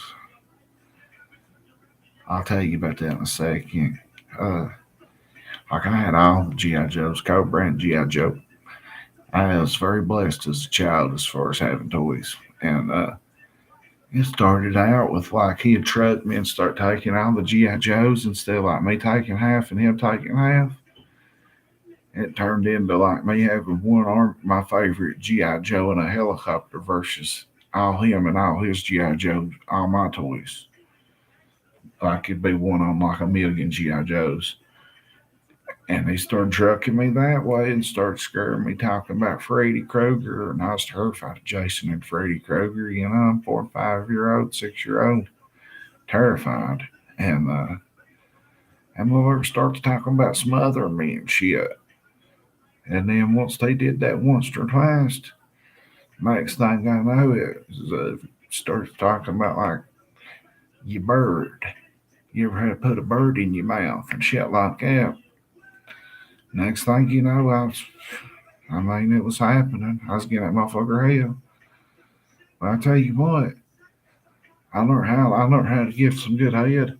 I'll tell you about that in a second. Uh, like I had all the GI Joes, Cobra and GI Joe. I was very blessed as a child as far as having toys, and it started out with like he'd trust me and start taking all the GI Joes instead of like me taking half and him taking half. It turned into like me having one arm, my favorite GI Joe in a helicopter versus all him and all his GI Joes, all my toys. Like it'd be one on like a million GI Joes. And he started trucking me that way and started scaring me, talking about Freddy Krueger. And I was terrified of Jason and Freddy Krueger. You know, I'm 4 or 5 year old, 6 year old, terrified. And Lord starts talking about smothering me and shit. And then once they did that once or twice, next thing I know, it starts talking about like your bird. You ever had to put a bird in your mouth and shit like that? Next thing you know, I mean, it was happening. I was getting that motherfucker hell. But I tell you what, I learned how to give some good head.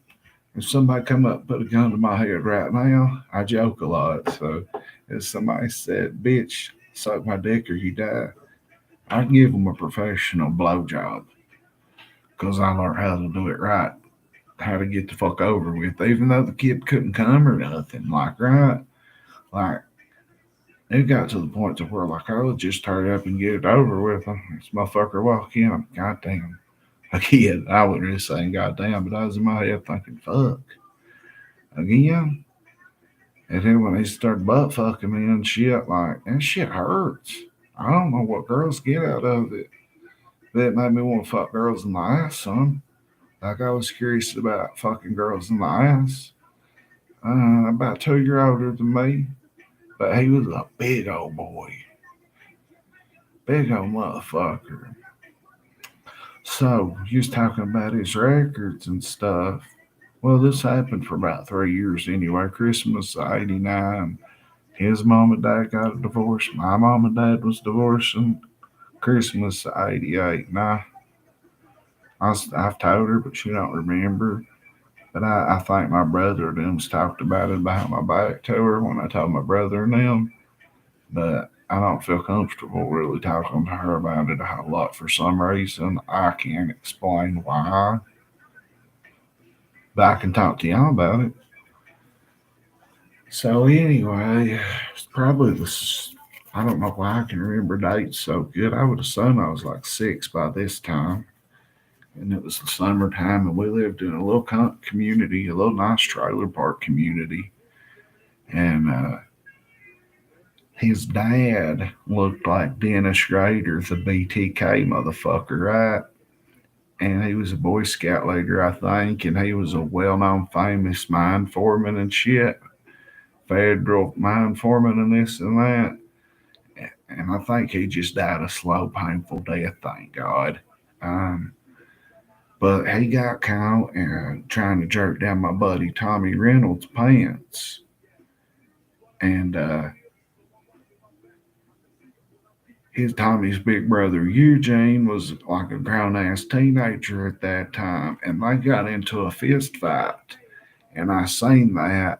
If somebody come up and put a gun to my head right now, I joke a lot. So if somebody said, "Bitch, suck my dick or you die," I give them a professional blowjob because I learned how to do it right, how to get the fuck over with, even though the kid couldn't come or nothing. Like, right? Like, it got to the point to where, like, I would just hurry up and get it over with. This motherfucker walk in, goddamn. A kid, I wasn't really saying goddamn, but I was in my head thinking, fuck. Again. And then when they started butt fucking me and shit, like, that shit hurts. I don't know what girls get out of it. But it made me want to fuck girls in the ass, son. Like, I was curious about fucking girls in the ass. About 2 years older than me. But he was a big old boy. Big old motherfucker. So, he was talking about his records and stuff. Well, this happened for about 3 years anyway. Christmas of '89. His mom and dad got a divorce. My mom and dad was divorcing. Christmas of '88. Now, I've told her, but she don't remember. But I think my brother and them's talked about it behind my back to her when I told my brother and them. But I don't feel comfortable really talking to her about it a whole lot for some reason. I can't explain why. But I can talk to y'all about it. So anyway, it's probably this. I don't know why I can remember dates so good. I would assume I was like 6 by this time, and it was the summertime, and we lived in a little community, a little nice trailer park community, and his dad looked like Dennis Rader, the BTK motherfucker, right? And he was a Boy Scout leader, I think, and he was a well-known, famous mine foreman and shit, federal mine foreman and this and that. And I think he just died a slow, painful death, thank God. Um, but he got caught trying to jerk down my buddy Tommy Reynolds' pants. And his Tommy's big brother Eugene was like a grown ass teenager at that time, and they got into a fist fight. And I seen that,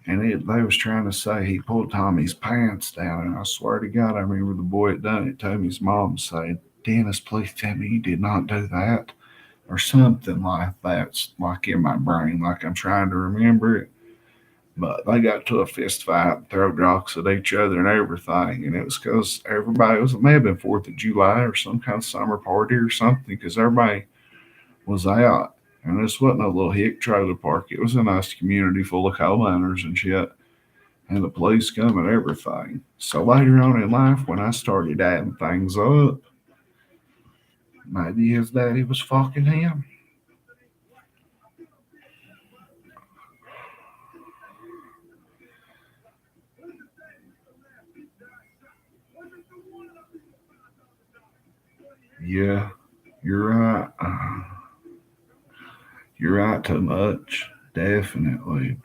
and they was trying to say he pulled Tommy's pants down, and I swear to God, I remember the boy that done it told me his mom saying, "Dennis, please tell me you did not do that," or something like that, like in my brain, like I'm trying to remember it. But they got to a fist fight, throw rocks at each other and everything, and it was because everybody it may have been Fourth of July or some kind of summer party or something, because everybody was out. And this wasn't a little hick trailer park. It was a nice community full of coal miners and shit. And the police come and everything. So later on in life, when I started adding things up, maybe his daddy was fucking him. Yeah, you're right. You're right too much. Definitely.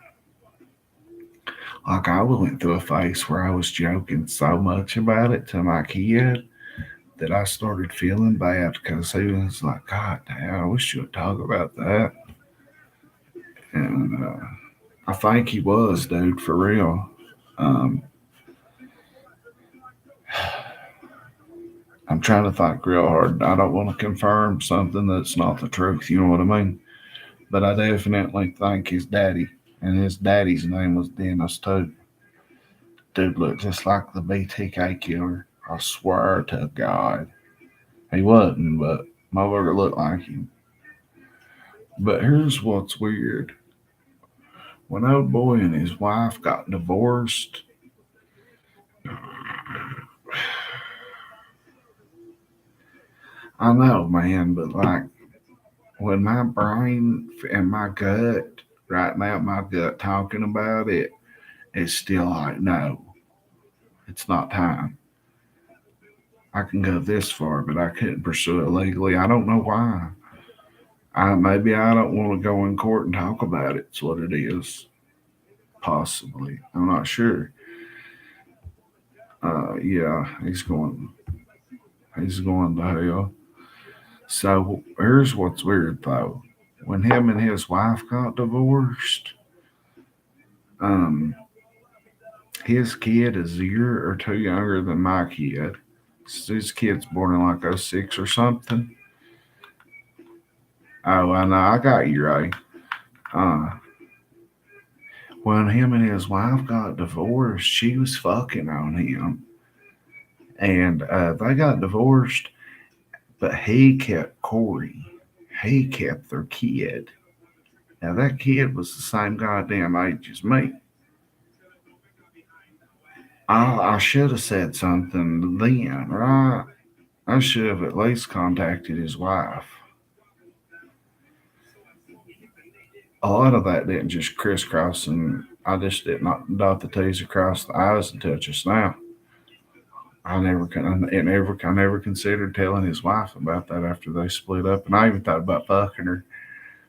Like I went through a phase where I was joking so much about it to my kid that I started feeling bad because he was like, "God damn, I wish you would talk about that." And I think he was, dude, for real. Um, I'm trying to think real hard. I don't want to confirm something that's not the truth. You know what I mean? But I definitely think his daddy, and his daddy's name was Dennis too. Dude looked just like the BTK killer. I swear to God. He wasn't, but my mother looked like him. But here's what's weird. When old boy and his wife got divorced, I know, man, but like when my brain and my gut, right now, my gut talking about it, it's still like, no, it's not time. I can go this far, but I couldn't pursue it legally. I don't know why. Maybe I don't want to go in court and talk about it. It's what it is. Possibly. I'm not sure. Yeah, he's going to hell. So here's what's weird though. When him and his wife got divorced, um, his kid is a year or two younger than my kid. His kid's born in like '06 or something. Oh, I know. I got you right. Uh, when him and his wife got divorced, she was fucking on him. And they got divorced, but he kept Corey. He kept their kid. Now, that kid was the same goddamn age as me. I should have said something then, right? I should have at least contacted his wife. A lot of that didn't just crisscross, and I just did not dot the T's across the I's until just now. I never considered telling his wife about that after they split up, and I even thought about fucking her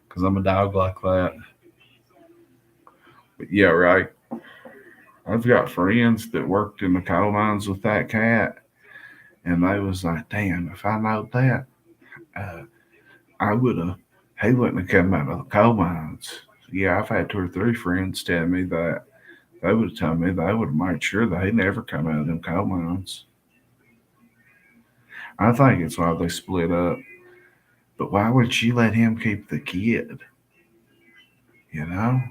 because I'm a dog like that. But yeah, right. I've got friends that worked in the coal mines with that cat, and they was like, "Damn, if I know that, uh, I would have. He wouldn't have come out of the coal mines." Yeah, I've had two or three friends tell me that they would have told me they would have made sure that he never come out of them coal mines. I think it's why they split up. But why would she let him keep the kid? You know?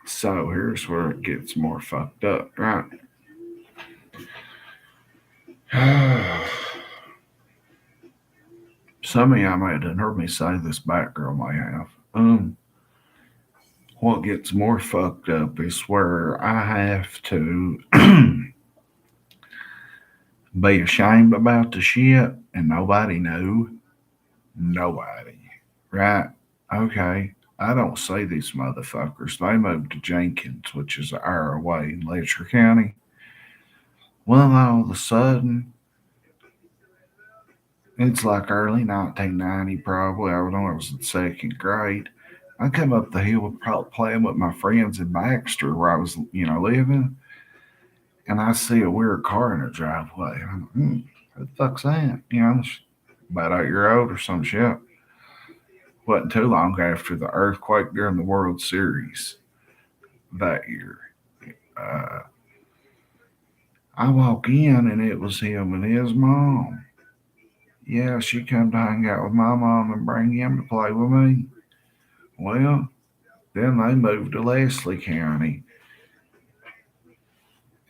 So here's where it gets more fucked up, right? Some of y'all might have heard me say this, Batgirl may have. What gets more fucked up is where I have to be ashamed about the shit and nobody knew. Nobody. Right? Okay. I don't see these motherfuckers. They moved to Jenkins, which is an hour away in Letcher County. Well, all of a sudden, it's like early 1990, probably. I know I was in second grade. I come up the hill playing with my friends in Baxter, where I was, living, and I see a weird car in the driveway. I'm like, who the fuck's that? About 8 year old or some shit. Wasn't too long after the earthquake during the World Series that year. Uh, I walk in and it was him and his mom. Yeah, she come to hang out with my mom and bring him to play with me. Well, then they moved to Leslie County,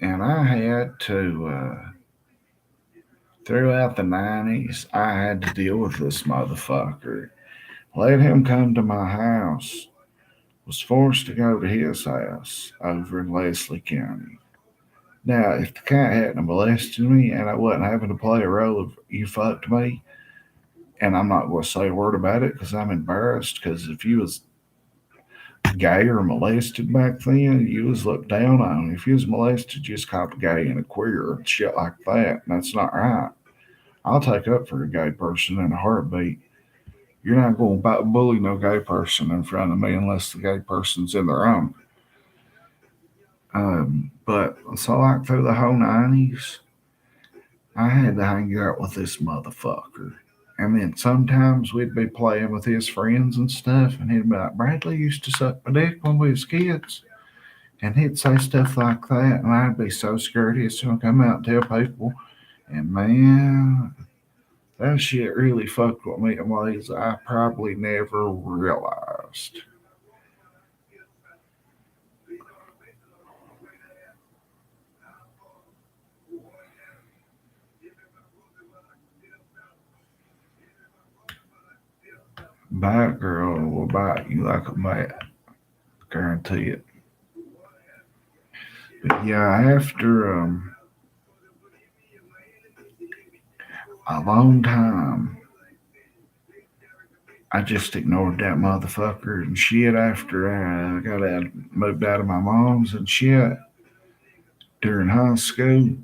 and I had to, throughout the 90s, I had to deal with this motherfucker. Let him come to my house. Was forced to go to his house over in Leslie County. Now, if the cat hadn't molested me and I wasn't having to play a role of you fucked me, and I'm not going to say a word about it because I'm embarrassed, because if you was gay or molested back then, you was looked down on. If you was molested, you was called gay and a queer and shit like that, and that's not right. I'll take up for a gay person in a heartbeat. You're not going to bully no gay person in front of me unless the gay person's in their own. But so like through the whole 90s, I had to hang out with this motherfucker. And then sometimes we'd be playing with his friends and stuff, and he'd be like, Bradley used to suck my dick when we was kids. And he'd say stuff like that, and I'd be so scared he'd soon come out and tell people. And man, that shit really fucked with me in ways I probably never realized. Bite girl will bite you like a bat. Guarantee it. But yeah, after a long time, I just ignored that motherfucker and shit after I got out, moved out of my mom's and shit during high school.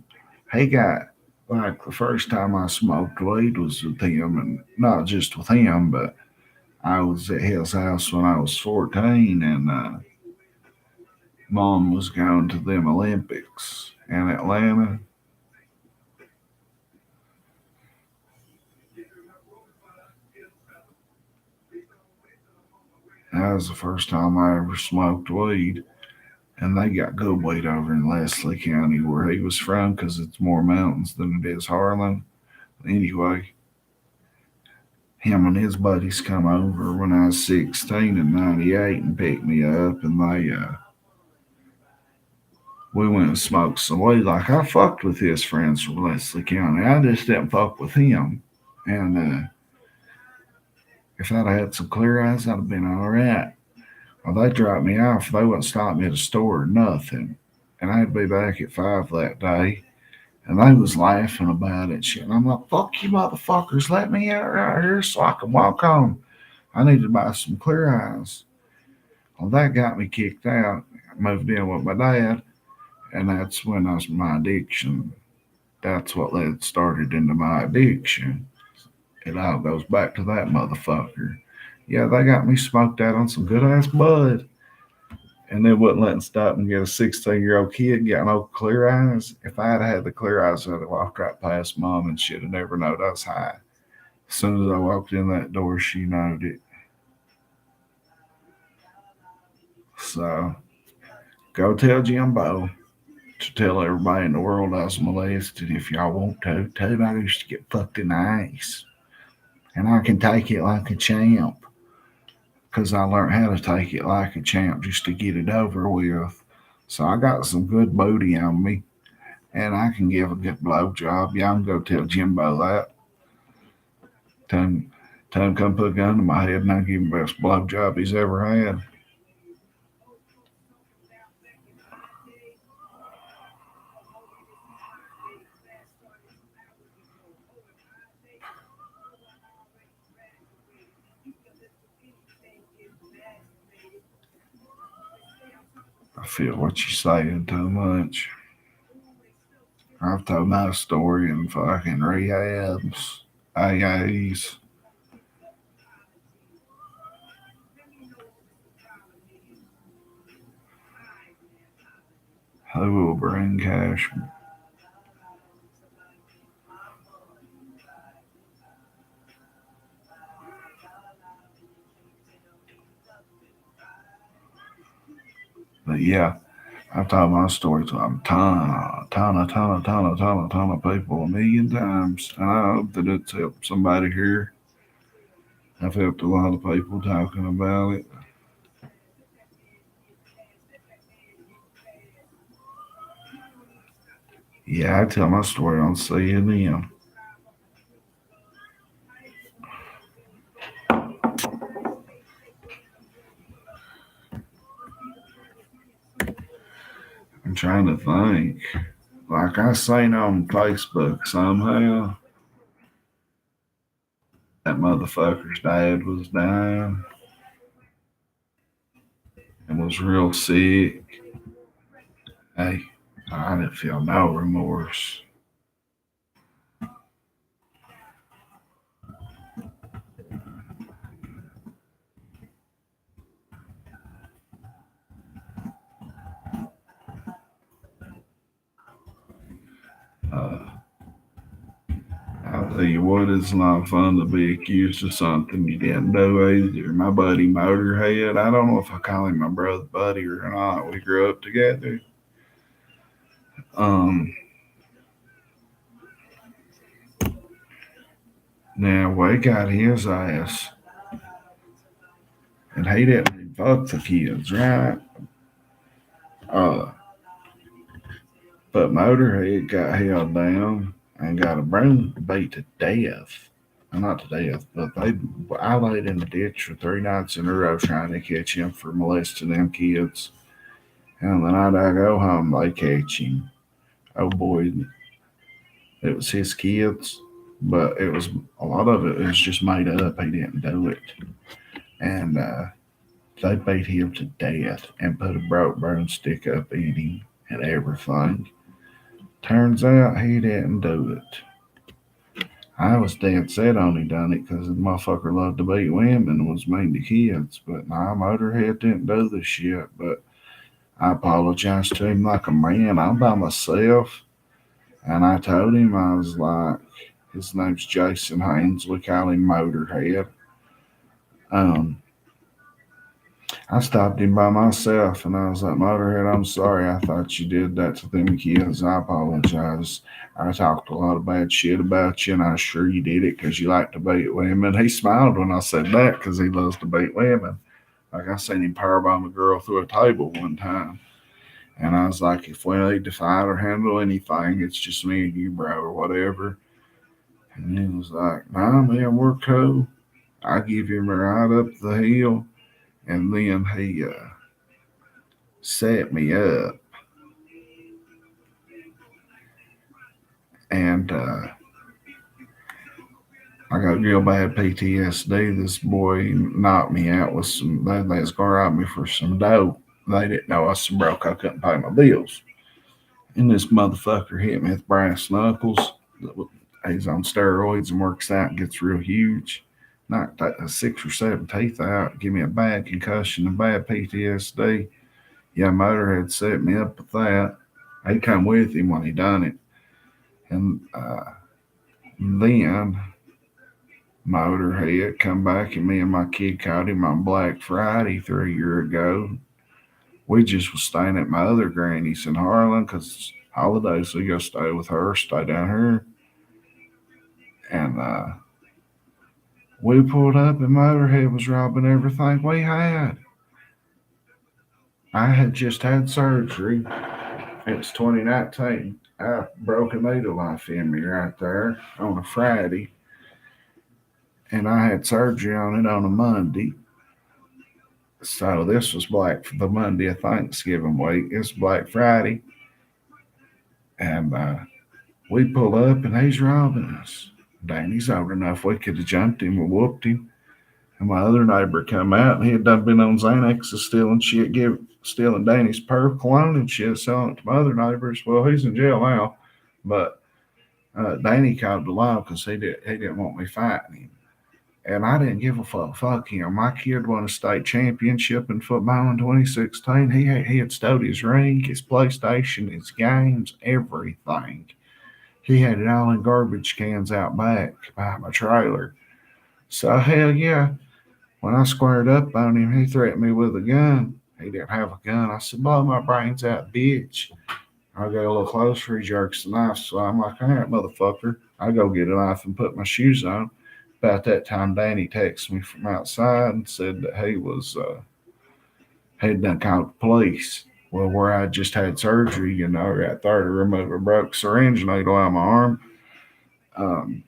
He got, like, the first time I smoked weed was with him, and not just with him, but I was at his house when I was 14, and mom was going to them Olympics in Atlanta. That was the first time I ever smoked weed. And they got good weed over in Leslie County where he was from because it's more mountains than it is Harlan. Anyway, him and his buddies come over when I was 16 in 98 and picked me up, and we went and smoked some weed. Like, I fucked with his friends from Leslie County. I just didn't fuck with him. And if I'd had some clear eyes, I'd have been all right. Well, they dropped me off. They wouldn't stop me at a store or nothing. And I'd be back at 5 that day. And they was laughing about it. Shit. And I'm like, fuck you motherfuckers. Let me out right here so I can walk home. I need to buy some clear eyes. Well, that got me kicked out. I moved in with my dad. And that's when I was my addiction. That's what led started into my addiction. It all goes back to that motherfucker. Yeah, they got me smoked out on some good ass bud. And they wouldn't let him stop and get a 16-year-old kid getting no clear eyes. If I had had the clear eyes, I'd have walked right past mom and she'd have never known I was high. As soon as I walked in that door, she knowed it. So, go tell Jimbo to tell everybody in the world I was molested if y'all want to. Tell him I used to get fucked in the ass. And I can take it like a champ. Because I learned how to take it like a champ just to get it over with. So I got some good booty on me. And I can give a good blowjob. Y'all can go tell Jimbo that. Tell him come put a gun to my head and I give him the best blowjob he's ever had. I feel what you're saying too much. I've told my story in fucking rehabs, AAs. Who will bring cash? Yeah, I've told my story to a ton of people a million times. And I hope that it's helped somebody here. I've helped a lot of people talking about it. Yeah, I tell my story on CNN. I'm trying to think. Like I seen on Facebook somehow that motherfucker's dad was dying and was real sick. Hey, I didn't feel no remorse. Uh, I'll tell you what, it's not fun to be accused of something you didn't do either. My buddy Motorhead, I don't know if I call him my brother buddy or not. We grew up together. Um, Now we got his ass, and he didn't fuck the kids, right? Uh, but Motorhead got held down and got a broom beat to death. Not to death, but I laid in the ditch for 3 nights in a row trying to catch him for molesting them kids. And the night I go home, they catch him. Oh boy, it was his kids, but it was a lot of it was just made up. He didn't do it, and they beat him to death and put a broke broomstick up in him and everything. Turns out he didn't do it. I was dead set on he done it because the motherfucker loved to beat women and was mean to kids. But nah, Motorhead didn't do this shit. But I apologized to him like a man. I'm by myself. And I told him, I was like, his name's Jason Haynes. We call him Motorhead. Um, I stopped him by myself and I was like, Motorhead, I'm sorry. I thought you did that to them kids. I apologize. I talked a lot of bad shit about you and I'm sure you did it because you like to beat women. He smiled when I said that because he loves to beat women. Like I seen him powerbomb a girl through a table one time. And I was like, if we need to fight or handle anything, it's just me and you, bro, or whatever. And he was like, nah, man, we're cool. I give him a ride up the hill. And then he set me up. And I got real bad PTSD. This boy knocked me out with some, they was going to rob me for some dope. They didn't know I was so broke I couldn't pay my bills. And this motherfucker hit me with brass knuckles. He's on steroids and works out and gets real huge. Knocked 6 or 7 teeth out, give me a bad concussion and bad PTSD. Yeah, Motorhead set me up with that. He come with him when he done it. And then Motorhead come back and me and my kid caught him on Black Friday 3 years ago. We just was staying at my other granny's in Harlan because holidays we go stay with her, stay down here. And we pulled up and Motorhead was robbing everything we had. I had just had surgery. It was 2019. I broke a needle off in me right there on a Friday. And I had surgery on it on a Monday. So this was the Monday of Thanksgiving week. It's Black Friday. And we pull up and he's robbing us. Danny's old enough we could have jumped him or whooped him. And my other neighbor come out and he had done been on Xanax stealing shit, stealing Danny's perp cologne and shit, selling it to my other neighbors. Well, he's in jail now. But Danny called the law because he didn't want me fighting him. And I didn't give a fuck. Fuck him. My kid won a state championship in football in 2016. He had stowed his ring, his PlayStation, his games, everything. He had it all in garbage cans out back by my trailer. So hell yeah. When I squared up on him, he threatened me with a gun. He didn't have a gun. I said, blow my brains out, bitch. I got a little closer. He jerks the knife. So I'm like, all right, motherfucker. I go get a knife and put my shoes on. About that time, Danny texted me from outside and said that he done called the police. Well, where I just had surgery, right there to remove a broke syringe needle out of my arm. Um,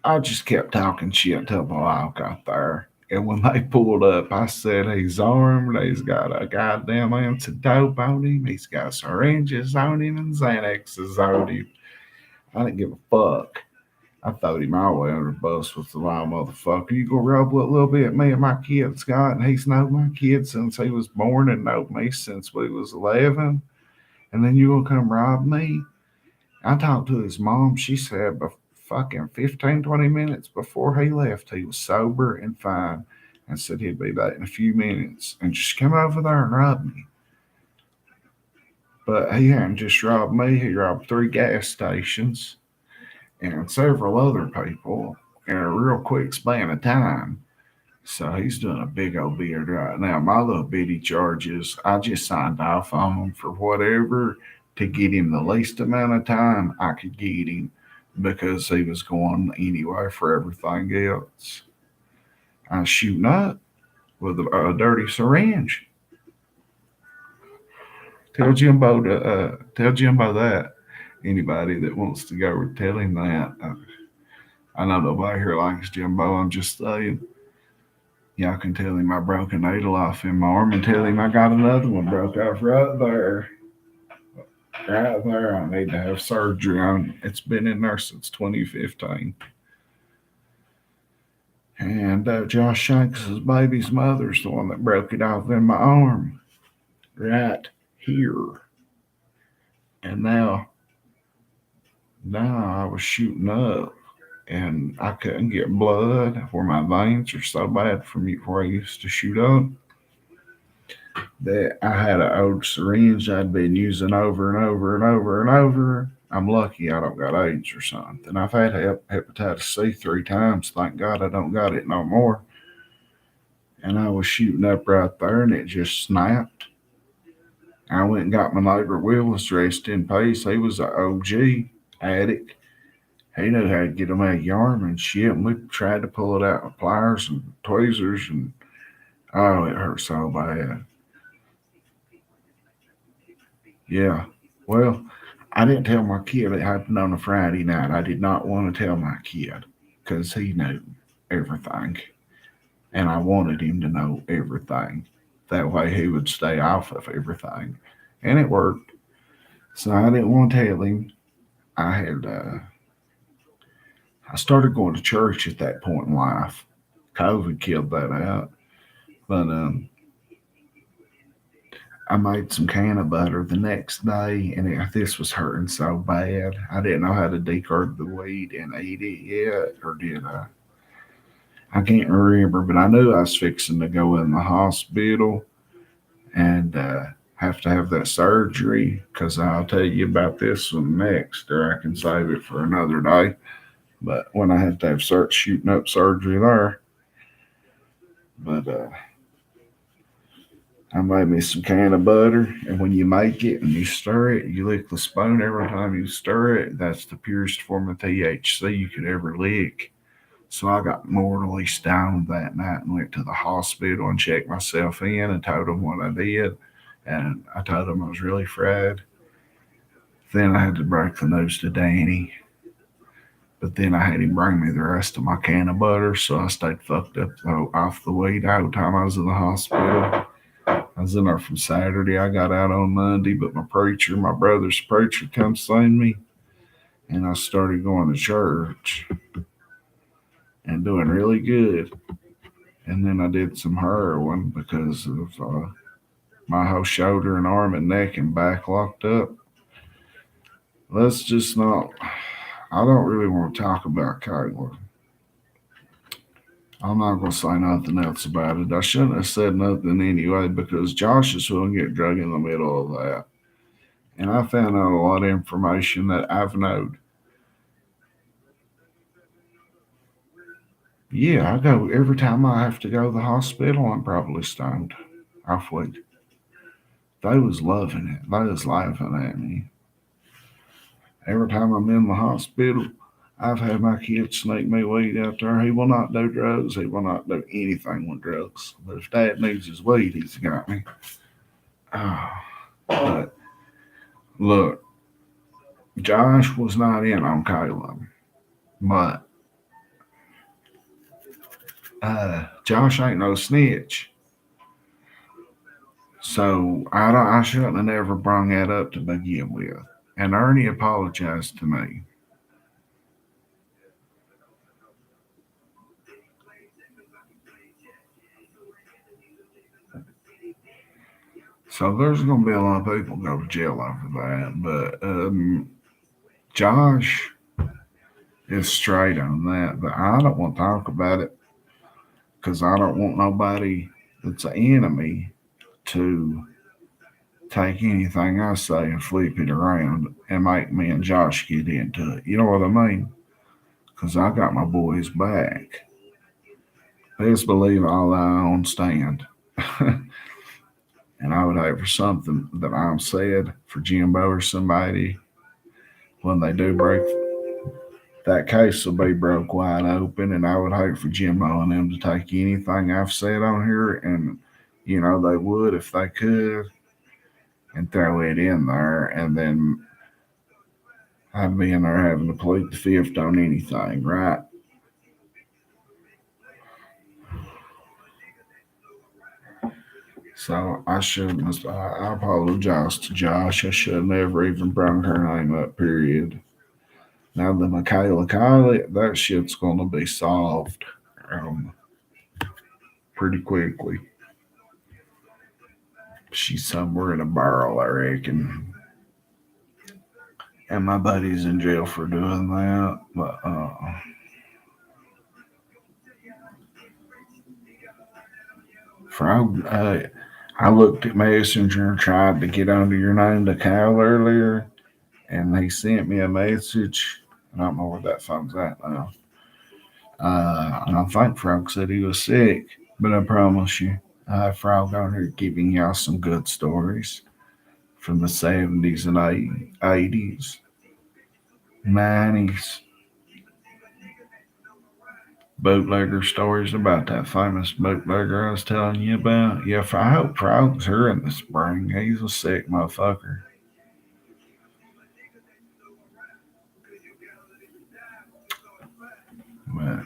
I just kept talking shit until my wife got there. And when they pulled up, I said, he's armed. He's got a goddamn ounce of dope on him. He's got syringes on him and Xanaxes on him. I didn't give a fuck. I throwed him all the way under the bus with the loud motherfucker. You gonna rub what little bit me and my kid's got, and he's known my kid since he was born and known me since we was 11. And then you gonna come rob me? I talked to his mom. She said, fucking 15, 20 minutes before he left, he was sober and fine and said he'd be back in a few minutes and just come over there and rob me. But he hadn't just robbed me, he robbed 3 gas stations and several other people in a real quick span of time. So he's doing a big old beard right now. My little bitty charges, I just signed off on them for whatever to get him the least amount of time I could get him because he was going anyway for everything else. I was shooting up with a dirty syringe. Tell Jimbo that. Anybody that wants to go tell him that. I know nobody here likes Jimbo. I'm just saying. Y'all can tell him I broke a needle off in my arm and tell him I got another one broke off right there. Right there. I need to have surgery on. It's been in there since 2015. And Josh Shanks' baby's mother's the one that broke it off in my arm. Right here. And now I was shooting up and I couldn't get blood where my veins are so bad from where I used to shoot up that I had an old syringe I'd been using over and over and over and over. I'm lucky I don't got AIDS or something. I've had hepatitis C 3 times. Thank God I don't got it no more. And I was shooting up right there and it just snapped. I went and got my neighbor Willis dressed in peace. He was an OG addict. He knew how to get them out of yarn and shit. And we tried to pull it out with pliers and tweezers, and oh, it hurt so bad. Yeah. Well, I didn't tell my kid it happened on a Friday night. I did not want to tell my kid because he knew everything. And I wanted him to know everything. That way he would stay off of everything. And it worked. So I didn't want to tell him. I started going to church at that point in life. COVID killed that out. But I made some can of butter the next day, and this was hurting so bad. I didn't know how to decard the weed and eat it yet, or did I? I can't remember, but I knew I was fixing to go in the hospital and have to have that surgery because I'll tell you about this one next, or I can save it for another day. But when I had to have shooting up surgery there, but I made me some can of butter, and when you make it and you stir it, you lick the spoon every time you stir it. That's the purest form of THC you could ever lick. So I got mortally stoned that night and went to the hospital and checked myself in and told them what I did. And I told them I was really fried. Then I had to break the news to Danny. But then I had him bring me the rest of my can of butter, so I stayed fucked up off the weed all the time I was in the hospital. I was in there from Saturday. I got out on Monday, but my brother's preacher, come see me, and I started going to church and doing really good. And then I did some heroin because of my whole shoulder and arm and neck and back locked up. Let's just not. I don't really want to talk about Kayla. I'm not going to say nothing else about it. I shouldn't have said nothing anyway because Josh is going to get drug in the middle of that. And I found out a lot of information that I've known. Yeah, I go every time I have to go to the hospital. I'm probably stoned. Off weed. They was loving it. They was laughing at me. Every time I'm in the hospital, I've had my kid sneak me weed out there. He will not do drugs. He will not do anything with drugs. But if Dad needs his weed, he's got me. Oh, but look, Josh was not in on Caleb, but Josh ain't no snitch. So I shouldn't have never brung that up to begin with. And Ernie apologized to me. So there's going to be a lot of people go to jail over that. But Josh is straight on that. But I don't want to talk about it because I don't want nobody that's an enemy to take anything I say and flip it around and make me and Josh get into it. You know what I mean? Because I got my boys back. Best believe I'll lie on stand. And I would hate for something that I'm said for Jimbo or somebody when they do break that case will be broke wide open, and I would hate for Jimbo and them to take anything I've said on here, and they would if they could, and throw it in there, and then I'd be in there having to plead the fifth on anything, right? So I shouldn't. I apologize to Josh. I should never even bring her name up. Period. Now the Michaela Kylie, that shit's gonna be solved um, pretty quickly. She's somewhere in a barrel, I reckon. And my buddy's in jail for doing that. But Frog, I looked at Messenger and tried to get under your name to Kyle earlier, and he sent me a message. I don't know where that phone's at now. And I think Frog said he was sick, but I promise you, Frog on here giving y'all some good stories from the 70s and 80s, 90s. Bootlegger stories about that famous bootlegger I was telling you about. Yeah, I hope Frog's here in the spring. He's a sick motherfucker. But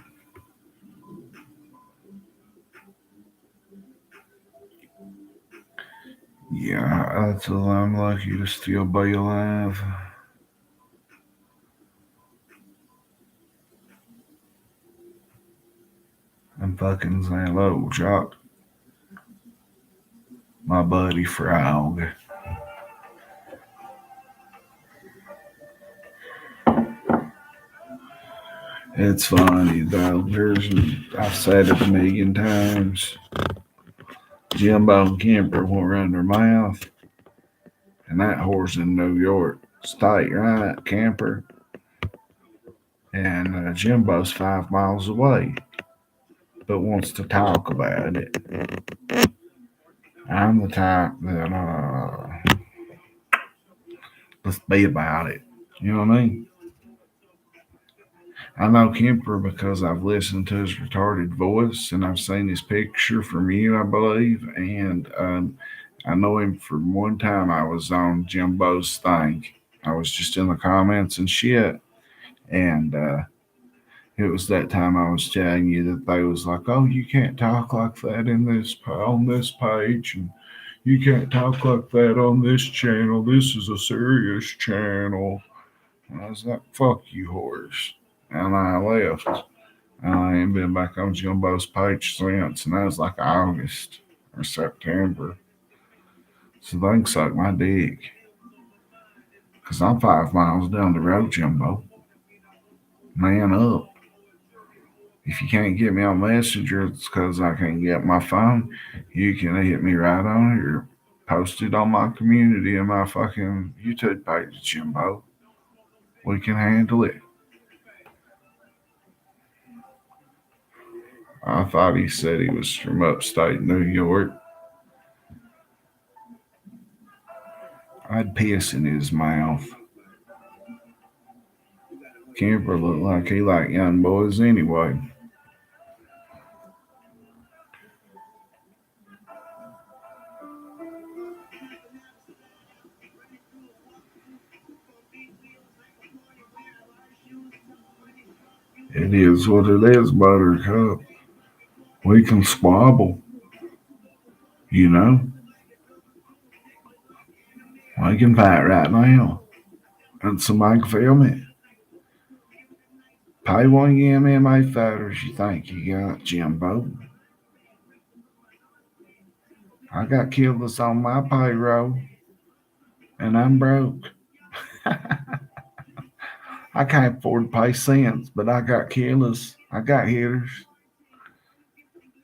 yeah, that's all I'm lucky to still be alive. I'm fucking saying hello, Jock. My buddy Frog. It's funny though. I've said it a million times. Jimbo and Kemper won't run their mouth, and that horse in New York State, right? Camper. And Jimbo's 5 miles away, but wants to talk about it. I'm the type that let's be about it. You know what I mean? I know Kemper because I've listened to his retarded voice and I've seen his picture from you, I believe. And I know him from one time I was on Jimbo's thing. I was just in the comments and shit. And it was that time I was telling you that they was like, "Oh, you can't talk like that in this on this page, and you can't talk like that on this channel. This is a serious channel." And I was like, "Fuck you, horse," and I left. I ain't been back on Jumbo's page since, and that was like August or September. So they can suck my dick, cause I'm 5 miles down the road, Jumbo. Man up. If you can't get me on Messenger, it's because I can't get my phone. You can hit me right on here. Post it on my community and my fucking YouTube page, Jimbo. We can handle it. I thought he said he was from upstate New York. I'd piss in his mouth. Kemper looked like he liked young boys anyway. It is what it is, Buttercup. We can squabble, you know. We can fight right now. And somebody can film it. Pay one of your MMA fighters you think you got, Jimbo. I got killers on my payroll, and I'm broke. I can't afford to pay cents, but I got killers. I got hitters.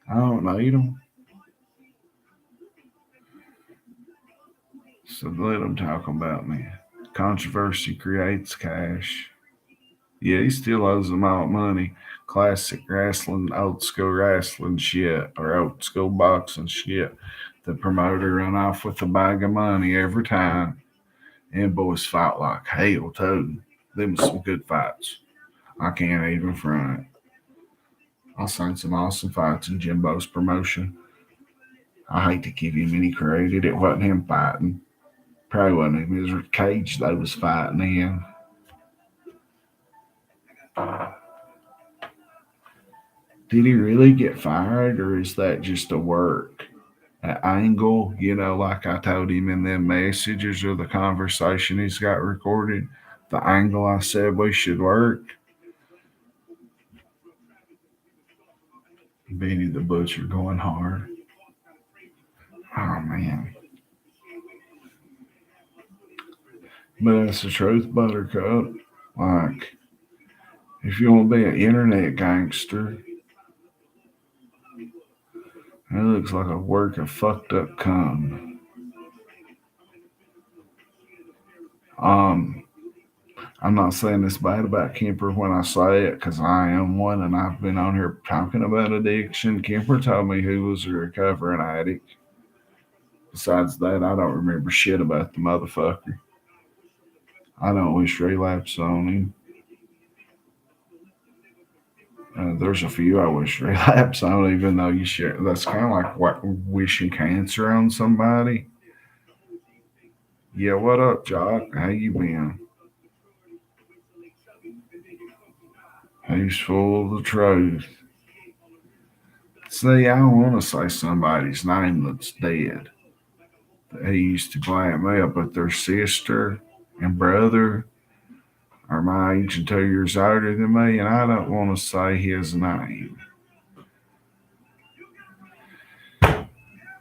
I don't need them. So let them talk about me. Controversy creates cash. Yeah, he still owes them all money. Classic wrestling, old school wrestling shit, or old school boxing shit. The promoter run off with a bag of money every time. And boys fight like hell too. Them some good fights. I can't even front. I've seen some awesome fights in Jimbo's promotion. I hate to give him any credit. It wasn't him fighting. Probably wasn't him. It was Cage they was fighting in. Did he really get fired, or is that just a work? An angle, like I told him in them messages or the conversation he's got recorded, the angle I said we should work. Benny the Butcher going hard. Oh man. But that's the truth, Buttercup. Like, if you want to be an internet gangster, it looks like a work of fucked up cum. Um, I'm not saying this bad about Kemper when I say it, because I am one, and I've been on here talking about addiction. Kemper told me he was a recovering addict. Besides that, I don't remember shit about the motherfucker. I don't wish relapse on him. There's a few I wish relapse on, even though you share. That's kind of like what wishing cancer on somebody. Yeah, what up, Jock? How you been? He's full of the truth. See, I don't want to say somebody's name that's dead. He used to black me up, but their sister and brother are my age and 2 years older than me, and I don't want to say his name.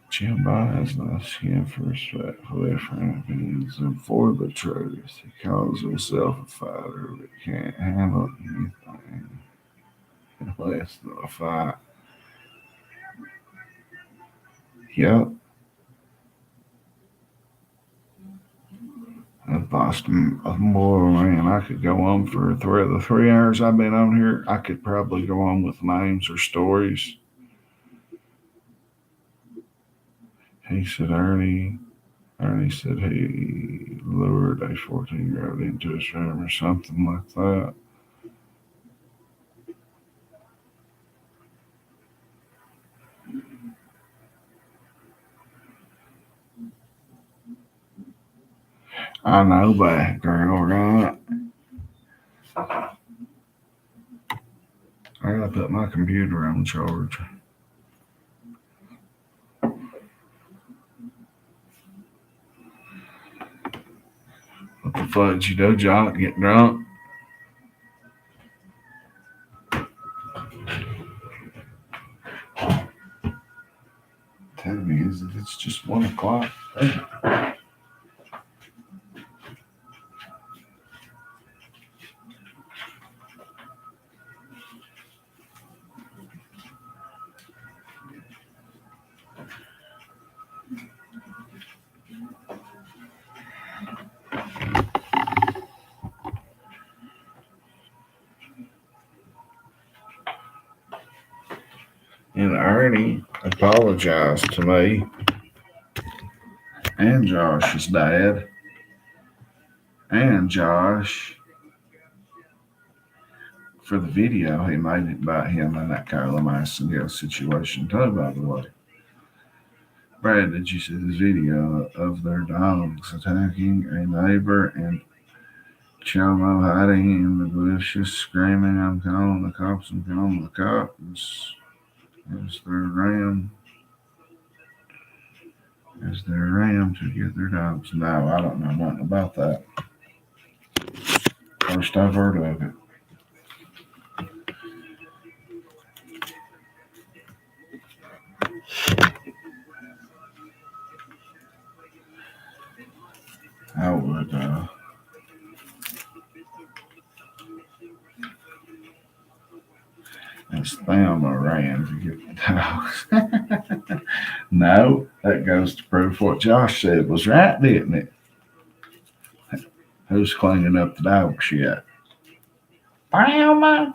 Jimbo has no skin for respectful different opinions and for the truth. He calls himself a fighter, but can't handle anything less than a fight. Yep. I've lost more, man. I could go on for the 3 hours I've been on here. I could probably go on with names or stories. He said Ernie said he lured a 14-year-old into his room or something like that. I know that girl, right? I gotta put my computer on charge. What the fuck did you do, Jock? Get drunk? Tell me, is it? It's just 1 o'clock. Hey. Granny apologized to me and Josh's dad and Josh for the video he made about him and that Carla Massengill situation too, by the way. Brad, did you see the video of their dogs attacking a neighbor and Chomo hiding in the bushes screaming, I'm calling the cops, I'm calling the cops? Is their ram to get their dogs? No, I don't know nothing about that. First I've heard of it. I would it's them around to get the dogs. No, that goes to prove what Josh said was right, didn't it? Who's cleaning up the dog shit? Grandma.